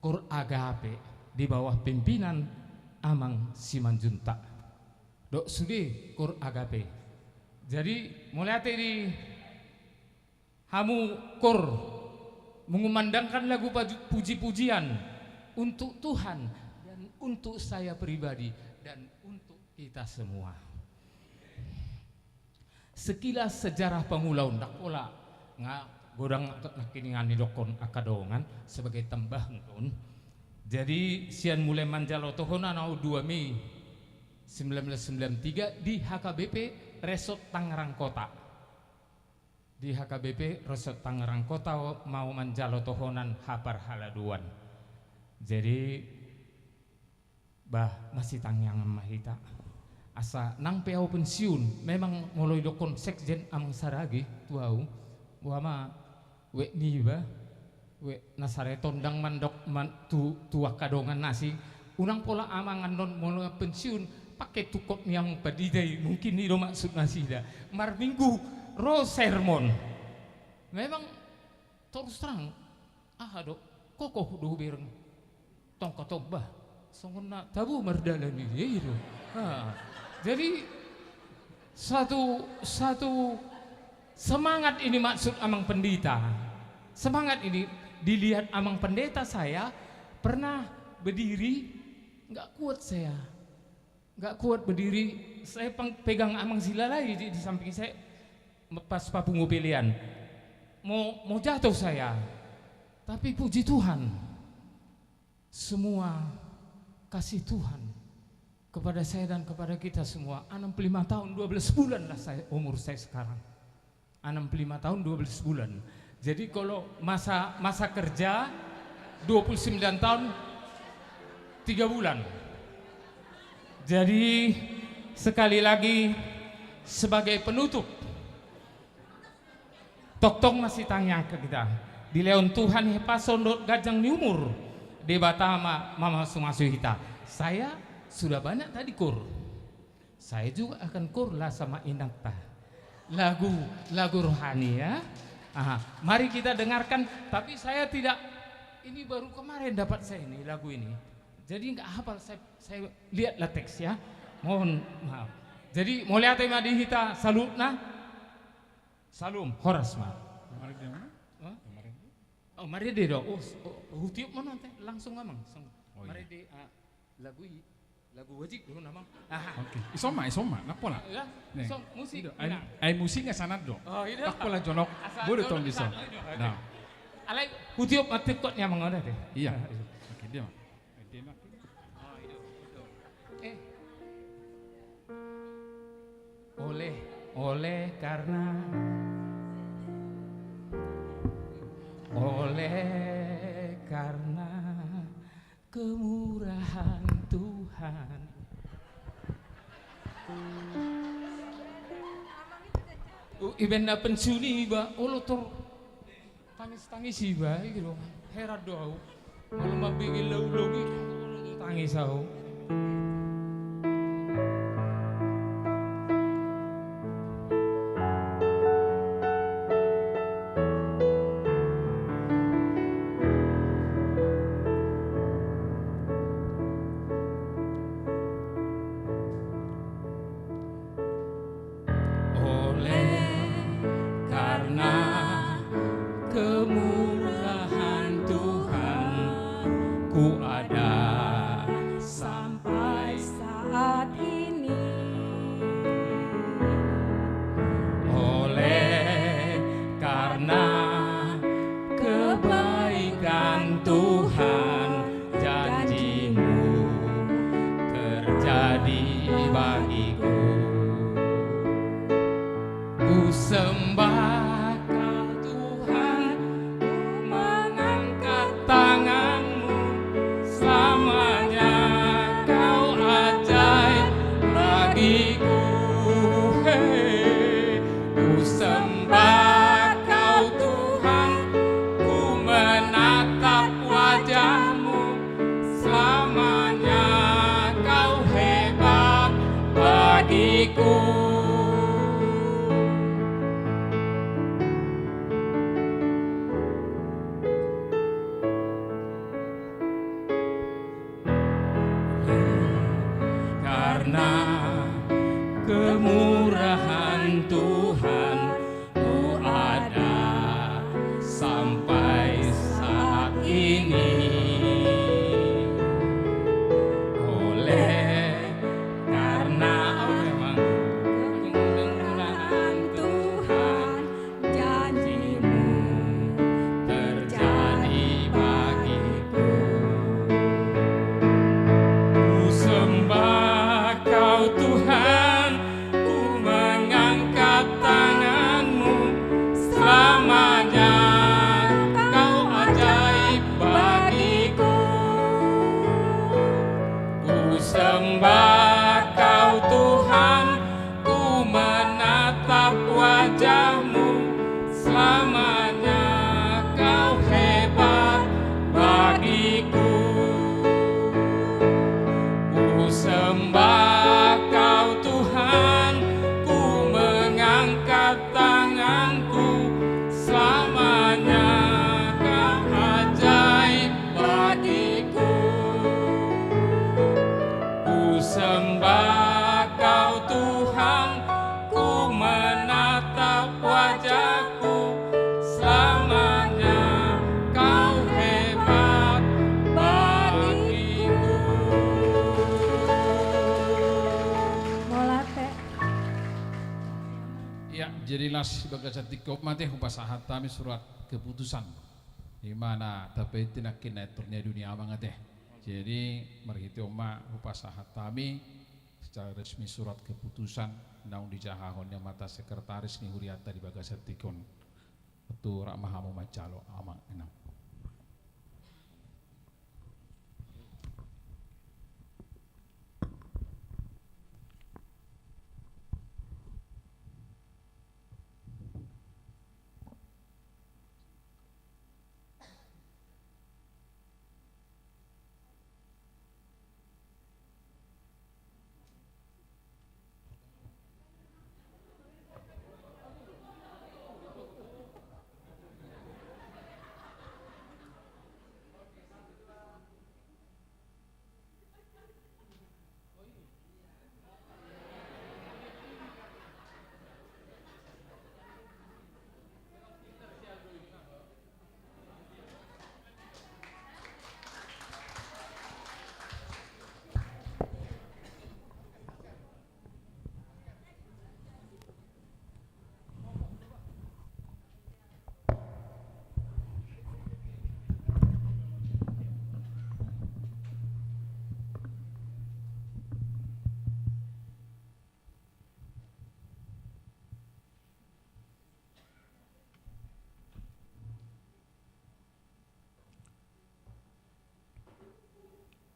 kor agape di bawah pimpinan Amang Simanjuntak, dok sudi kor agape. Jadi moleate di hamu kor mengumandangkan lagu puji-pujian untuk Tuhan dan untuk saya pribadi dan untuk kita semua. Sekilas sejarah pangulaun dak pola godang nakiningan ni dokon akadongan sebagai tambah ngon. Jadi sian mulai manjalo tohona nau 2 Mei 1993 di HKBP Resort Tangerang Kota. Di HKBP Resort Tangerang Kota mau manjalo tohonan hapar haladuan. Jadi bah masih tangyang mahita. Asa nang peau pensiun memang mulai dokon sekjen amang saragi tuau. Wama we ni ba we nasareton dang mandok tua kadongan nasi. Unang pola amangan non mulai pensiun pakai tukok yang padidai mungkin ni do maksud nasi dah. Mar minggu ro sermon memang terus terang dok kokoh do bereng tong katobah songona tabu mardalan dia itu. Jadi satu semangat ini maksud amang pendeta. Semangat ini dilihat amang pendeta saya pernah berdiri nggak kuat saya. Nggak kuat berdiri, saya pegang amang silalai di samping saya pas papungu pilihan. Mau jatuh saya. Tapi puji Tuhan. Semua kasih Tuhan kepada saya dan kepada kita semua. 65 tahun 12 bulan lah umur saya sekarang. 65 tahun 12 bulan. Jadi kalau masa kerja 29 tahun 3 bulan. Jadi sekali lagi sebagai penutup, Toktong masih tanya ke kita. Di leon Tuhan hepasondot gajang ni umur di batama mama sumasu kita. Saya sudah banyak tadi kur. Saya juga akan kur lah sama inakta. Lagu rohani ya. Mari kita dengarkan. Tapi saya tidak. Ini baru kemarin dapat saya ini lagu ini. Jadi nggak hafal. Saya lihatlah teks ya. Mohon maaf. Jadi mau lihat tema di kita salutna. Salum horas ma. Oh mari deh dong. Hutiup mana teh langsung ngamang. Mari deh lagu wajib dulu namang. Oke. Isoma, napa lah? Ya. Musik. Ay musiknya sanad dong. Oh iya. Napa lah jonok. Boleh tong bisa. Nah. Alay hutiup mati kot nyamang ada deh. Iya. Oke dia mah. Oleh karena kemurahan Tuhan. Ibenda pensiuni ba, tor tangis iba gitu. Herat doa. Malam mabigil laulog gitu tangis aku. bagiku. Ku sembah Kau Tuhan, ku mengangkat tangan-Mu, selamanya Kau ajaib bagiku. Ku sembah Kau Tuhan, ku menatap wajah-Mu, selamanya Kau hebat bagiku. Karena kemurahan Tuhan Ku ada sampai saat ini. Oleh karena memang kemurahan Tuhan, janji-Mu terjadi bagiku. Ku sembah Kau Tuhan, ku mengangkat tangan-Mu, selamanya Kau ajaib bagiku. Ku sembah Kau Tuhan, ku menatap wajah-Mu, selamanya Kau hebat bagiku. Ku sembah Kau Tuhan, ku mengangkat tanganku, selamanya Kau ajaib bagiku. Ku sembah Kau Tuhan, ku menatap wajahku, selamanya Kau hebat bagiku. Ya, jadilah sebagai satu mati hupasahat kami surat keputusan di mana tapi tinakin turnya dunia banget deh. Jadi mari kita hupasahat kami secara resmi surat keputusan naung dijahahon yang mata sekretaris ni Huriata di bagas tikon itu Rakmahamu Macalo amang enam.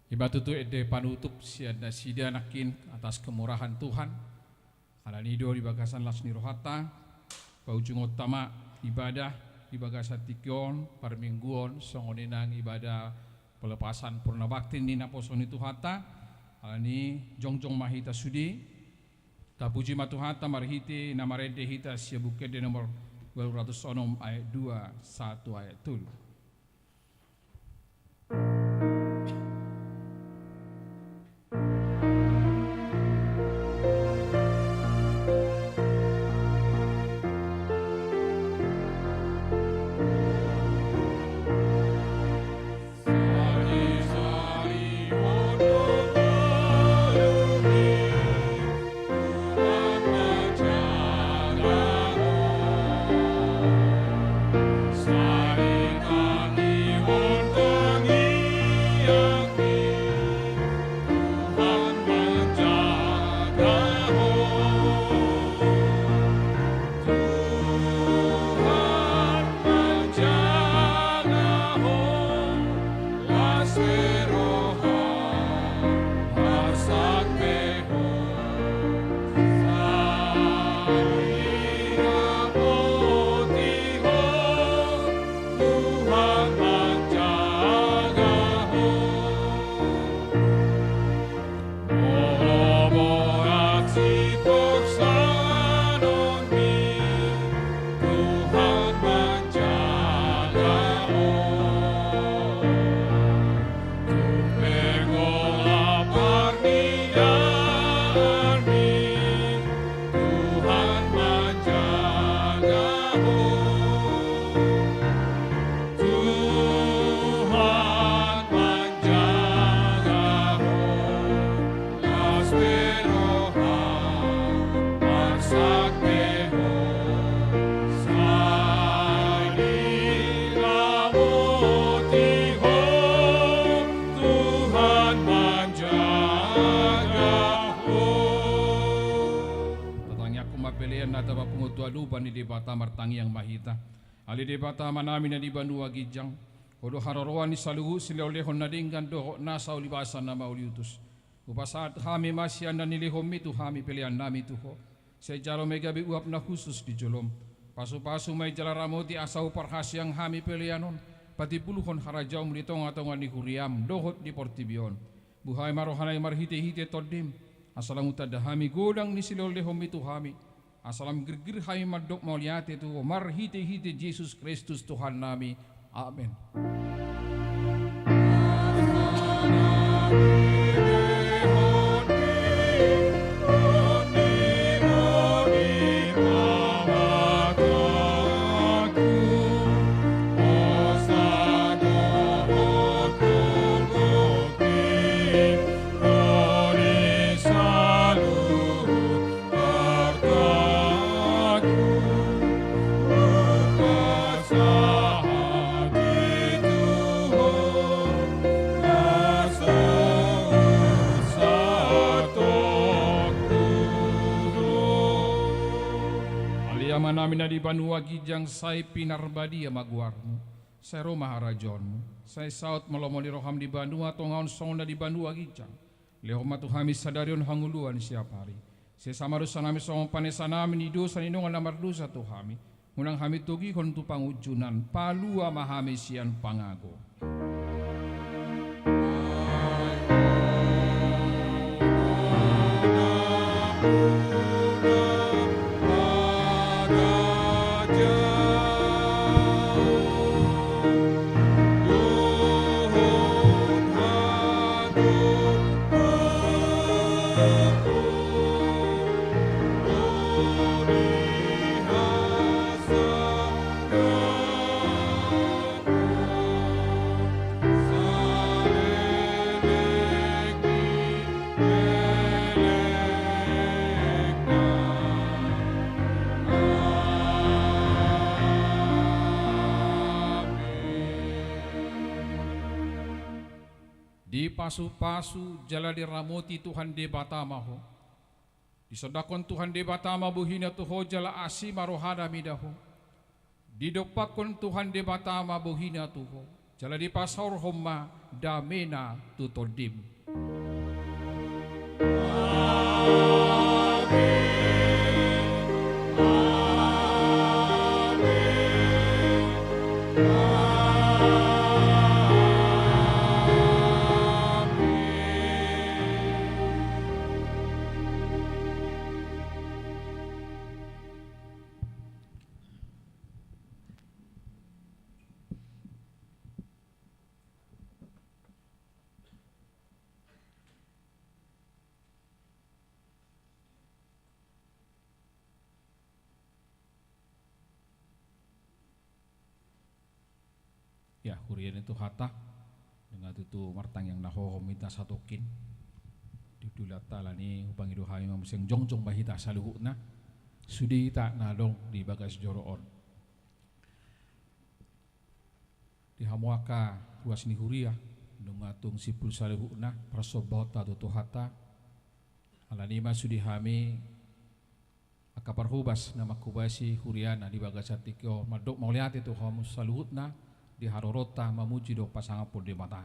Ibatutu ede panutup siada sida nakin atas kemurahan Tuhan. Alanido di bagasan Lasni Rohata, paujung utama ibadah di bagasan Tikion, parmingguon, songoninang ibadah pelepasan purna bakti ni naposoni Tuhata. Alani jongjong mahita sudi, tapuji matuhata marhiti namarede hita siabukede nomor 206 ayat 2 1 ayat 3. Sari pelean na taba pungutua lupa ni debata martangi yang mahita. Ali debata manami na di Bandua Gijang. Kodo hararoan ni saluhu silolehon na dinggan doho nasa ulibasan na mauliutus. Upasaat kami masih anda nilihom itu kami pelean nami tuho. Saya jalo megabi uap na khusus di jolom. Pasu-pasu may jalaramoti asau parhasyang kami peleanon. Pati puluhon harajau melitonga-tonga ni huriam dohot di portibion. Buhay marohanay marhite-hite todim. Asalam utada hami godang ni silolehom itu kami. Asalam gergir kami madok mauliate tu marhite-hite Yesus Kristus Tuhan nami. Amin. Namin na di Bandua Gijang say pinarbadi amaguarmu, say romaharajonmu, say saut malomoli roham di Bandua tongaon song na di Bandua Gijang, lehoma tuhami sadarion hanguluan siap hari, say samarusan nami song panesa namin idosa ninungan namardusa tuhami, munang hami tugi kon tu pangujunan, palua mahami sian pangago. Di pasu-pasu jala diramoti Tuhan de batamaho. Disodakon Tuhan de batama buhina tuho jala asi marohada midaho. Didopakon Tuhan de batama buhina tuho. Jala di pasor homma damena tutodim. Ya, hurian itu hata dengan itu martang yang nahohom minta satokin di dulata lani upang ido kami mamuseng jongjong bahita saluhuna sudi tak nadong di bagas joroon di hamuaka ruas ni huria dungatung sipul saluhuna prasobota tutu hata alanima sudi kami akapar hubas nama kubasi huriana di bagas atikyo madok mauliat itu kamu saluhuna di harorota mamuji dok pasangan pun di mata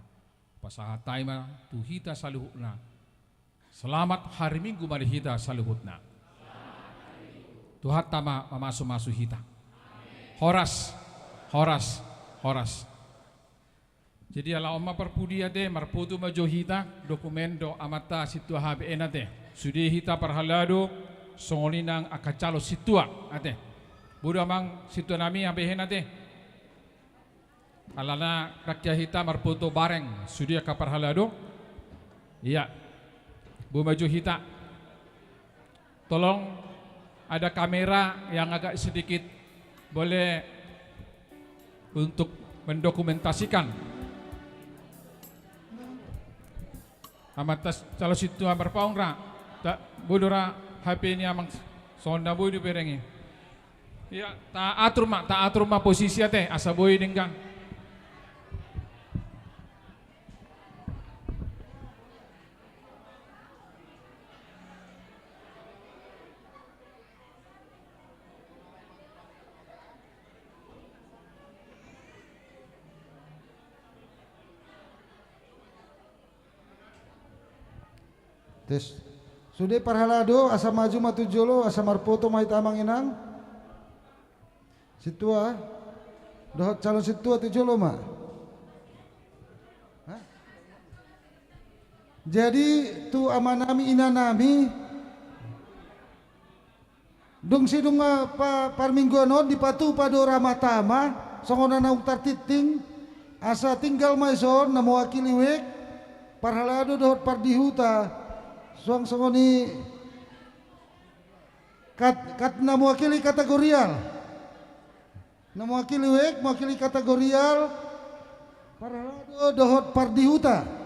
pasangan taima tuhita saluhutna selamat hari Minggu mari hita saluhutna Tuhan tama mamasu hita horas jadi ala oma perpudia de marputu majo hita dokumen do amata situa habe enate sudi hita parhalado songolinang akacalo situa ate budu amang situa nami habe enate alana rakyat hitam marpoto bareng sudia kaparhalado iya bu maju hita tolong ada kamera yang agak sedikit boleh untuk mendokumentasikan amatas calo situ amar paungra tak bodora HP ini amang sonda boy di berengi iya tak atur mak posisi teh asa boy denggang Tes. Sudah parhalado asa maju matu jolo asa marpoto mai tamang inang. Situa. Dohot calon situa tu jolo mak. Hah? Jadi tu amanami inanami dung sidung pa parmingguanon di patu pado ramatama songona uktar titing asa tinggal maison na mewakili wek parhalado dohot pardihuta suang songoni kat na mewakili kategorial na mewakili wek mewakili kategorial parhalado dohot pardihuta.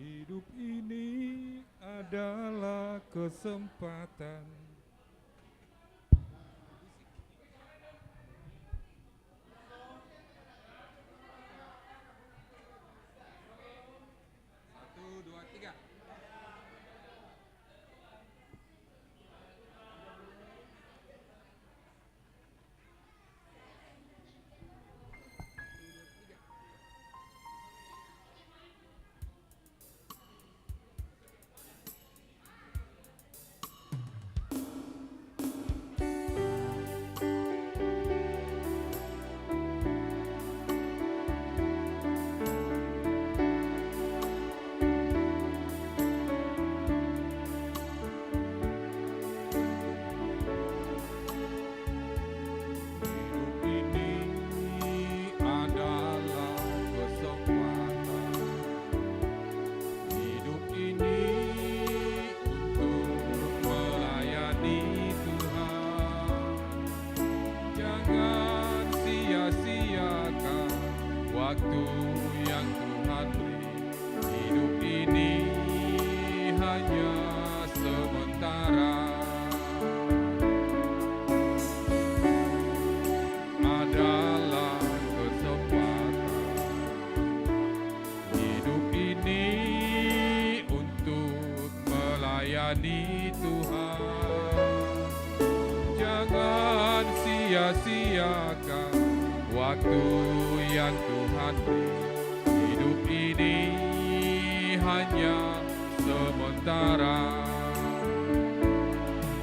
Hidup ini adalah kesempatan. Satu, dua, tiga. Waktu yang Tuhan beri, hidup ini hanya sementara. Adalah kesempatan. Hidup ini untuk melayani Tuhan. Jangan sia-siakan waktu yang Tuhan beri. Hidup ini hanya sementara.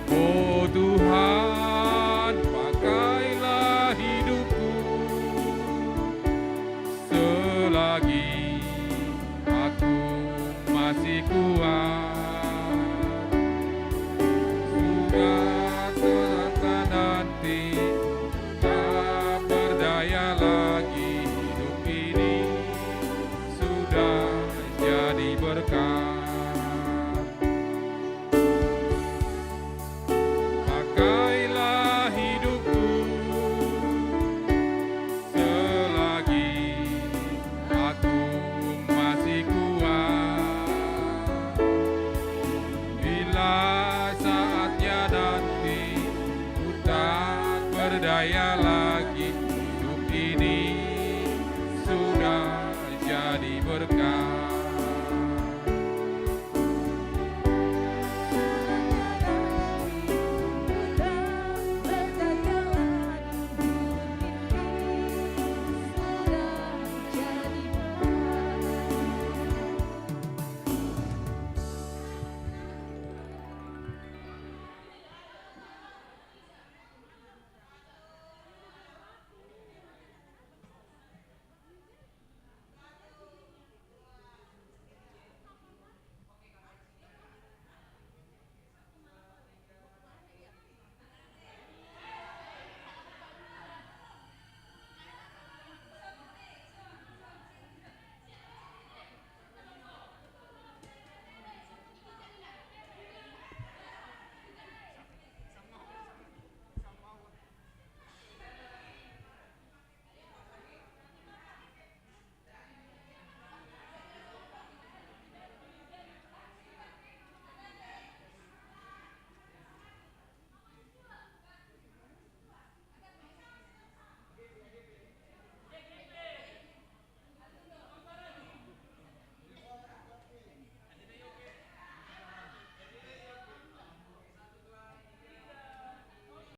Oh Tuhan, pakailah hidupku selagi aku masih kuat. Sudah terasa nanti tak berdaya lagi. Hidup ini sudah jadi berkat. Pakailah hidupku selagi aku diberkati